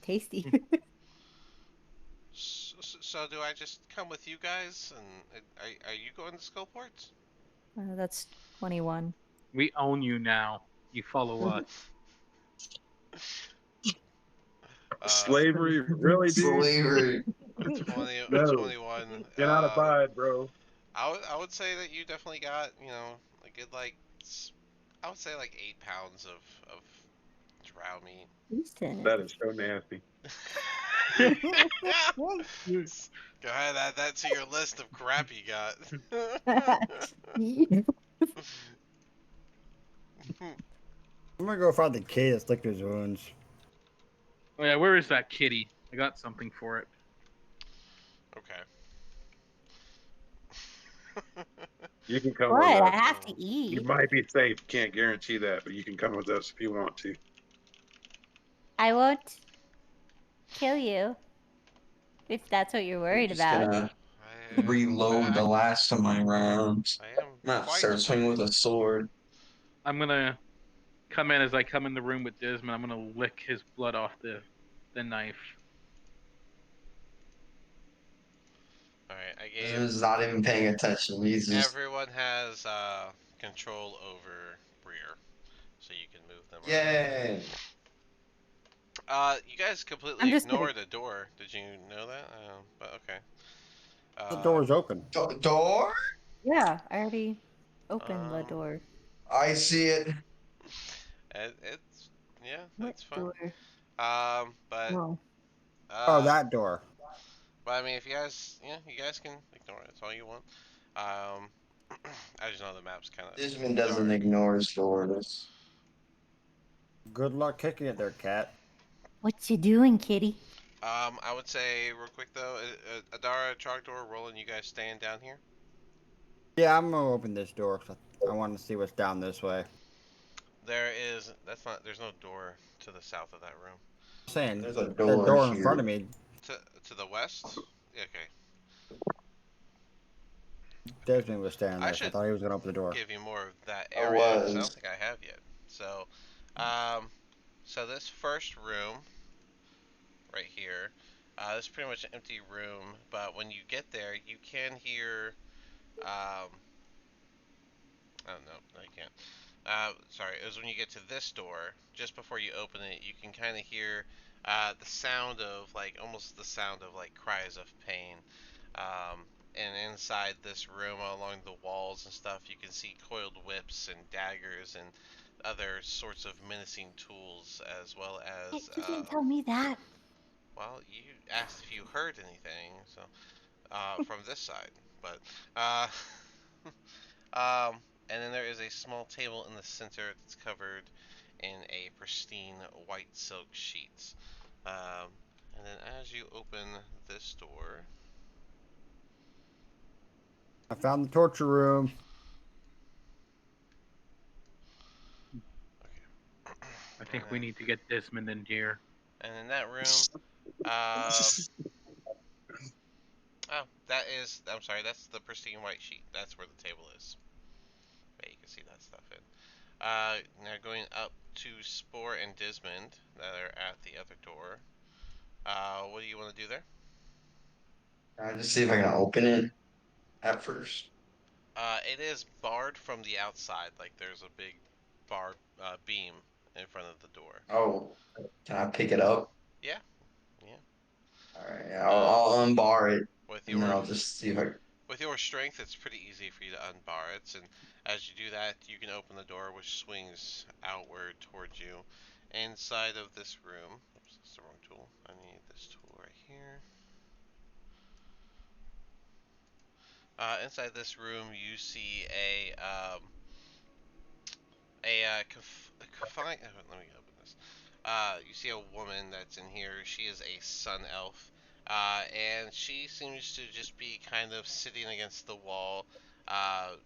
Tasty. So do I just come with you guys? And are you going to Skullport? That's 21. we own you now. You follow us. Uh, Slavery, really, dude? Slavery. 20, No, 21. cannot abide, bro. I would say that you definitely got a good I would say like 8 pounds of drow meat. Decent. That is so nasty. Go ahead, add that to your list of crap you got. I'm gonna go find the key that's licked his wounds. Oh yeah, where is that kitty? I got something for it. Okay. You can come with What? I us. have to You eat. might be safe. Can't guarantee that, but you can come with us if you want to. I won't kill you if that's what you're I'm worried just about. gonna I, reload I, the last of my rounds. I am I'm gonna quite start swinging with worried. a sword. I'm gonna come in as I come in the room with Dismon. I'm gonna lick his blood off the knife. Alright, I This gave is not even paying attention. He's just, everyone has control over Breer, so you can move them around. yay! You guys completely I'm just gonna. ignored a door. Did you know that? But okay. The Um, door's open. Door? Yeah, I already opened the um, door. I see it. it's yeah, What it's fine. door? But Oh. Oh, uh, that door. but I mean, if you guys, you guys can ignore it. It's all you want. Um, I just know the map's kind of Disman doesn't dark. ignore his doors. Good luck kicking it there, cat. What you doing, kitty? I would say real quick though, Adara, Trogdor, Roland, you guys staying down here? Yeah, I'm gonna open this door 'cause I want to see what's down this way. There's no door to the south of that room. I'm saying There's a the door door in front here. of me. To the west? Okay. Desmond was standing I there, so I should thought he was gonna open the door. give you more of that I area because I don't was. think I have yet. So, um, so this first room right here, this is pretty much an empty room. But when you get there, you can hear. Oh no, no, you can't. Sorry, it was when you get to this door, just before you open it, you can kind of hear the sound of almost the sound of cries of pain. And inside this room, along the walls and stuff, you can see coiled whips and daggers and other sorts of menacing tools, as well as You didn't tell me that. Well, you asked if you heard anything, so from this side, but uh, and then there is a small table in the center that's covered in a pristine white silk sheet. Um, and then as you open this door, I found the torture room. okay, I think we need to get Desmond in here. and in that room, uh, oh, that is, I'm sorry, that's the pristine white sheet. That's where the table is. Yeah, you can see that stuff in. Now going up to Spore and Dismond that are at the other door. What do you want to do there? Can I just see if I can open it at first? It is barred from the outside. Like there's a big bar beam in front of the door. Oh, can I pick it up? Yeah, yeah. All right, Um, I'll unbar it, with and then your I'll just see if I. with your strength, it's pretty easy for you to unbar it, and as you do that, you can open the door, which swings outward towards you. Inside of this room, oops, that's the wrong tool. I need this tool right here. Inside this room, you see a confined. Let me open this. You see a woman that's in here. She is a sun elf, and she seems to just be kind of sitting against the wall,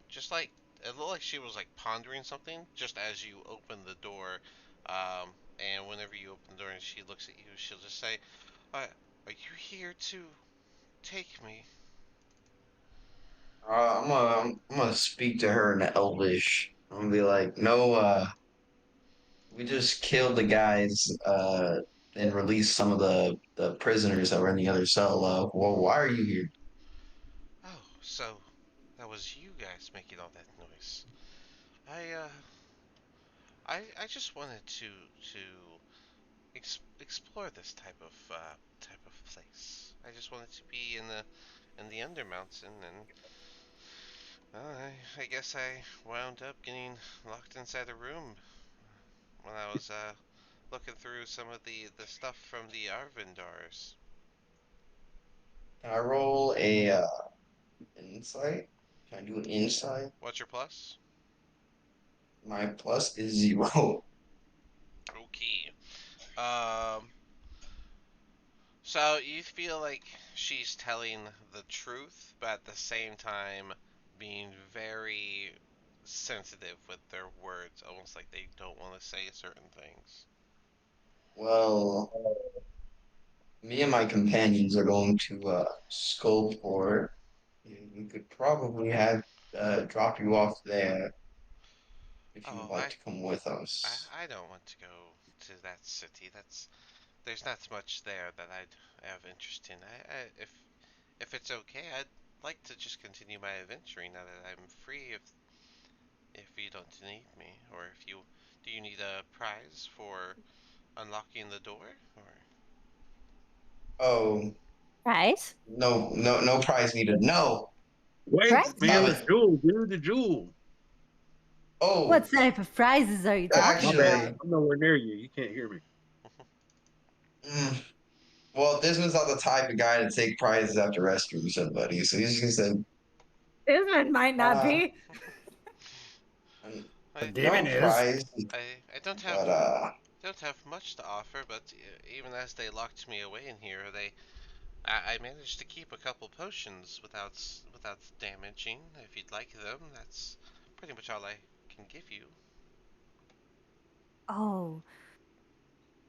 just like it looked like she was like pondering something. Just as you open the door, and whenever you open the door and she looks at you, she'll just say, "Are you here to take me?" I'm gonna speak to her in Elvish. I'm gonna be like, no, we just killed the guys, and released some of the prisoners that were in the other cell. Well, why are you here? Oh, so that was you guys making all that noise. I uh I just wanted to explore this type of place. I just wanted to be in the Undermountain, and I guess I wound up getting locked inside a room when I was looking through some of the stuff from the Arvindars. Can I roll a insight? Can I do an insight? What's your plus? My plus is 0. Okay. Um. So you feel like she's telling the truth, but at the same time being very sensitive with their words, almost like they don't want to say certain things. Well, me and my companions are going to Skullport. We could probably have drop you off there if you would Oh, like to come with us. I don't want to go to that city. There's not much there that I'd have interest in. If it's okay, I'd like to just continue my adventuring now that I'm free. If you don't need me, or if you do, you need a prize for unlocking the door, or Oh, Right? no prize needed. No. Wait, man, Uh, the jewel, dude, the jewel. oh, What type of prizes are you My talking bad. about? actually, I'm nowhere near you. You can't hear me. mm, well, Desmond's not the type of guy to take prizes after rescuing somebody, so he's just gonna say, Isman might not uh, be. I But no Demon is. prize, I but don't have much to offer, but even as they locked me away in here, I managed to keep a couple potions without damaging. If you'd like them, that's pretty much all I can give you. Oh,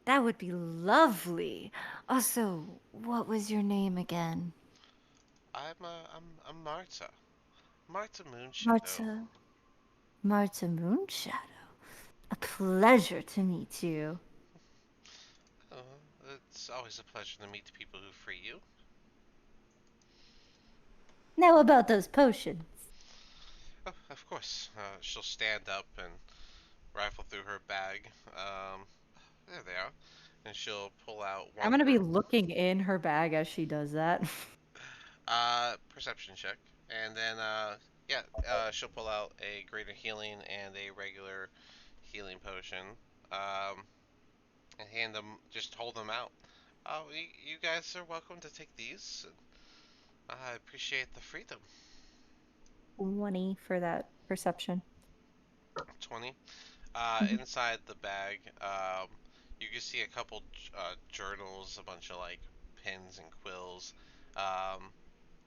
that would be lovely. Also, what was your name again? I'm Marta. Marta Moonshadow. Marta. Marta Moonshadow. A pleasure to meet you. It's always a pleasure to meet the people who free you. Now about those potions. Oh, of course. She'll stand up and rifle through her bag. There they are. And she'll pull out I'm one gonna be for looking in her bag as she does that. perception check. And then yeah, she'll pull out a greater healing and a regular healing potion. And hand them, just hold them out. Oh, you guys are welcome to take these. I appreciate the freedom. 20 for that perception. 20. Mhm. Inside the bag, you can see a couple journals, a bunch of like pens and quills. Um,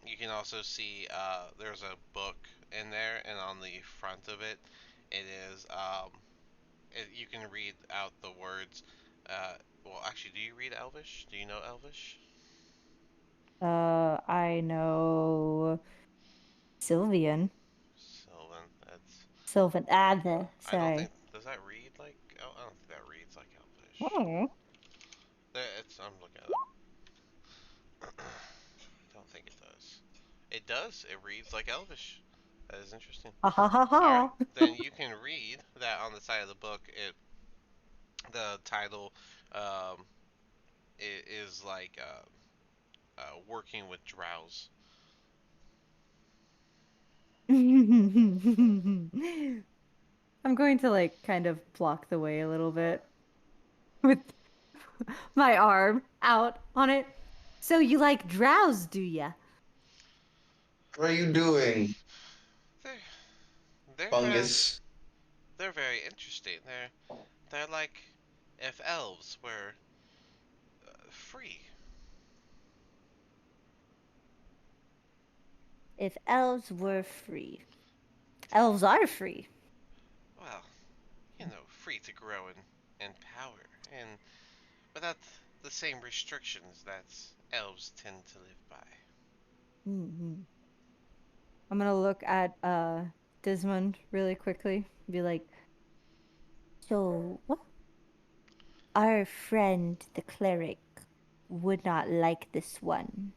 you can also see there's a book in there, and on the front of it, it is you can read out the words. Well, actually, do you read Elvish? Do you know Elvish? I know Sylvian. Sylvan. That's. Sylvan. I don't think. Sorry. Does that read like? I don't think that reads like Elvish. Oh. It's. I'm looking at it. I don't think it does. It does. It reads like Elvish. That is interesting. Ha ha ha All right, ha. then you can read that on the side of the book. The title, um, is like working with drows. I'm going to like kind of block the way a little bit with my arm out on it. So you like drows, do ya? What are you doing, They're they're uh, fungus? they're very interesting. They're like if elves were free. If elves were free. Elves are free. Well, free to grow in power and without the same restrictions that elves tend to live by. Hmm. I'm gonna look at Desmond really quickly. Be like, so what? Our friend the cleric would not like this one.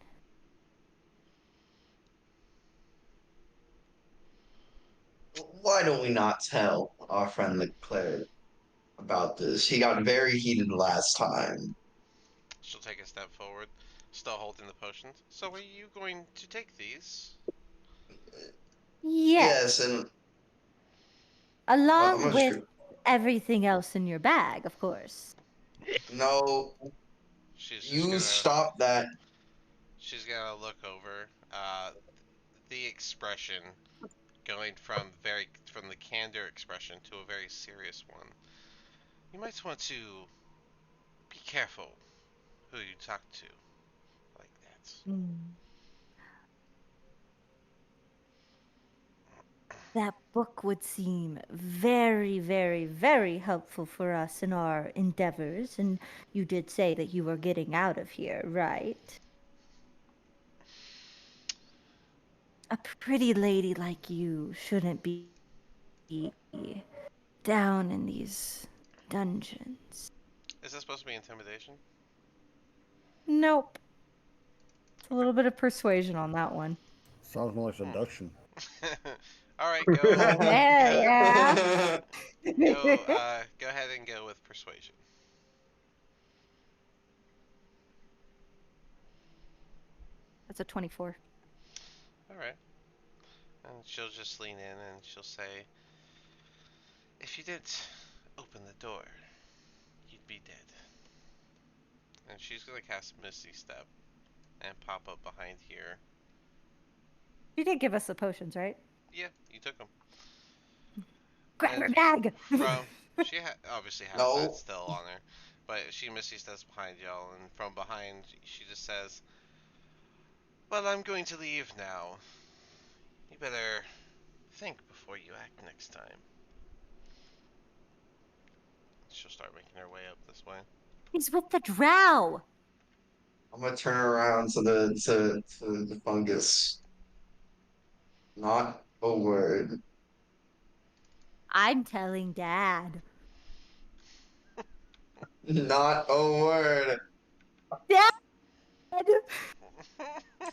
Why don't we not tell our friend the cleric about this? He got very heated last time. She'll take a step forward, still holding the potions. So are you going to take these? Yes, Yes, and I'm along gonna just with everything else in your bag, of course. no. She's just You gonna stop that. she's gonna look over. The expression going from the candor expression to a very serious one. You might want to be careful who you talk to like that. Mm. That book would seem very, very, very helpful for us in our endeavors. And you did say that you were getting out of here, right? A pretty lady like you shouldn't be down in these dungeons. Is this supposed to be intimidation? Nope. It's a little bit of persuasion on that one. Sounds more like Hmm. seduction. All right, go Yeah, go yeah. go ahead and go with persuasion. That's a 24. All right, and she'll just lean in and she'll say, "If you didn't open the door, you'd be dead." And she's gonna cast Misty Step and pop up behind here. You did give us the potions, right? Yeah, you took them. Grab And her bag! from she obviously has that No. still on her, but she Misty Steps behind y'all, and from behind she just says, "Well, I'm going to leave now. You better think before you act next time." She'll start making her way up this way. He's with the drow! I'm gonna turn around to the fungus. Not a word. I'm telling Dad. Not a word. Dad!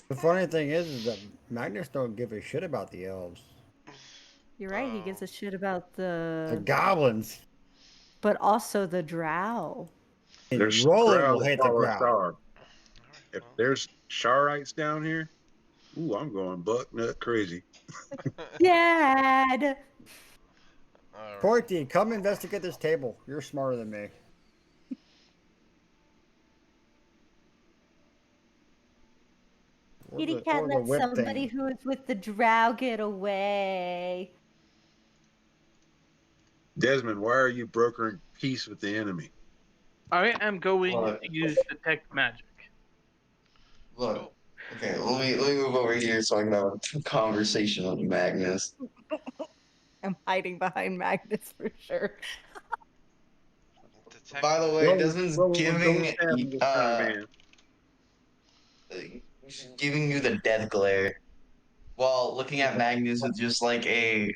The funny thing is that Magnus don't give a shit about the elves. You're right, he gives Oh, a shit about The the. goblins. But also the drow. And There's Roland drow will that hate the follow drow. Char. alright, If well. there's Sharites down here, ooh, I'm going buck nut crazy. Dad! Alright. Porty, come investigate this table. You're smarter than me. Kitty the, cat or the let whip somebody thing. who is with the drow get away. Desmond, why are you brokering peace with the enemy? I am going Look, to use detect magic. look. Cool. Okay, let me move over here so I can have a conversation with Magnus. I'm hiding behind Magnus for sure. Detect. By the way, Desmond's Don't stab this kind man. giving you the death glare while looking at Magnus with just like a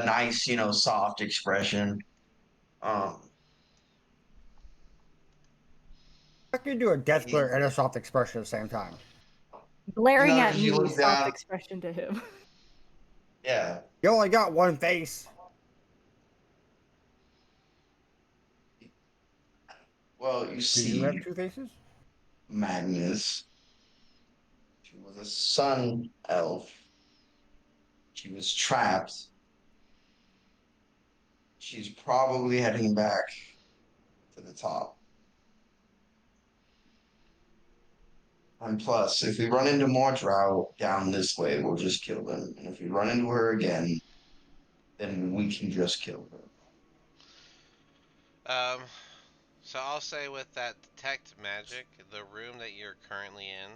nice, soft expression. Um, How can you do a death he, glare and a soft expression at the same time? Glaring at because you me, look soft down. expression to him. Yeah. You only got one face. Well, you Do you have see, two faces? Magnus. She was a sun elf. She was trapped. She's probably heading back to the top. And plus, if we run into more drow down this way, we'll just kill them. And if we run into her again, then we can just kill her. Um, so I'll say with that detect magic, the room that you're currently in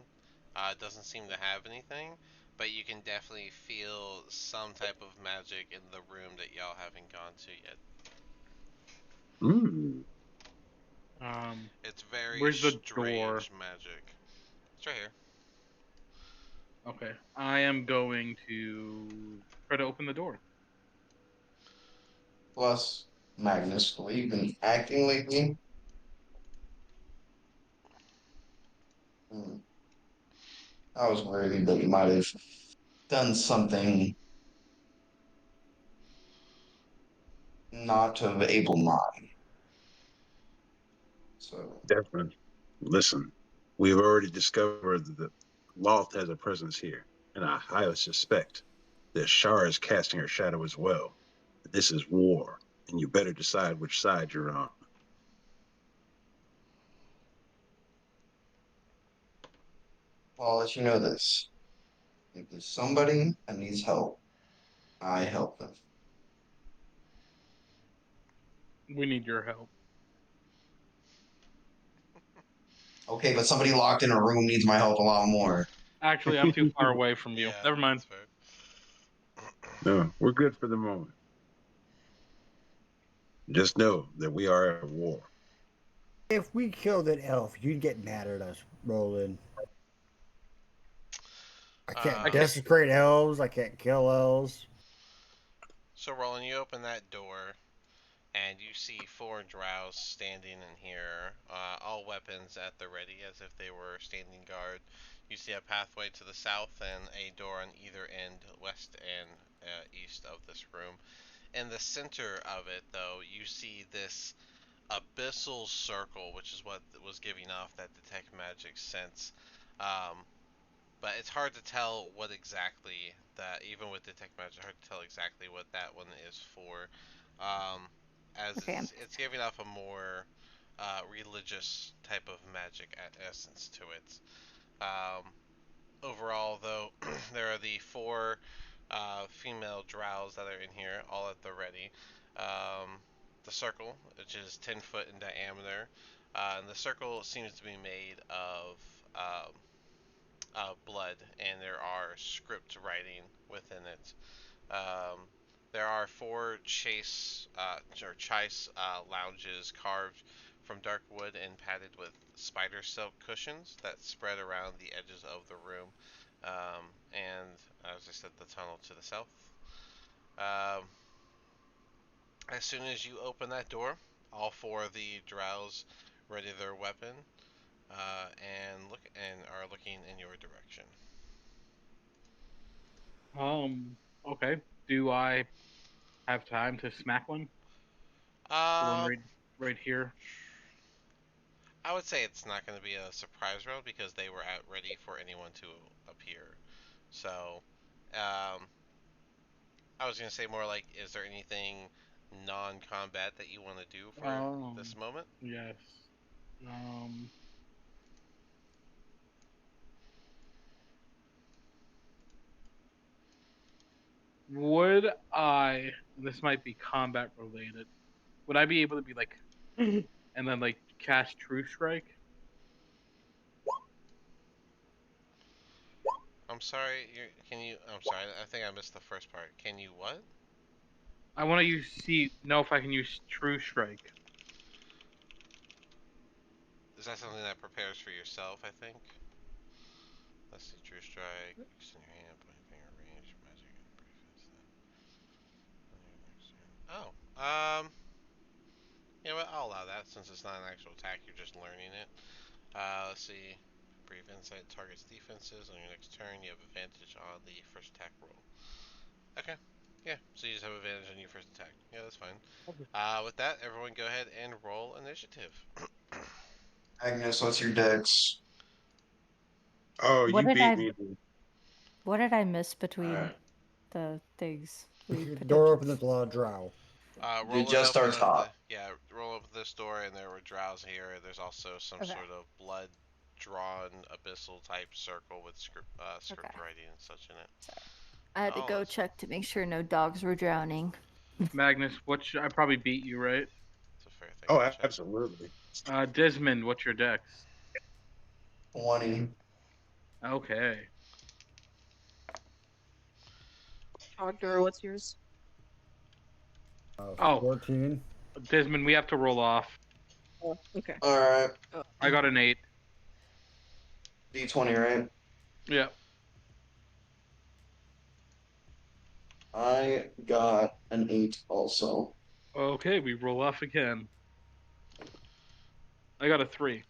doesn't seem to have anything, but you can definitely feel some type of magic in the room that y'all haven't gone to yet. Mm. It's very Where's the door? strange magic. It's right here. Okay, I am going to try to open the door. Plus, Magnus, the way you've been acting lately, hmm, I was worried that you might have done something not of able mind. So, Desmond, listen. We've already discovered that Loth has a presence here, and I highly suspect that Shar is casting her shadow as well. This is war, and you better decide which side you're on. I'll let you know this. If there's somebody that needs help, I help them. We need your help. Okay, but somebody locked in a room needs my help a lot more. Actually, I'm too far away from you. Yeah, Never mind. that's fair. No, we're good for the moment. Just know that we are at war. If we killed an elf, you'd get mad at us, Roland. I can't Uh, desecrate elves. I can't kill elves. so Roland, you open that door, and you see four drows standing in here, all weapons at the ready, as if they were standing guard. You see a pathway to the south and a door on either end, west and east of this room. In the center of it, though, you see this abyssal circle, which is what was giving off that detect magic sense. Um, but it's hard to tell what exactly that, even with detect magic, hard to tell exactly what that one is for. Um, as Okay, it's giving off a more religious type of magic essence to it. Um, Overall, though, there are the four female drows that are in here, all at the ready. Um, the circle, which is 10 foot in diameter, and the circle seems to be made of blood, and there are script writing within it. Um, there are four chase lounges carved from dark wood and padded with spider silk cushions that spread around the edges of the room. And as I said, the tunnel to the south. Um, as soon as you open that door, all four of the drows ready their weapon and are looking in your direction. Okay. Do I have time to smack one? The one Uh, right here. I would say it's not going to be a surprise round because they were out ready for anyone to appear. So, um, I was going to say more like, is there anything non-combat that you want to do for this moment? Yes. Um, Would I? This might be combat related. Would I be able to be like, and then like cast True Strike? I'm sorry. Can you? I'm sorry. I think I missed the first part. Can you what? I want to know if I can use True Strike. Is that something that prepares for yourself? I think. Let's see. True strike. Fix in your hand. Point finger range. Magic. Oh. Yeah. Well, I'll allow that since it's not an actual attack. You're just learning it. Let's see. Brief insight targets defenses. On your next turn, you have advantage on the first attack roll. Okay. Yeah, so you just have advantage on your first attack. Yeah, that's fine. With that, everyone go ahead and roll initiative. Agnes, what's your dex? Oh, What you did beat I me. what did I miss between Alright. the things we Door potentially? opens at a lot of drow. Roll it Just our open. top. Roll open this door, and there were drows here. There's also some Okay. sort of blood-drawn abyssal type circle with script Okay. writing and such in it. I had to Oh, go that's- check to make sure no dogs were drowning. Magnus, I probably beat you, right? It's a fair thing Oh, to check. absolutely. Desmond, what's your dex? 20. Okay. Doctor, what's yours? Oh. 14. Desmond, we have to roll off. Oh, okay. Alright. I got an 8. D20, right? Yeah. I got an 8 also. Okay, we roll off again. I got a 3.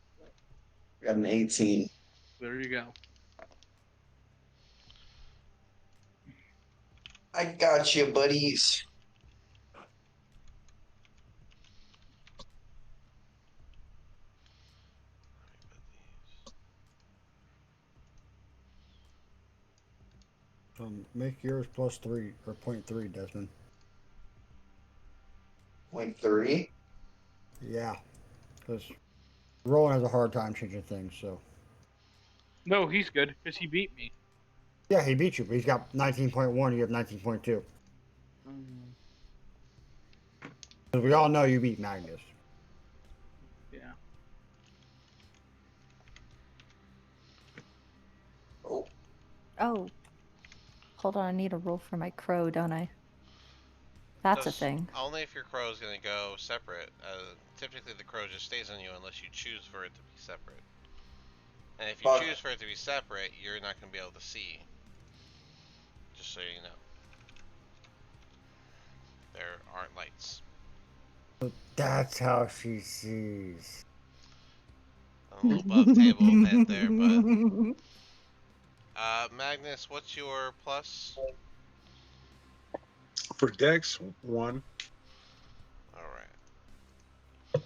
I got an 18. There you go. I got you, buddies. Make yours +3 or 0.3, Desmond. 0.3. Yeah, because Roland has a hard time changing things. So No, he's good because he beat me. yeah, he beat you, but he's got 19.1. You have 19.2. Because we all know you beat Magnus. Yeah. Oh, Oh. Hold on, I need a roll for my crow, don't I? That's a Just thing. Only if your crow is going to go separate. Typically, the crow just stays on you unless you choose for it to be separate. And if you Fuck. choose for it to be separate, you're not going to be able to see. Just so you know. There aren't lights. That's how she sees. A little above table hint there, but... Magnus, what's your plus? For Dex, 1. Alright.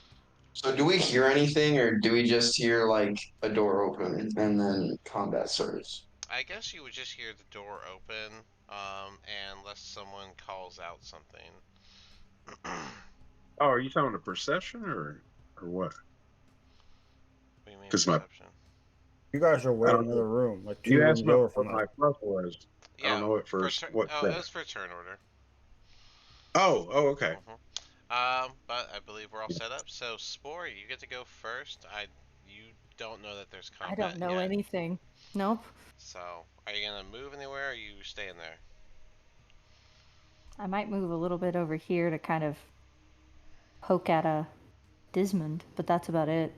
so do we hear anything, or do we just hear like a door open and then combat starts? I guess you would just hear the door open, unless someone calls out something. Oh, are you talking about perception or what? What do you mean 'Cause perception? You guys are way I in don't another know. room, like 2 You asked rooms me over what from us. my plus was. I Yeah, don't know what for first. turn. What Oh, it that? was for turn order. Oh, okay. But I believe we're all set up. So Spore, you get to go first. You don't know that there's I combat don't know yet. anything. Nope. So, are you gonna move anywhere, or are you staying there? I might move a little bit over here to kind of poke at a Desmond, but that's about it.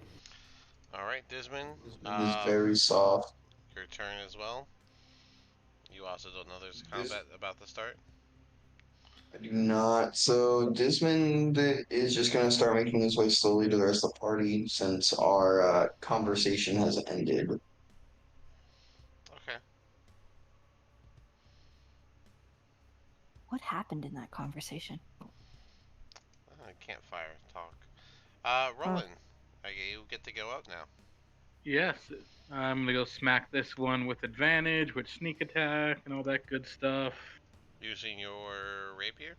All right, Dismon. It is very soft. Your turn as well. You also don't know there's This combat about to start. I do not. So Desmond is just gonna start making his way slowly to the rest of the party since our conversation has ended. Okay. What happened in that conversation? Campfire talk. Roland, you get to go up now. Yes. I'm gonna go smack this one with advantage, with sneak attack and all that good stuff. Using your rapier.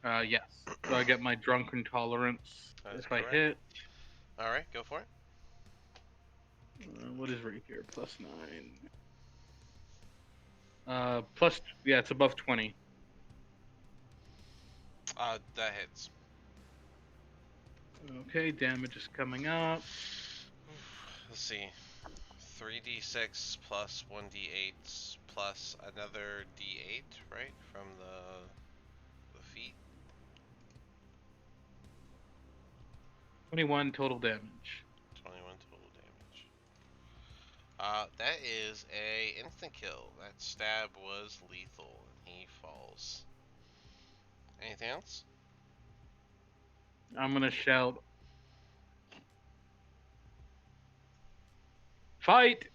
Yes. So I get my drunken tolerance That is if I correct. hit. All right, go for it. What is rapier? +9. Plus, yeah, it's above 20. That hits. Okay, damage is coming up. Let's see. 3d6 plus 1d8 plus another d8, right? From the feet. 21 total damage. 21 total damage. That is a instant kill. That stab was lethal, and he falls. Anything else? I'm gonna shout, "Fight!"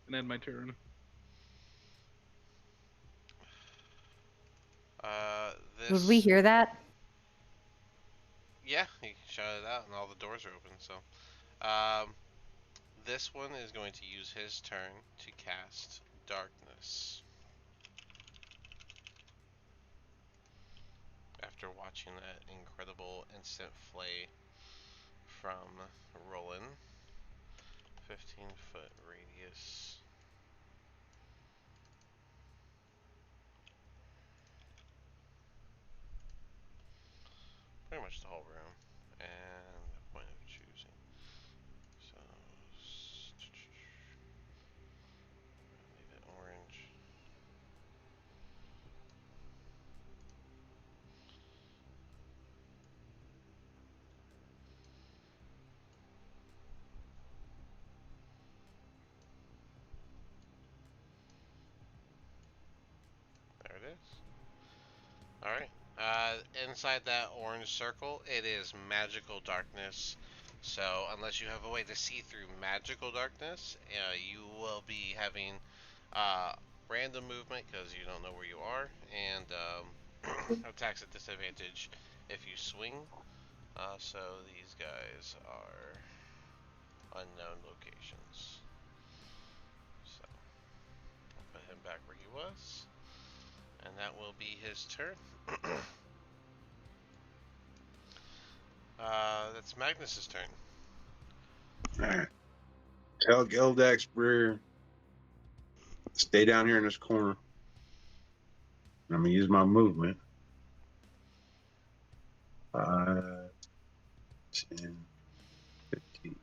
and end my turn. This. Would we hear that? Yeah, he shouted it out, and all the doors are open. So, um, this one is going to use his turn to cast darkness. After watching that incredible instant flay from Roland, 15-foot radius. Pretty much the whole room, and the point of choosing. So, leave it orange. There it is. Alright. Inside that orange circle, it is magical darkness. So, unless you have a way to see through magical darkness, you will be having random movement because you don't know where you are, and attacks at disadvantage if you swing. So, these guys are unknown locations. So, I'll put him back where he was. And that will be his turn. That's Magnus's turn. Alright. Tell Geldax Brewer, stay down here in this corner. I'm going to use my movement. 5, 10, 15,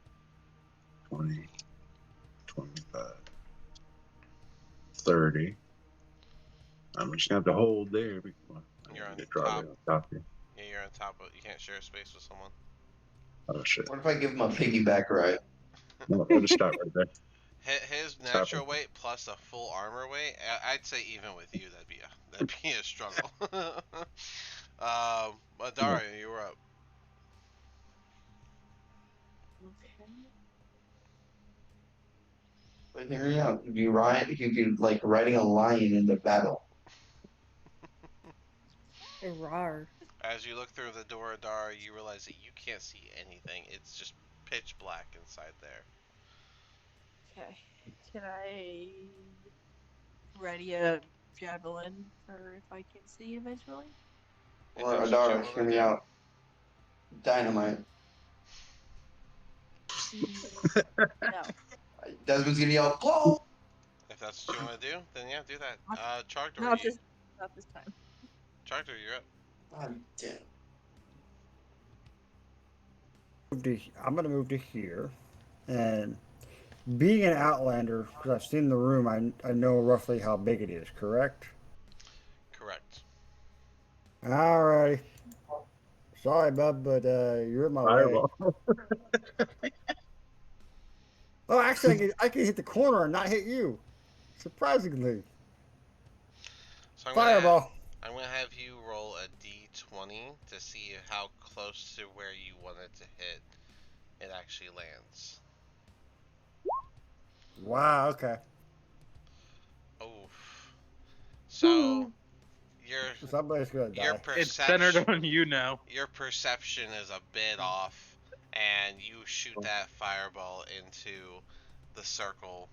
20, 25, 30. I'm just going to have to hold there. You're on top. Top here. Yeah, you're on top of. You can't share space with someone. Oh, shit. What if I give him a piggyback ride? No, I'll just stop right there. His natural weight plus a full armor weight. I'd say even with you, that'd be a struggle. Adara, you were up. Okay. But hear me out. You'd be like riding a lion into battle. Rar. As you look through the door, Adara, you realize that you can't see anything. It's just pitch black inside there. Okay. Can I ready a javelin for if I can see eventually? Or What's your Adara, javelin hear me do? out. Dynamite. No. Desmond's gonna yell, blow! If that's what you want to do, then yeah, do that. Charged Not this time. Charged, you're up. God damn. I'm gonna move to here, and being an Outlander, because I've seen the room, I know roughly how big it is. Correct? Correct. Alrighty. Sorry, bub, but you're in my way. Fireball. Oh, actually, I can hit the corner and not hit you. Surprisingly. So Fireball. I'm gonna have you roll a d20 to see how close to where you want it to hit it actually lands. Wow. Okay. Oof. So Somebody's gonna die. It's centered on you now. Your perception is a bit off, and you shoot that fireball into the circle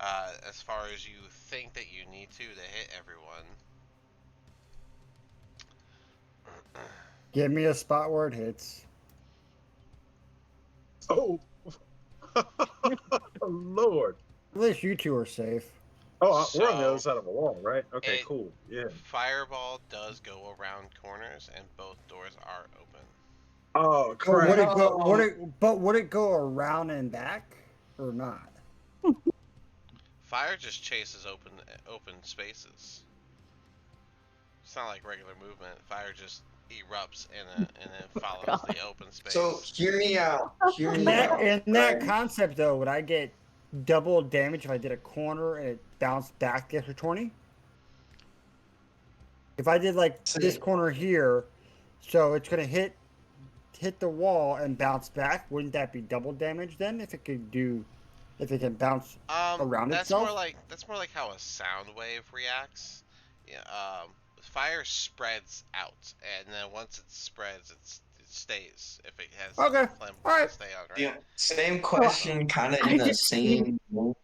as far as you think that you need to hit everyone. Give me a spot where it hits. Oh, Lord. At least you two are safe. Oh, we're on the other So side of a wall, right? Okay, it cool. Yeah. fireball does go around corners, and both doors are open. Oh But would crap! it go? Would it go around and back or not? Fire just chases open spaces. It's not like regular movement. Fire just erupts and it follows the open So space. hear me out. Hear In me that out. in that Right? concept though, would I get double damage if I did a corner and it bounced back the extra 20? If I did like this See, corner here, so it's gonna hit the wall and bounce back, wouldn't that be double damage then if it can bounce around itself? That's more like how a sound wave reacts. Yeah, fire spreads out, and then once it spreads, it stays. If it has Okay. enough flammable Alright. to stay on, right? yeah, same Well, question, kind of in I the just see same.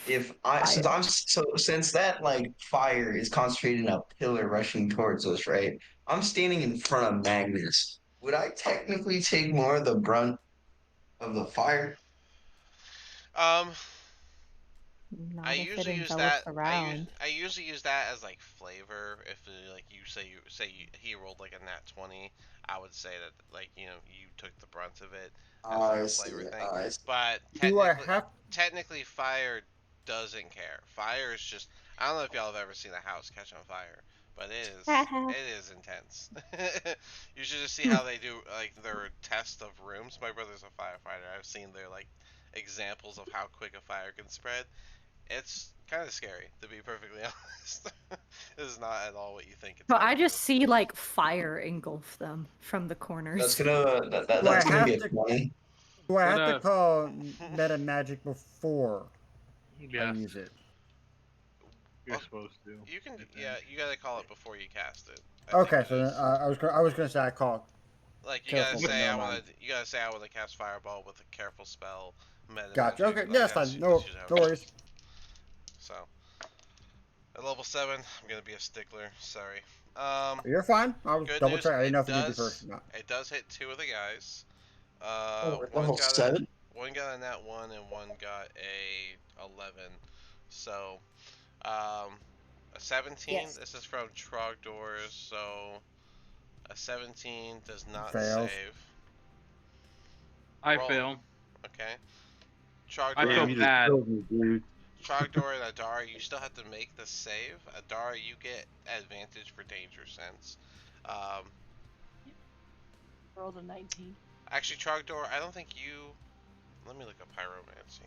If I since fire. I'm so since that like fire is concentrated in a pillar rushing towards us, right? I'm standing in front of Magnus. Would I technically take more of the brunt of the fire? Um, I Not if it usually use envelops that. around. I usually use that as like flavor. If like he rolled like a nat 20, I would say that like you took the brunt of it as like I a see. flavor thing. I see. But Do I have technically fire doesn't care. Fire is just I don't know if y'all have ever seen a house catch on fire, but it is intense. You should just see how they do like their test of rooms. My brother's a firefighter. I've seen their like examples of how quick a fire can spread. It's kind of scary, to be perfectly honest. It is not at all what you think it's But gonna I do. just see like fire engulf them from the That's corners. gonna do I that's gonna be have a to 20. do I But have to call meta magic before I yes, use it? you're supposed to. You can, I think. yeah, you gotta call it before you cast it. I think Okay, it so then, is. I was gonna say I call Like careful, but never mind. you gotta say I want to cast fireball with a careful spell, meta Gotcha. magic. Okay, yeah, Like that's fine. that's No, usually how no it worries. goes. So at level 7, I'm gonna be a stickler. Sorry. You're fine. I was Good double news. check. I didn't know if you did first or not. It does hit 2 of the guys. Oh, we're One level got 7? a nat 1 and one got a 11. So a 17. Yes. This is from Trogdors. So a 17 does not Fails. save. I Roll. fail. Okay. I Trogdor, feel Damn, you just bad. killed me, dude. Trogdor and Adara, you still have to make the save. Adara, you get advantage for danger sense. Um, Rolled a 19. actually, Trogdor, I don't think you. Let me look up pyromancy.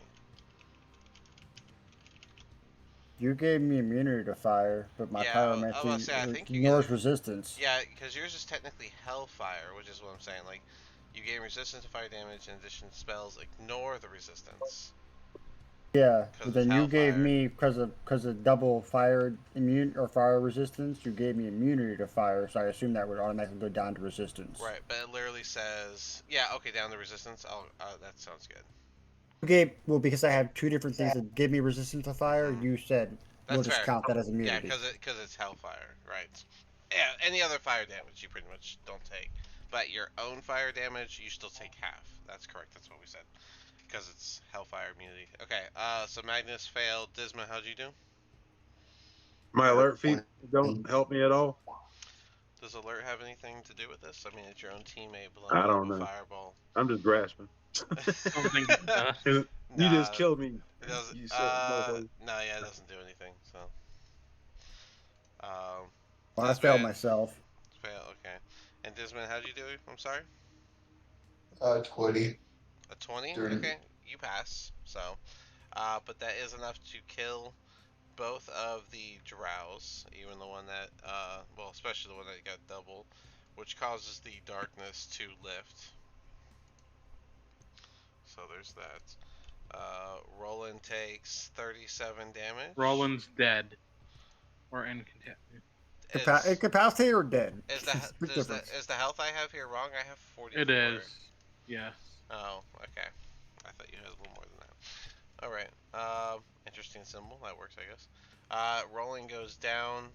You gave me immunity to fire, but my Yeah, I was about to say, I pyromancy think you get. ignores resistance. Yeah, because yours is technically Hellfire, which is what I'm saying. Like, you gain resistance to fire damage in addition to spells. Ignore the resistance. Yeah, Because but it's then you gave Hellfire. me because of double fire immune or fire resistance. You gave me immunity to fire, so I assume that would automatically go down to resistance. Right, but it literally says. Yeah, okay, down to resistance. That sounds good. You gave because I have two different things that give me resistance to fire. Mhm. You said we'll That's just fair. count that as Yeah, immunity. because it's Hellfire, right? Yeah, any other fire damage you pretty much don't take, but your own fire damage you still take half. That's correct. That's what we said. Because it's Hellfire immunity. Okay. So Magnus failed. Disma, how'd you do? My alert feet don't help me at all. Does alert have anything to do with this? I mean, it's your own teammate blowing I up don't a know. fireball. I'm just grasping. I don't think it does. You just Nah, killed me. it doesn't. You son of a motherfucker. No, yeah, it doesn't do anything. So, um, Well, I failed Disman myself. fail. Okay. And Disman, how'd you do? I'm sorry. 20. A 20. Dirty. Okay, you pass. So, but that is enough to kill both of the drows, even the one that, well, especially the one that got doubled, which causes the darkness to lift. So there's that. Roland takes 37 damage. Roland's dead. Or incapacitated. Is Incapacitated or dead? is the It's a big difference. is the health I have here wrong? I have 44. It is. Yes. Oh, okay. I thought you had a little more than that. All right. Interesting symbol. That works, I guess. Rolling goes down.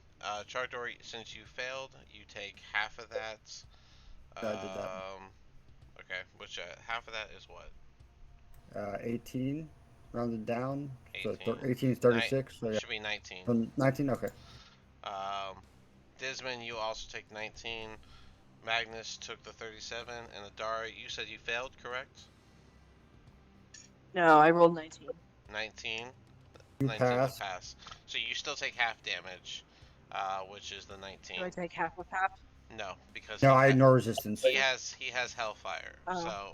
Trogdor, since you failed, you take half of that. Yeah, I did that. Okay, which half of that is what? 18. rounded down. So 18. 18 is 36. So yeah, Should be 19. from 19. Okay. Disman, you also take 19. Magnus took the 37, and Adara, you said you failed, correct? No, I rolled 19. 19. You 19 is a pass. pass. So you still take half damage, which is the 19. Do I take half of half? No, because No, I had no resistance. he has Hellfire. So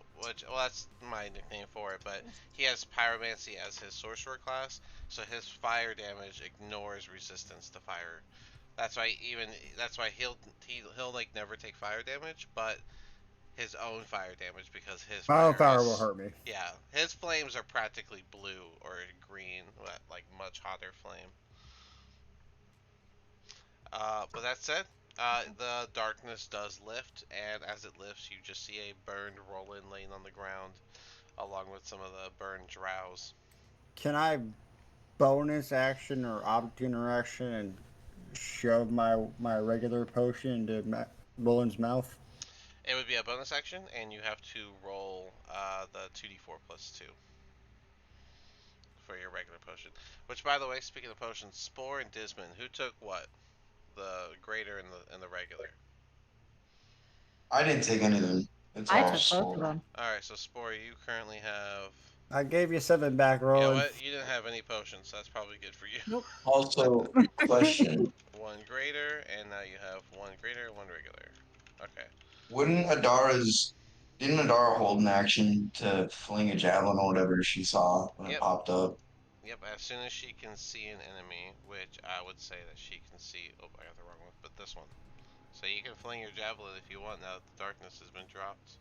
that's my nickname for it. But he has Pyromancy as his sorcerer class, so his fire damage ignores resistance to fire. That's why he'll like never take fire damage, but his own fire damage because his My own fire will has, hurt me. yeah, his flames are practically blue or green, like much hotter flame. But that said, the darkness does lift, and as it lifts, you just see a burned Roland laying on the ground, along with some of the burned drows. Can I bonus action or object interaction and shove my regular potion into Roland's mouth? It would be a bonus action, and you have to roll the 2d4 plus 2 for your regular potion. Which, by the way, speaking of potions, Spore and Disman, who took what? The greater and the regular. I didn't take anything. It's I all took both of Spore. them. All right, so Spore, you currently have. I gave you 7 back, You know Roland. what? You didn't have any potions, so that's probably good for you. Nope. Also, question: One greater, and now you have one greater, one regular. Okay. Wouldn't didn't Adara hold an action to fling a javelin or whatever she saw when it Yep. popped up? Yep. As soon as she can see an enemy, which I would say that she can see. Oh, I got the wrong one. But this one. So you can fling your javelin if you want now that the darkness has been dropped.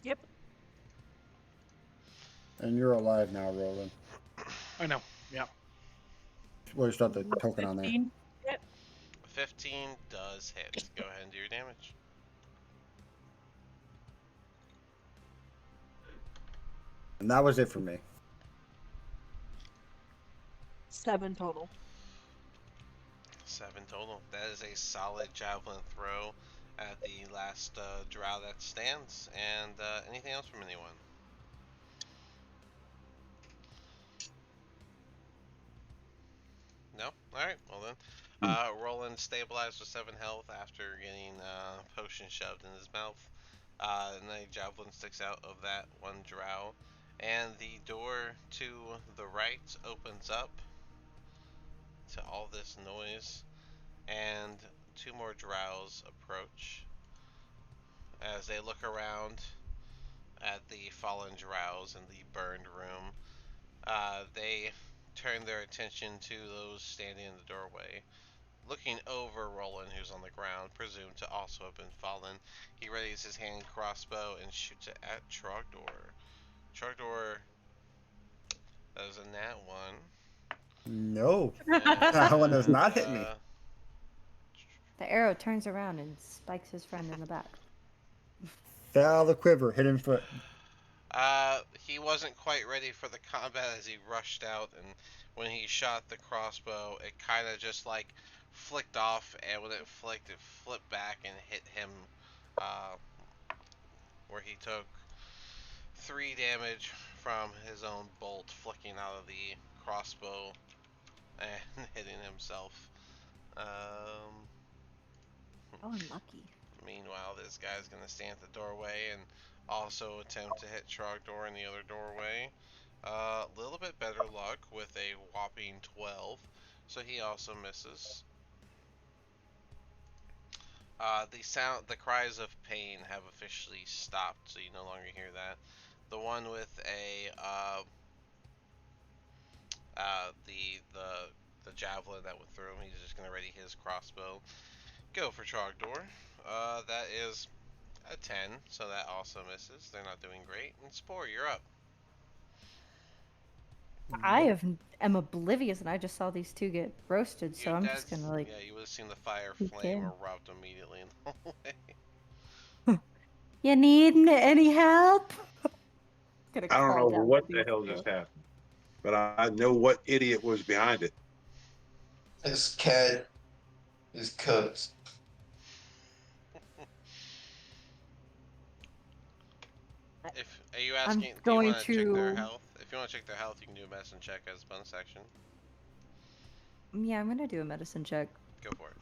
Yep. And you're alive now, Roland. I know. Yeah. Well, you still have the token on there. 15? Yep. 15 does hit. Go ahead and do your damage. And that was it for me. 7 total. 7 total. That is a solid javelin throw at the last drow that stands. And anything else from anyone? No? Alright, well then. Roland stabilized with 7 health after getting potion shoved in his mouth. And a javelin sticks out of that one drow. And the door to the right opens up to all this noise. And 2 more drows approach. As they look around at the fallen drows in the burned room, they turn their attention to those standing in the doorway. Looking over Roland, who's on the ground, presumed to also have been fallen, he readies his hand crossbow and shoots it at Trogdor. Trogdor, that is a nat 1. No. And, That one does not hit me. The arrow turns around and spikes his friend in the back. Fell out of the quiver, hit him foot. He wasn't quite ready for the combat as he rushed out, and when he shot the crossbow, it kind of just like flicked off, and when it flicked, it flipped back and hit him, where he took 3 damage from his own bolt flicking out of the crossbow and hitting himself. Oh, unlucky. Meanwhile, this guy's gonna stand at the doorway and also attempt to hit Trogdor in the other doorway. A little bit better luck with a whopping 12, so he also misses. The cries of pain have officially stopped, so you no longer hear that. The one with the javelin that went through him, he's just gonna ready his crossbow. Go for Trogdor. That is a 10, so that also misses. They're not doing great. And Spore, you're up. I am oblivious, and I just saw these two get roasted, so I'm just gonna Yeah, you would have seen the fire peek flame in. erupt immediately in the hallway. You need any help? Gonna I don't call know down what to the these hell two. just happened, but I know what idiot was behind it. This cat is cooked. Are you asking? Do you going want to check their to- health? If if you want to check their health, you can do a medicine check as a bonus action. Yeah, I'm gonna do a medicine check. Go for it.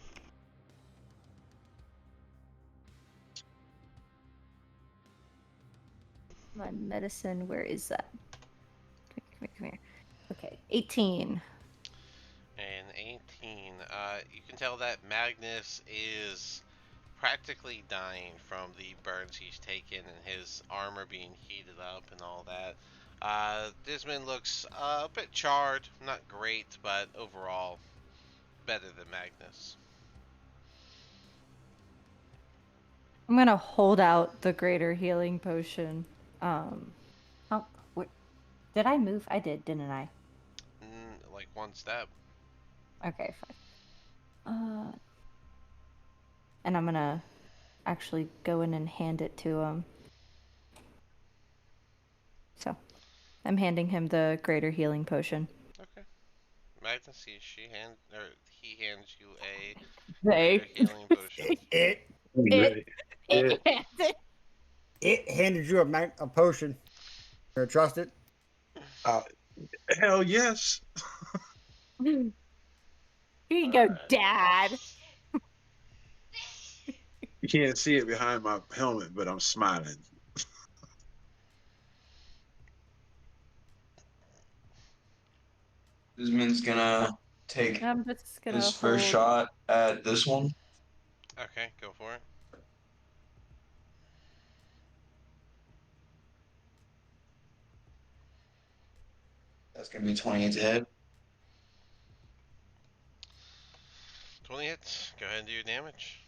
My medicine, where is that? Come here. Okay, 18. And 18. You can tell that Magnus is practically dying from the burns he's taken and his armor being heated up and all that. Desmond looks a bit charred, not great, but overall better than Magnus. I'm gonna hold out the greater healing potion. Did I move? I did, didn't I? Like one step. Okay, fine. And I'm gonna actually go in and hand it to him. So, I'm handing him the greater healing potion. Okay. Magnus, he hands you a They. greater healing potion. It handed you a potion. You trust it? Hell yes. Here you go, Dad. You can't see it behind my helmet, but I'm smiling. Desmond's gonna take I'm just gonna his first hold. shot at this one. Okay, go for it. That's gonna be 28 to hit. 20 hits. Go ahead and do your damage.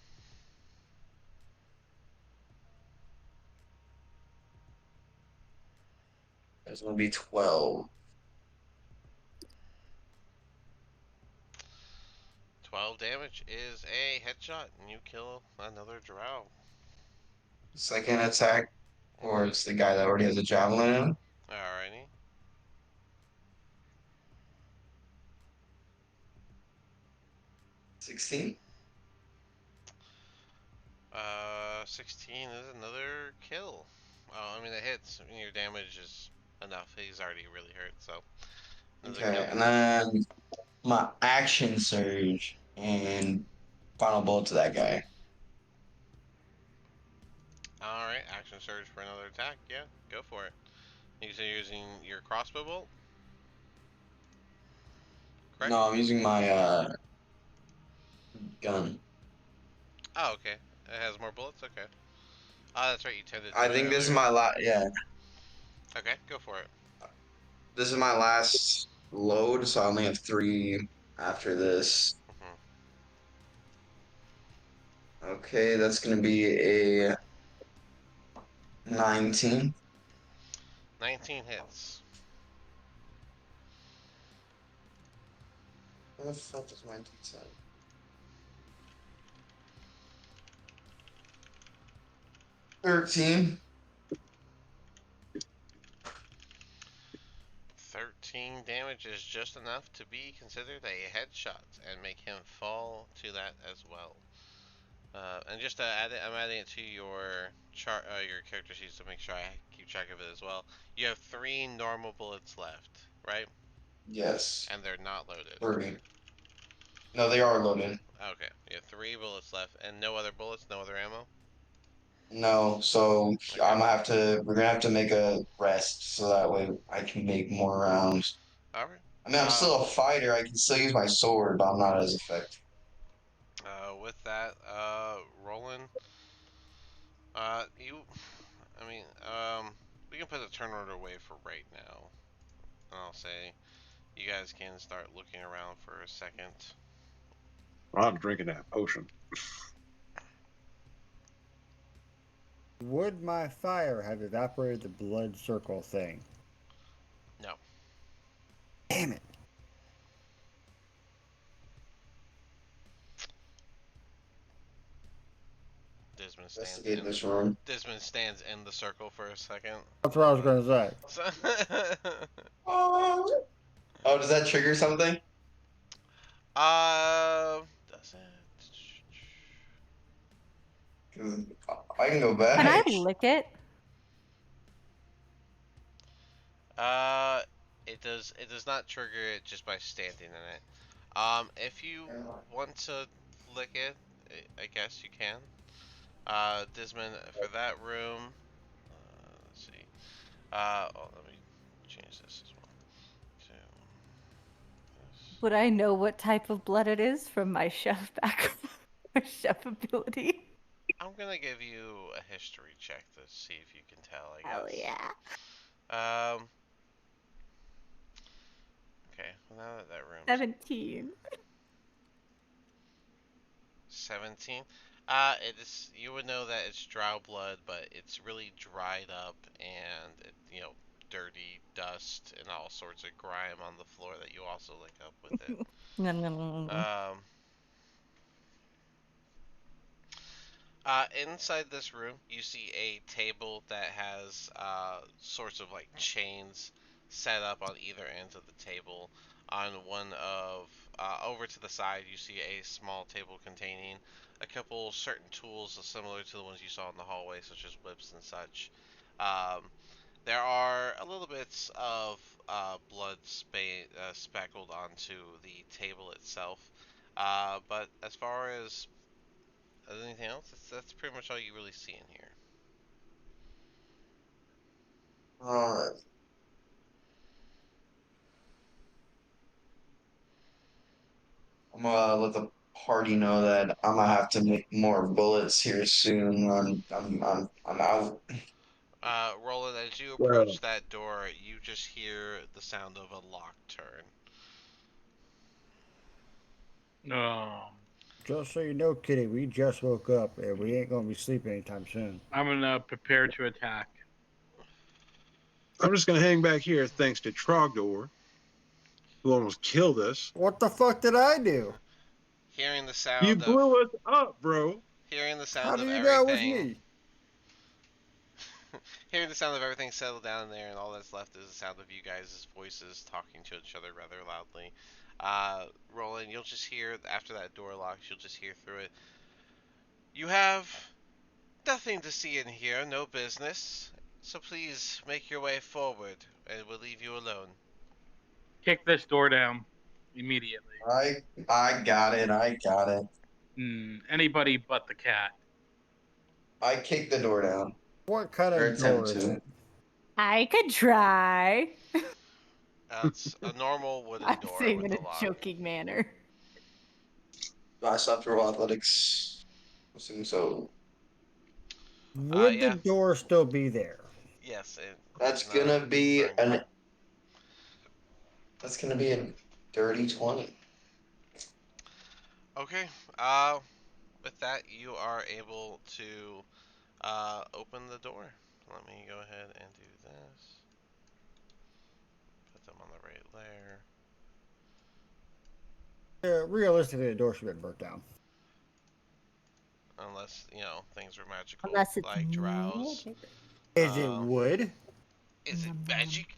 That's gonna be 12. 12 damage is a headshot, and you kill another drow. Second attack, or it's the guy that already has a javelin in him. Alrighty. 16. 16 is another kill. Oh, I mean, it hits. I mean, your damage is enough. He's already really hurt, so. Another Okay, kill. and then my action surge and final bullet to that guy. Alright, action surge for another attack. Yeah, go for it. You say you're using your crossbow bolt? Correct? No, I'm using my gun. Oh, okay. It has more bullets? Okay. Oh, that's right, you tended to I it think this is earlier. my last. Yeah, Okay, go for it. this is my last load, so I only have 3 after this. Mhm. Okay, that's gonna be a 19. 19 hits. What the fuck does 19 say? 13. 13 damage is just enough to be considered a headshot and make him fall to that as well. And just to add it, I'm adding it to your chart, your character sheet to make sure I keep track of it as well. You have 3 normal bullets left, right? Yes. And they're not loaded. 3. No, they are loaded. Okay, you have 3 bullets left and no other bullets, no other ammo. No, so Okay. we're gonna have to make a rest so that way I can make more rounds. All right. I mean, I'm still a fighter. I can still use my sword, but I'm not as effective. With that, Roland, you, I mean, we can put a turn order away for right now. And I'll say you guys can start looking around for a second. I'm drinking that potion. Would my fire have evaporated the blood circle thing? No. Damn it. Investigate this room. Desmond stands in the circle for a second. That's what I was going to say. So Oh, does that trigger something? does it? 'Cause I can go Can I back. lick it? It does not trigger it just by standing in it. If you want to flick it, I guess you can. Dismon, for that room, let's see. Let me change this as well. To this. Would I know what type of blood it is from my chef background? My chef ability? I'm gonna give you a history check to see if you can tell, I Hell guess. yeah. Okay, well now that that room's 17. 17. It is. You would know that it's drow blood, but it's really dried up and dirty dust and all sorts of grime on the floor that you also lick up with it. Um, Inside this room, you see a table that has sorts of like chains set up on either ends of the table. On one of over to the side, you see a small table containing a couple certain tools similar to the ones you saw in the hallway, such as whips and such. Um, there are a little bits of blood speckled onto the table itself, but as far as anything else, that's pretty much all you really see in here. Alright. I'm gonna let the party know that I'm gonna have to make more bullets here soon. I'm out. Roland, as you Well, approach that door, you just hear the sound of a lock turn. No. Just so you know, Kitty, we just woke up and we ain't gonna be sleeping anytime soon. I'm gonna prepare to attack. I'm just gonna hang back here thanks to Trogdor, who almost killed us. What the fuck did I do? Hearing the You sound of blew us up, bro. hearing the How sound do of you know it was everything, me? hearing the sound of everything settle down there, and all that's left is the sound of you guys' voices talking to each other rather loudly. Roland, you'll just hear after that door locks. You'll just hear through it. You have nothing to see in here, no business. So please make your way forward, and we'll leave you alone. Kick this door down immediately. I got it. I got it. Anybody but the cat. I kicked the door down. What kind Or of door attempt is to. it? I could try. It's a normal wooden I'm door saying with in the a lock. joking manner. Do I still have to roll athletics? Assume so. Would the Yeah, door still be there? yes, That's there's no gonna be burn mark. that's gonna be a dirty 20. Okay, with that, you are able to open the door. Let me go ahead and do this. Put them on the right layer. Realistically, the door should have been burnt down. Unless, things are magical, Unless it's like drows. magic. Is it Um, wood? is it Nom nom. magic?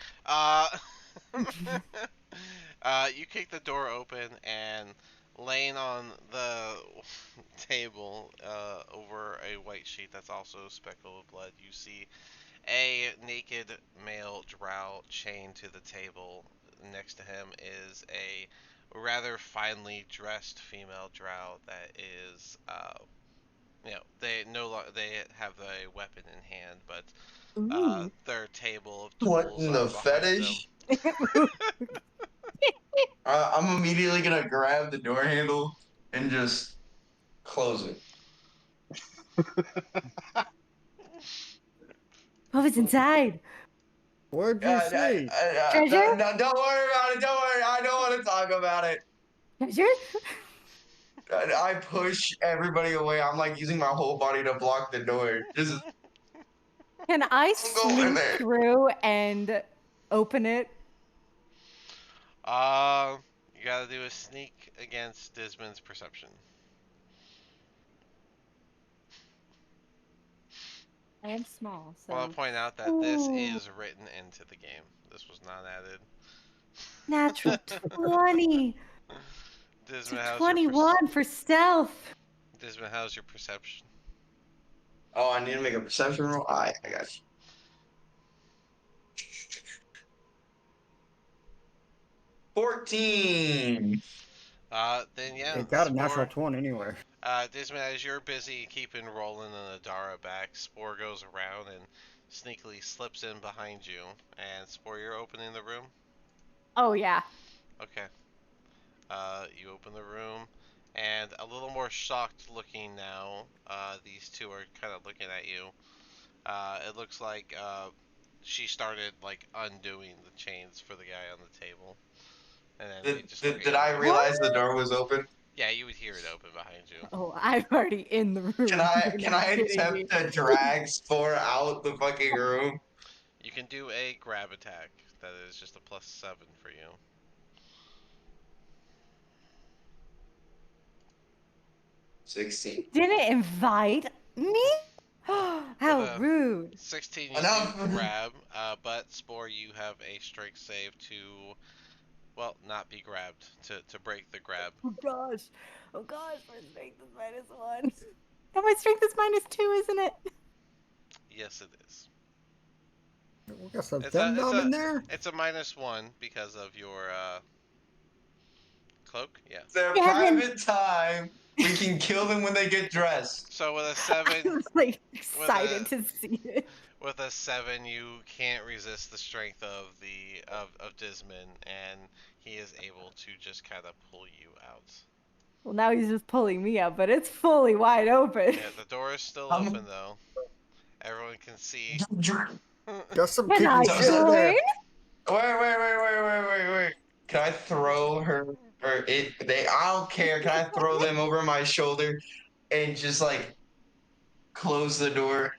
You kick the door open, and laying on the table, over a white sheet that's also speckled with blood, you see a naked male drow chained to the table. Next to him is a rather finely dressed female drow that is, they no lo- they have a weapon in hand, but Ooh. their table of What tools in are the behind them. fetish? I'm immediately gonna grab the door handle and just close it. What was inside? What'd you see? Treasure? No, don't worry about it. Don't worry. I don't want to talk about it. Treasure? I push everybody away. I'm like using my whole body to block the door. Just Can I don't go in sneak there. through and open it? You gotta do a sneak against Disman's perception. I am small, Well, I'll so. point out that this Ooh, is written into the game. This was not added. natural 20. To Disman, how's your 21 for stealth. Disman, how's your perception? Oh, I need to make a perception roll. I got you. 14. Then yeah, It got a natural Spore. 20 anyway. Disman, as you're busy keeping Roland and Adara back, Spore goes around and sneakily slips in behind you. And Spore, you're opening the room? Oh yeah. Okay. You open the room, and a little more shocked looking now. These two are kind of looking at you. It looks like she started like undoing the chains for the guy on the table, and then they just look at Did you I like, What? realize the door was open? yeah, you would hear it open behind you. Oh, I'm already in the room. You're Can not I kidding me. attempt to drag Spore out the fucking room? You can do a grab attack. That is just a +7 for you. 16. Didn't invite me? With How a rude. 16, you do Enough. grab, but Spore, you have a strength save to, well, not be grabbed, to break the grab. Oh gosh. Oh gosh, my strength is -1. And my strength is -2, isn't it? Yes, it is. We got some It's a fem it's nom a in there. it's a -1 because of your cloak. Yeah. Their Kevin! private time. We can kill them when they get dressed. So with a I 7, was like with excited a to see it. with a 7, you can't resist the strength of the of Disman, and he is able to just kind of pull you out. Well, now he's just pulling me out, but it's fully wide open. Yeah, the door is still Um, open though. Everyone can see. Got some Can I kinky So- shit in join? there. Wait. Can I throw her or it? I don't care. Can I throw them over my shoulder and just like close the door?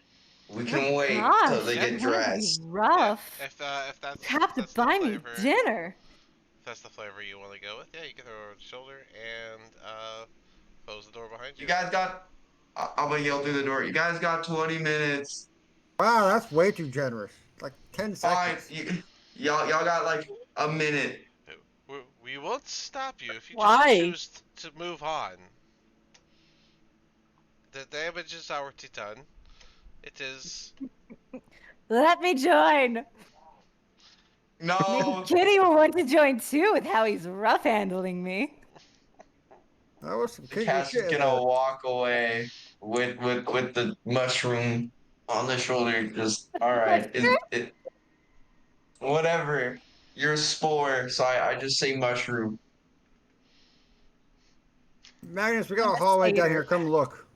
We can Oh wait till gosh, they Yeah. you're get gonna be dressed. Yeah, rough. if You have to that's the buy me flavor, dinner. if that's the flavor you want to go with, yeah, you can throw it over the shoulder and close the door behind You you. guys got. I'm gonna yell through the door. You guys got 20 minutes. Wow, that's way too generous. Like 10 Fine. seconds. Y'all got like a minute. We won't stop you if you just Why? choose to move on. The damage is already done. It is. Let me join. Maybe No, Kitty will want to join too with how he's rough handling me. That was some the kinky cast is shit in gonna there. walk away with the mushroom on the shoulder. Just all right. It whatever. You're a spore, so I just say mushroom. Magnus, we got I'm a a hallway down satyr. here. Come look.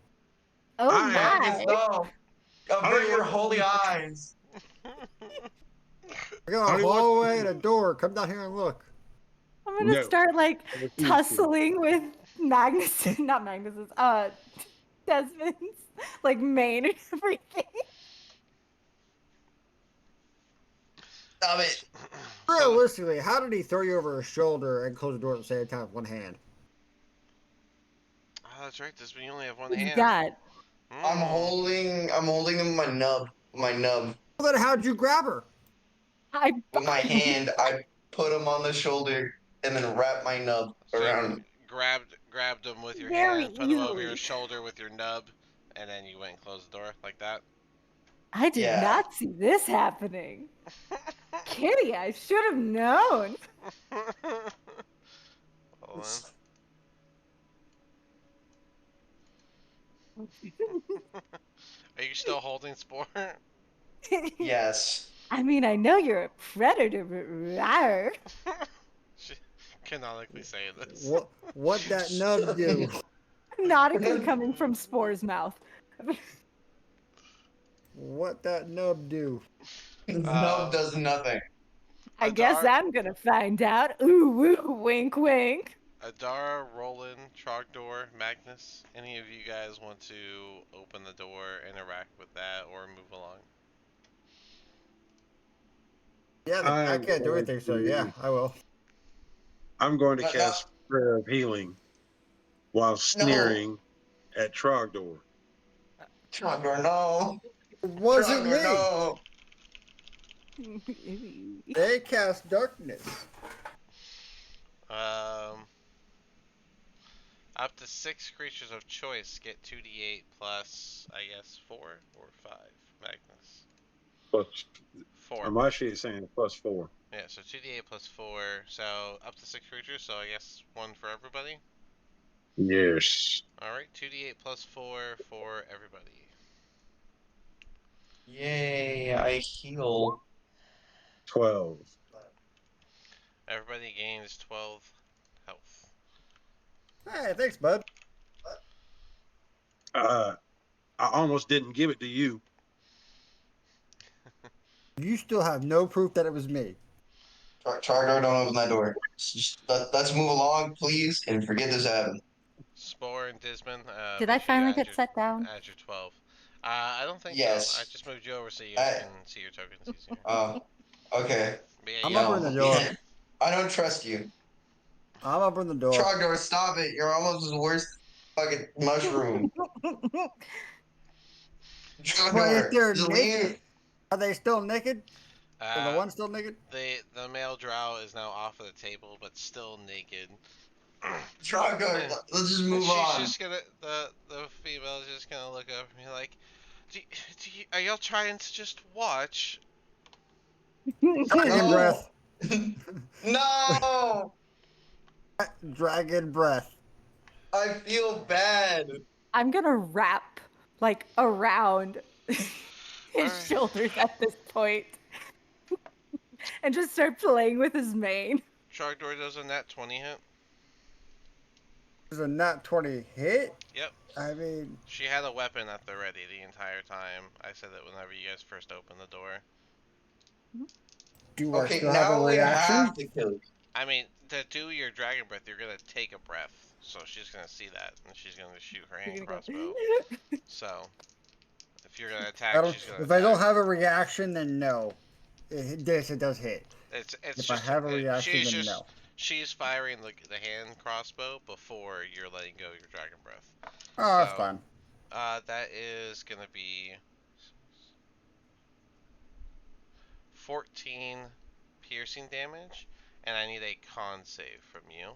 Oh I- Magnus, my. no. I Avert don't your want- holy eyes. We got a Honey, what- hallway and a door. Come down here and look. I'm gonna No. start like I refuse to. tussling with Magnus, not Magnus's, Desmond's like mane and everything. Stop it. So, Realistically, how did he throw you over his shoulder and close the door at the same time with one hand? oh, that's right. This one you only have one He's hand. got. I'm Mm. holding him my nub. My nub. Well, then how'd you grab her? I. With my hand, I put him on the shoulder and then wrap my nub So you around. grabbed him with your Very hand, put him over your easily. shoulder with your nub, and then you went and closed the door like that. I did Yeah. not see this happening. Kitty, I should have known. Hold on. Are you still holding Spore? Yes. I mean, I know you're a predator, but rawr. She canonically saying this. What that nub do? Nautically coming from Spore's mouth. What that nub do? Nub does nothing. I guess Adar- I'm gonna find out. Ooh, woo, wink, wink. Adara, Roland, Trogdor, Magnus, any of you guys want to open the door, interact with that, or move along? Yeah, I can't do anything, so yeah, I will. I'm going to No, cast Prayer of Healing while sneering at Trogdor. Trogdor, no. It wasn't Trogdor, me. no. They cast darkness. Up to 6 creatures of choice get 2d8 plus, I guess, 4 or 5. Magnus. Plus, 4. on my sheet it's saying +4. Yeah, so 2d8 plus 4, so up to 6 creatures, so I guess 1 for everybody? Yes. Alright, 2d8 plus 4 for everybody. Yay, I heal. 12. Everybody gains 12 health. Hey, thanks, bud. I almost didn't give it to you. You still have no proof that it was me. Chargo, don't open that door. Let's move along, please, and forget this happened. Spore and Disman, Did I make sure you finally get set down? add your 12. I don't think so. I Yes. just moved you over so you guys can see your tokens easier. Okay. But yeah, I'm you opening the door. I don't trust you. I'm opening the door. Trogdor, stop it. You're almost as worst fucking mushroom. But if Trogdor, they're just naked, leave. are they still naked? Is the uh, one still naked? the male drow is now off of the table, but still naked. Trogdor, let's just And move she's on. just gonna the female is just gonna look up and be like, are y'all trying to just watch? Dragon breath. No! Dragon breath. I feel bad. I'm gonna wrap like around his Alright. shoulders at this point and just start playing with his mane. Trogdor does a nat 20 hit. Is a nat 20 hit? Yep. I mean, She had a weapon at the ready the entire time. I said that whenever you guys first opened the door. do I Okay, still have a now we reaction? have to kill you. I mean, to do your dragon breath, you're gonna take a breath. So she's gonna see that, and she's gonna shoot her hand crossbow. So, if you're gonna attack, she's gonna If attack. I don't have a reaction, then no. It does hit. It's If just I have a reaction, then no. She's firing the hand crossbow before you're letting go your dragon breath. Oh, that's fine. That is gonna be 14 piercing damage, and I need a con save from you.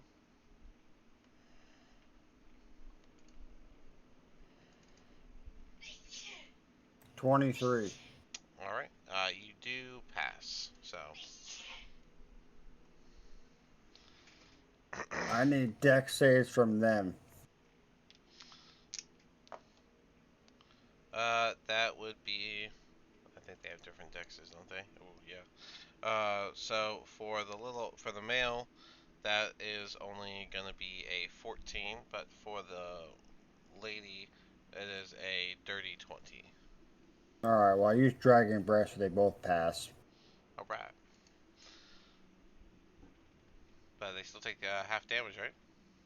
23. Alright, you do pass, so. I need dex saves from them. That would be. I think they have different dexes, don't they? Oh yeah. So for the male, that is only gonna be a 14, but for the lady, it is a dirty 20. Alright, well, I use Dragon Breath, so they both pass. Alright. But they still take half damage, right?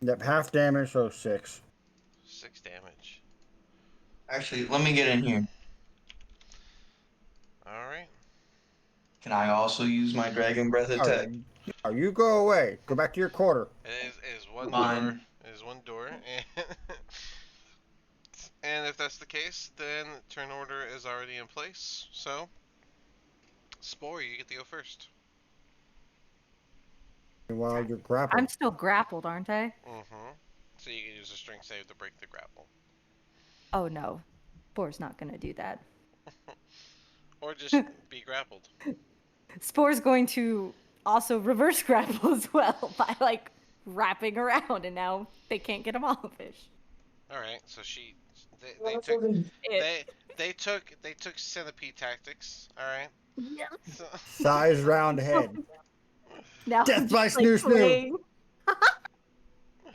Yep, half damage, so 6. 6 damage. Actually, let me get in here. Alright. Can I also use my dragon breath attack? Oh, you go away. Go back to your quarter. It is one Fine. door. It is one door. And if that's the case, then turn order is already in place. So, Spore, you get to go first. While you're grappled. I'm still grappled, aren't I? Mm-hmm. So you can use a strength save to break the grapple. Oh no. Spore's not gonna do that. Or just be grappled. Spore's going to also reverse grapple as well by like wrapping around, and now they can't get him off fish. Alright, so they took centipede tactics, alright? Yeah. So, Size round head. Now Death I'm by just, like, snoo snoo. playing.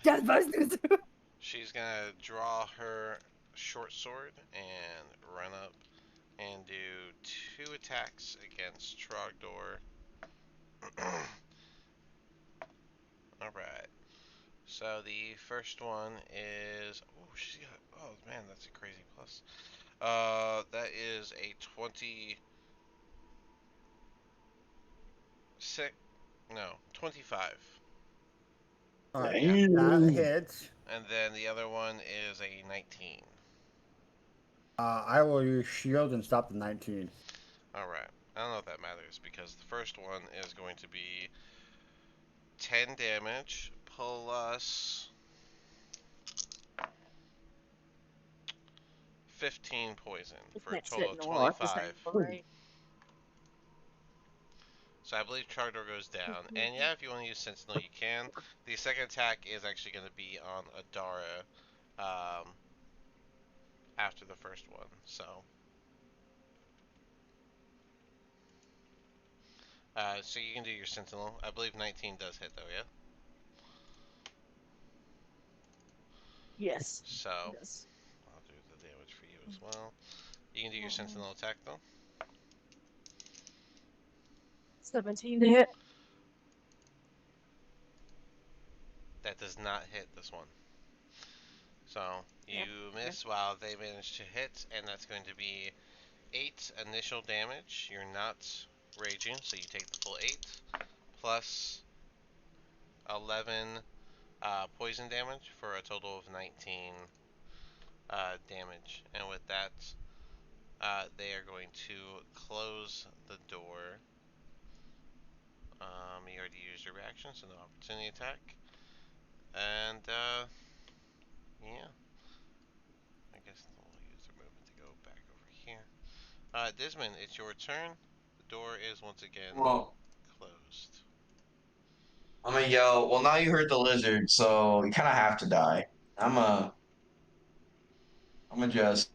Death by snoo snoo. she's gonna draw her short sword and run up and do 2 attacks against Trogdor. Alright. So the first one is she's got man, that's a crazy plus. That is a 25. Alright, that hits. And then the other one is a 19. I will use shield and stop the 19. Alright. I don't know if that matters because the first one is going to be 10 damage plus 15 poison for a total of 25. Right? So I believe Trogdor goes down. And yeah, if you want to use Sentinel, you can. The second attack is actually going to be on Adara after the first one. So you can do your Sentinel. I believe 19 does hit though, yeah? Yes. So Yes. I'll do the damage for you as well. You can do your Sentinel attack though. 17 to hit. That does not hit this one. So Yeah. you miss while they manage to hit, and that's going to be 8 initial damage. You're not raging, so you take the full 8 plus 11 poison damage for a total of 19 damage. And with that, they are going to close the door. You already used your reaction, so no opportunity attack. And yeah, I guess we'll use the movement to go back over here. Dismon, it's your turn. The door is once again Well, closed. I'm gonna yell. Well, now you hurt the lizard, so you kind of have to die. I'm gonna just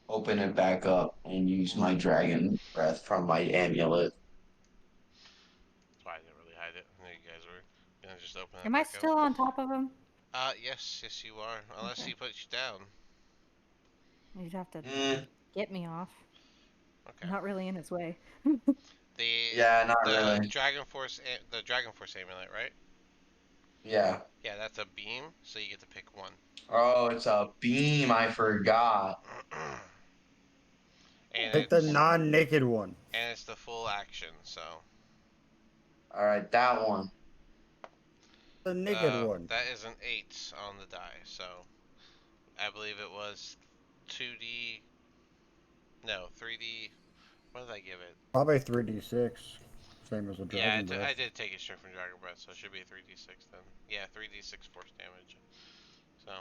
open it back up and use my dragon breath from my amulet. That's why I didn't really hide it. I knew you guys were gonna just open it Am I back up. still on top of him? Yes, you are. Unless Okay. he puts you down. You'd have to Mm, get me off. Okay. Not really in his way. The yeah, not the really. Dragon Force amulet, right? Yeah. Yeah, that's a beam, so you get to pick one. Oh, it's a beam. I forgot. and Take the it's non-naked one. the full action. So All right, that one. The naked one. that is an 8 on the die. So I believe it was 2D. No, 3D. What did I give it? Probably 3d6. Same as a Yeah, dragon breath. I did take it straight from Dragon Breath, so it should be a 3d6 then. Yeah, 3d6 force damage. So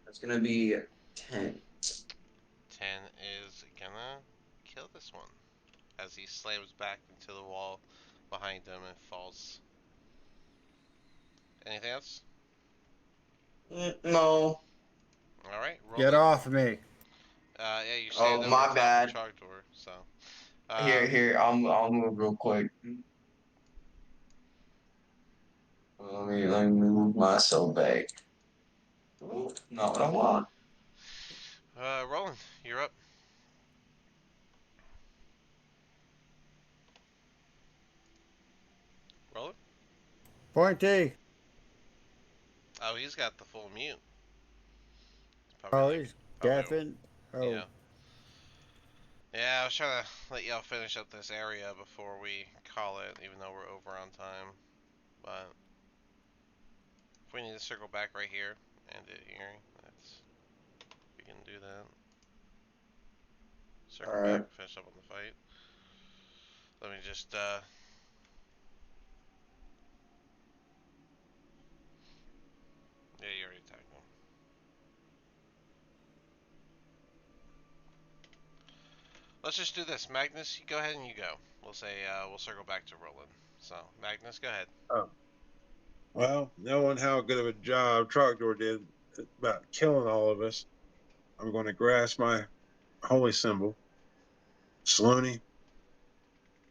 It's gonna be 10. 10 is gonna kill this one as he slams back into the wall behind him and falls. Anything else? No. All right, roll Get it. off me. Yeah, you stand Oh, over my the top of bad. Trogdor. So, Here. I'll move real quick. Let me move myself back. Ooh, not what I want. Roland, you're up. Roland. Pointy. Oh, he's got the full mute. It's probably Oh, like, he's probably, gaffing. Oh, yeah. Yeah, I was trying to let y'all finish up this area before we call it, even though we're over on time. But if we need to circle back right here, end it here, we can do that. Circle All back, right. finish up on the fight. Let me just, yeah, you already tagged him. Let's just do this. Magnus, you go ahead and you go. We'll say, we'll circle back to Roland. So, Magnus, go ahead. Oh. Well, knowing how good of a job Trogdor did about killing all of us, I'm going to grasp my holy symbol. Saloni,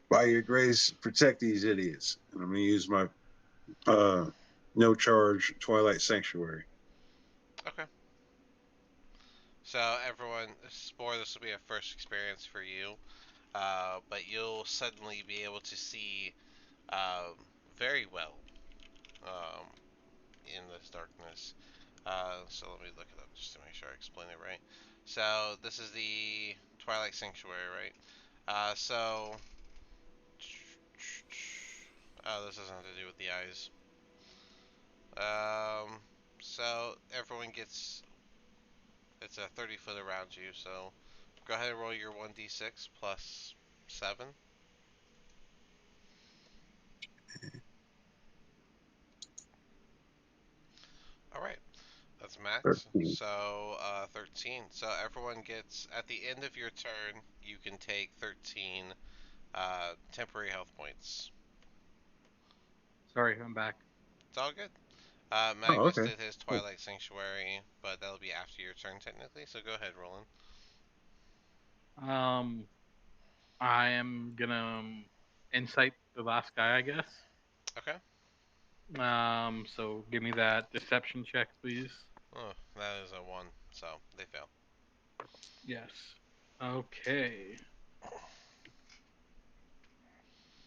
by your grace, protect these idiots. And I'm going to use my no charge Twilight Sanctuary. Okay. So, everyone, Spore, this will be a first experience for you. But you'll suddenly be able to see very well um, in this darkness. So let me look it up just to make sure I explain it right. So this is the Twilight Sanctuary, right? So this doesn't have to do with the eyes. So everyone gets, it's a 30 foot around you. So go ahead and roll your 1d6 plus 7. All right. That's max. 13. So 13. So everyone gets at the end of your turn, you can take 13 temporary health points. Sorry, I'm back. It's all good. Oh, Magnus okay. did his Twilight Sanctuary, but that'll be after your turn technically. So go ahead, Roland. I am gonna insight the last guy, I guess. Okay. So give me that deception check, please. Oh, that is a 1, so they fail. Yes. Okay.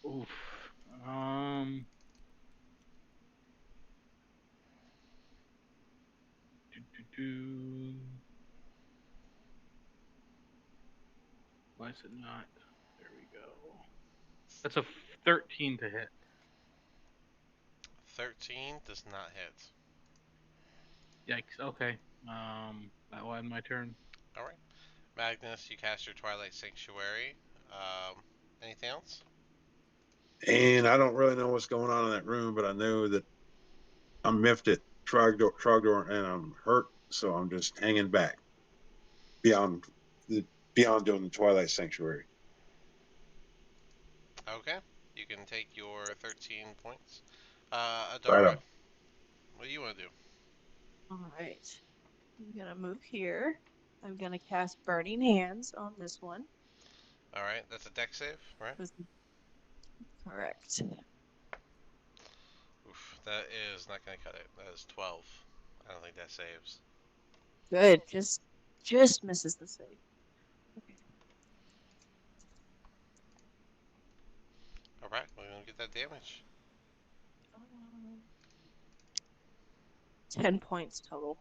Oof. Um. Do. Why is it not? There we go. That's a 13 to hit. 13 does not hit. Yikes. Okay. That will end my turn. All right. Magnus, you cast your Twilight Sanctuary. Anything else? And I don't really know what's going on in that room, but I know that I'm miffed at Trogdor, and I'm hurt, so I'm just hanging back beyond beyond doing the Twilight Sanctuary. Okay. You can take your 13 points. Right Adara, on. what do you want to do? Alright. I'm gonna move here. I'm gonna cast Burning Hands on this one. All right. That's a deck save, right? Correct. Oof, that is not going to cut it. That is 12. I don't think that saves. Good. Just misses the save. Okay. All right. We're going to get that damage. 10 points total.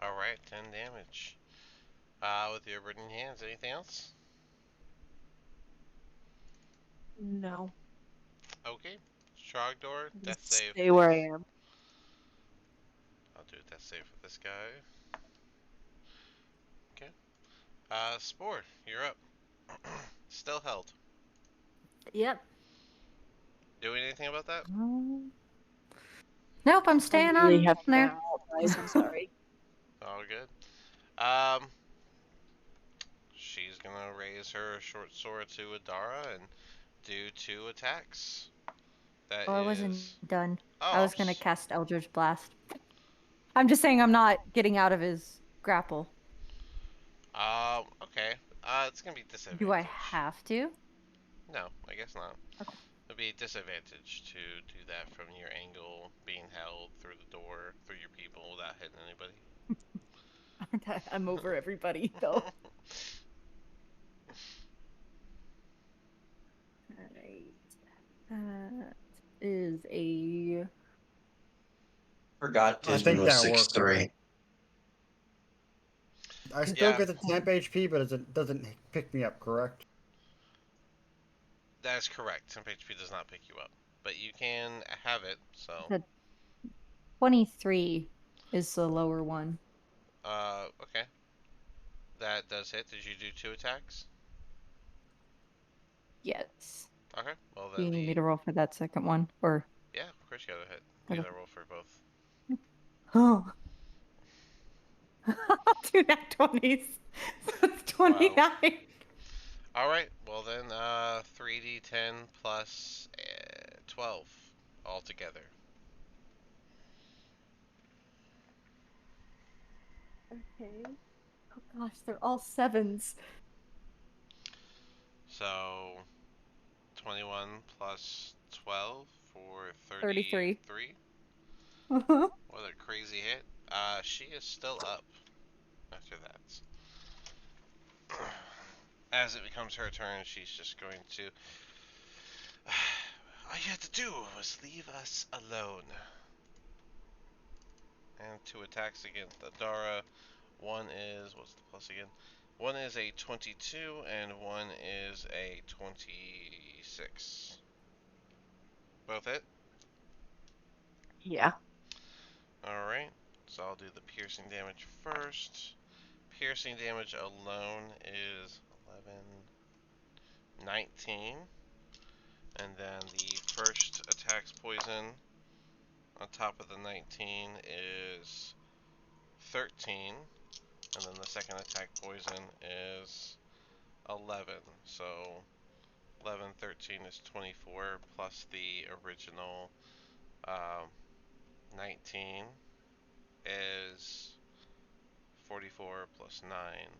All right. 10 damage. With your burning hands, anything else? No. Okay. Strogdor, death Just save, stay where I please. am. I'll do a death save for this guy. Okay. Spore, you're up. Still held. Yep. Doing anything about that? Nope, I'm I staying really on have to there. bow, guys. I'm sorry. All good. Um, she's gonna raise her short sword to Adara and do 2 attacks. That Oh, I wasn't is. done. I Oh, was gonna cast Eldritch Blast. I'm just saying I'm not getting out of his grapple. Okay. It's gonna be Do I disadvantage. have to? No, I guess not. Okay. It'll be a disadvantage to do that from your angle, being held through the door, through your people without hitting anybody. I'm over everybody though. Alright. That is a Forgot I Dismon think was that works. 6'3". I still Yeah, get the temp HP, but it doesn't pick me up, correct? that is correct. Temp HP does not pick you up, but you can have it. So, the 23 is the lower one. okay, that does hit. Did you do 2 attacks? Yes. Okay, well Do then you need me the to roll for that second one? Or yeah, of course you gotta hit. You gotta roll for both. oh. I'll do that 20s. So it's Wow. 29. All right, well then 3d10 plus 12 altogether. Okay. Oh gosh, they're all sevens. So 21 plus 12 for 33. 33. Uh-huh. What a crazy hit. She is still up after that. As it becomes her turn, she's just going to. All you had to do was leave us alone. And 2 attacks against Adara. One is. What's the plus again? One is a 22, and one is a 26. Both hit? Yeah. Alright. So I'll do the piercing damage first. Piercing damage alone is 11, 19. And then the first attack's poison. On top of the 19 is 13, and then the second attack poison is 11. So 11, 13 is 24, plus the original 19 is 44 plus 9,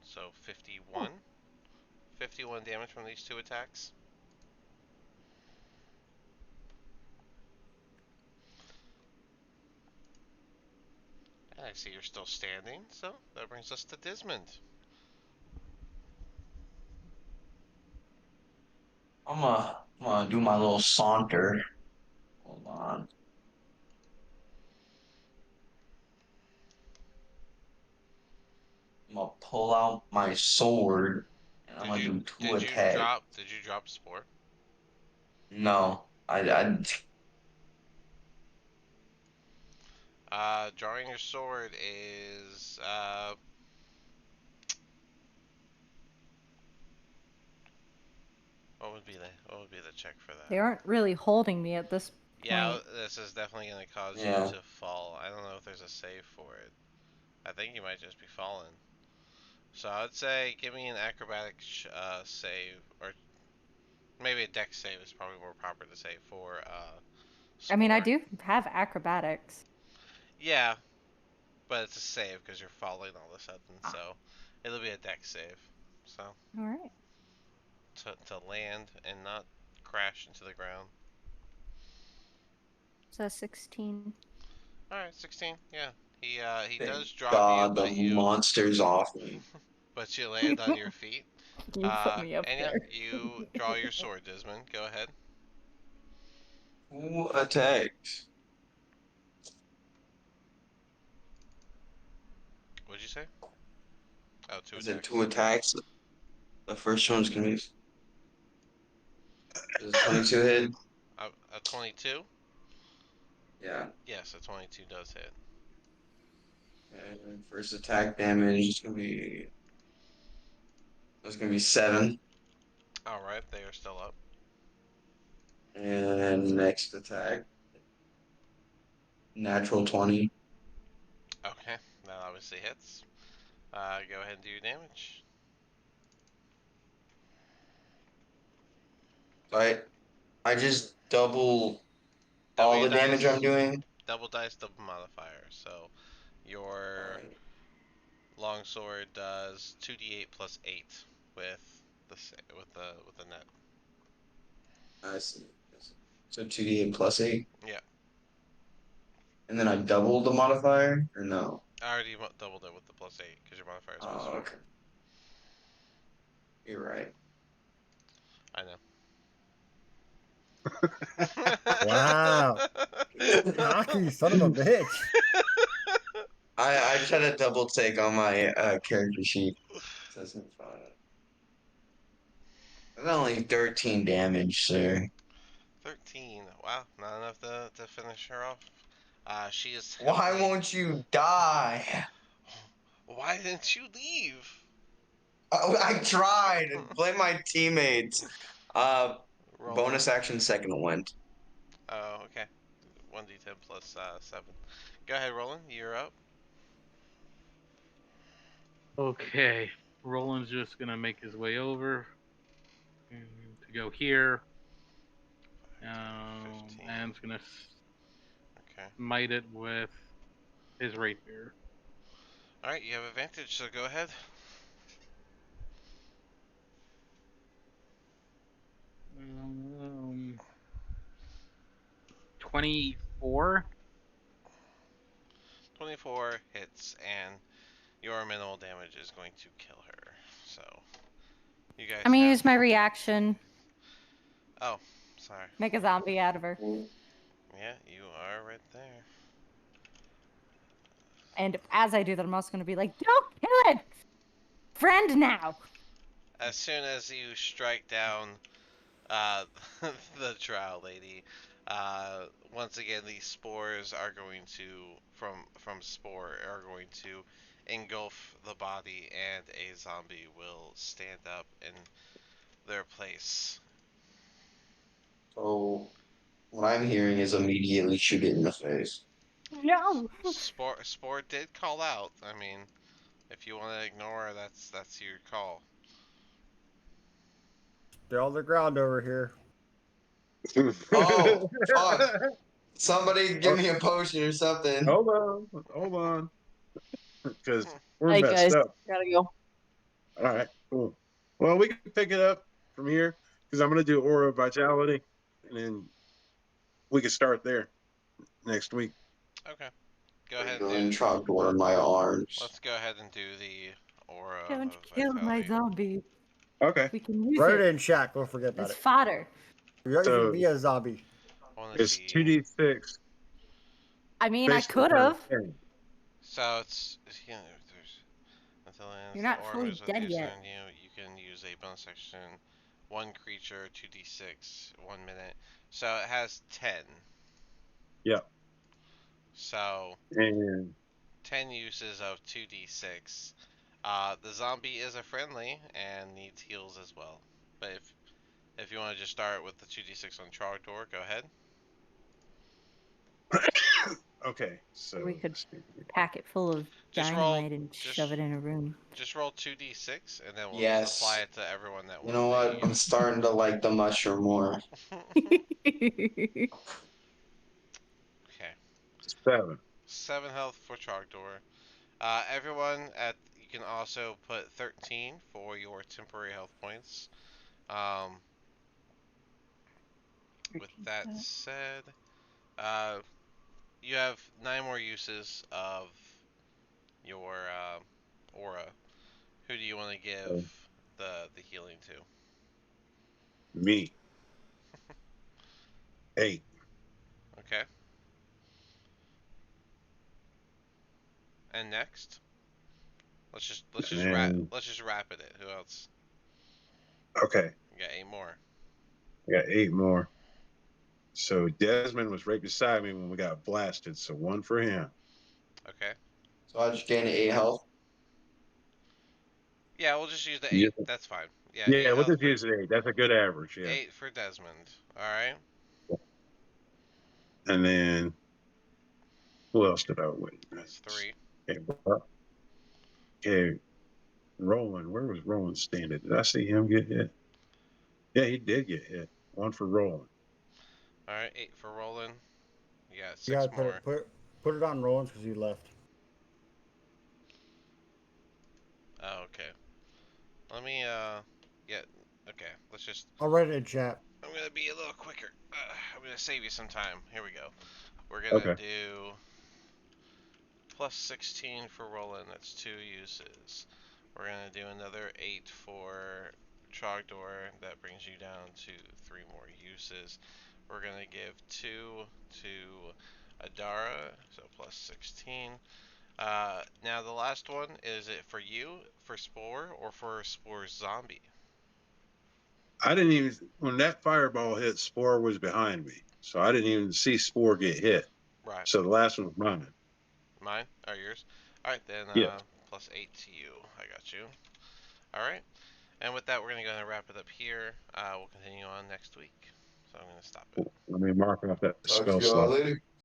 so 51. 51 damage from these two attacks. And I see you're still standing, so that brings us to Desmond. I'm gonna do my little saunter. Hold on. I'm gonna pull out my sword and I'm Did gonna you do two did you attacks. drop did you drop Spore? No, I Drawing your sword is what would be the check for They that? aren't really holding me at this Yeah, point. this is definitely gonna cause you yeah. to fall. I don't know if there's a save for it. I think you might just be falling. So I would say give me an acrobatics save, or maybe a dex save is probably more proper to say for I mean, I Spore. do have acrobatics. Yeah, but it's a save because you're falling all of a sudden, Ah, so it'll be a dex save. So all right. to land and not crash into the ground. So 16. All right, 16. Yeah, he Thank does drop you, God the monster's off me. but you land on your feet. You put me up And yeah, there. you draw your sword, Desmond. Go ahead. Two attacks. What'd you say? Oh, two Is it two attacks. attacks? The first one's gonna be is it 22 hit? A 22? Yeah. Yes, a 22 does hit. And first attack damage is gonna be 7. All right, they are still up. And next attack, natural 20. Okay, that obviously hits. Go ahead and do your damage. I just double Double all your the damage I'm dice. doing. Double dice, double modifier. So your Alright. longsword does 2d8 plus 8 with with the net. I see. So 2d8 plus 8. Yeah, And then I double the modifier? Or no? I already doubled it with the plus 8 because your modifier is plus Oh, 4. okay. You're right. I know. Wow. Cocky son of a bitch. I just had a double take on my character sheet. Says it's fine. That's only 13 damage, sir. 13. Wow, not enough to finish her off. She is Why heavily. won't you die? Why didn't you leave? I tried. Blame my teammates. Uh, Roland. bonus action second wind. Oh, okay. 1d10 plus 7. Go ahead, Roland. You're up. Okay. Roland's just gonna make his way over to go here. 15. And it's gonna Okay. smite it with his rapier. Alright, you have advantage, so go ahead. 24. 24 hits, and your minimal damage is going to kill her. So, you guys I'm gonna have. use my reaction. Oh, sorry. Make a zombie out of her. Yeah, you are right there. And as I do that, I'm also gonna be like, "Don't kill it, friend." Now. As soon as you strike down uh, the trial lady, once again these spores are going to from spore are going to engulf the body, and a zombie will stand up in their place. So what I'm hearing is immediately shoot it in the face. No. Spore did call out. I mean, if you want to ignore her, that's your call. They're on the ground over here. Oh, fuck. Somebody give me a potion or something. Hold on, because we're Hey messed guys, up. gotta go. All right, cool. Well, we can pick it up from here because I'm gonna do Aura of Vitality, and then we can start there next week. Okay. Go I'm ahead and going do. to drop one of my arms. Let's go ahead and do the aura Don't of kill my vitality. zombie. Okay, We can use Write it it in chat. We'll forget about as it. fodder. You're using so me as zombie. I want to it's see. 2d6. I mean, I Basically, could have. So it's you know, there's until it ends, You're the not aura fully moves with dead you yet. surrounding you. You can use a bonus action, one creature, 2d6, 1 minute. So it has 10. Yeah, So and 10 uses of 2d6. The zombie is a friendly and needs heals as well. But if you want to just start with the 2d6 on Trogdor, go ahead. okay. So We could let's see. pack it full of Just roll, dynamite and shove it in a room. just roll 2d6, and then we'll just apply Yes. it to everyone that You wants know to what? I'm use. starting to like the mushroom more. Okay. 7. 7 health for Trogdor. Everyone you can also put 13 for your temporary health points. Um, with that said, uh, you have 9 more uses of your aura. Who do you want to give the healing to? Me 8. Okay. And next, And then let's just rapid it. Who else? okay, You got 8 more. I got 8 more. So Desmond was right beside me when we got blasted. So 1 for him. Okay. So I just gained 8 health. Yeah, we'll just use the Yeah, 8. That's fine. Yeah, 8 yeah. We'll health just for use 8. That's a good average. Yeah. 8 for Desmond. All right. And then who else did I That's 3. Okay, okay, Roland. Where was Roland standing? Did I see him get hit? Yeah, he did get hit. 1 for Roland. All right, 8 for Roland. You got You 6 gotta more. put it on Rollins because you left. Oh, okay. Let me yeah. Okay, let's just. I'll write it in chat. I'm gonna be a little quicker. I'm gonna save you some time. Here we go. We're gonna Okay. do plus 16 for Roland. That's 2 uses. We're gonna do another 8 for Trogdor. That brings you down to 3 more uses. We're gonna give 2 to Adara, so plus 16. Now the last one, is it for you, for Spore, or for Spore's zombie? I didn't even when that fireball hit. Spore was behind me, so I didn't even see Spore get hit. Right. So the last one was mine. Mine? Or yours? Alright, then Yes. plus 8 to you. I got you. Alright. And with that, we're going to go ahead and wrap it up here. We'll continue on next week. So I'm going to stop it. Let me mark off that Talk to spell y'all slot. later.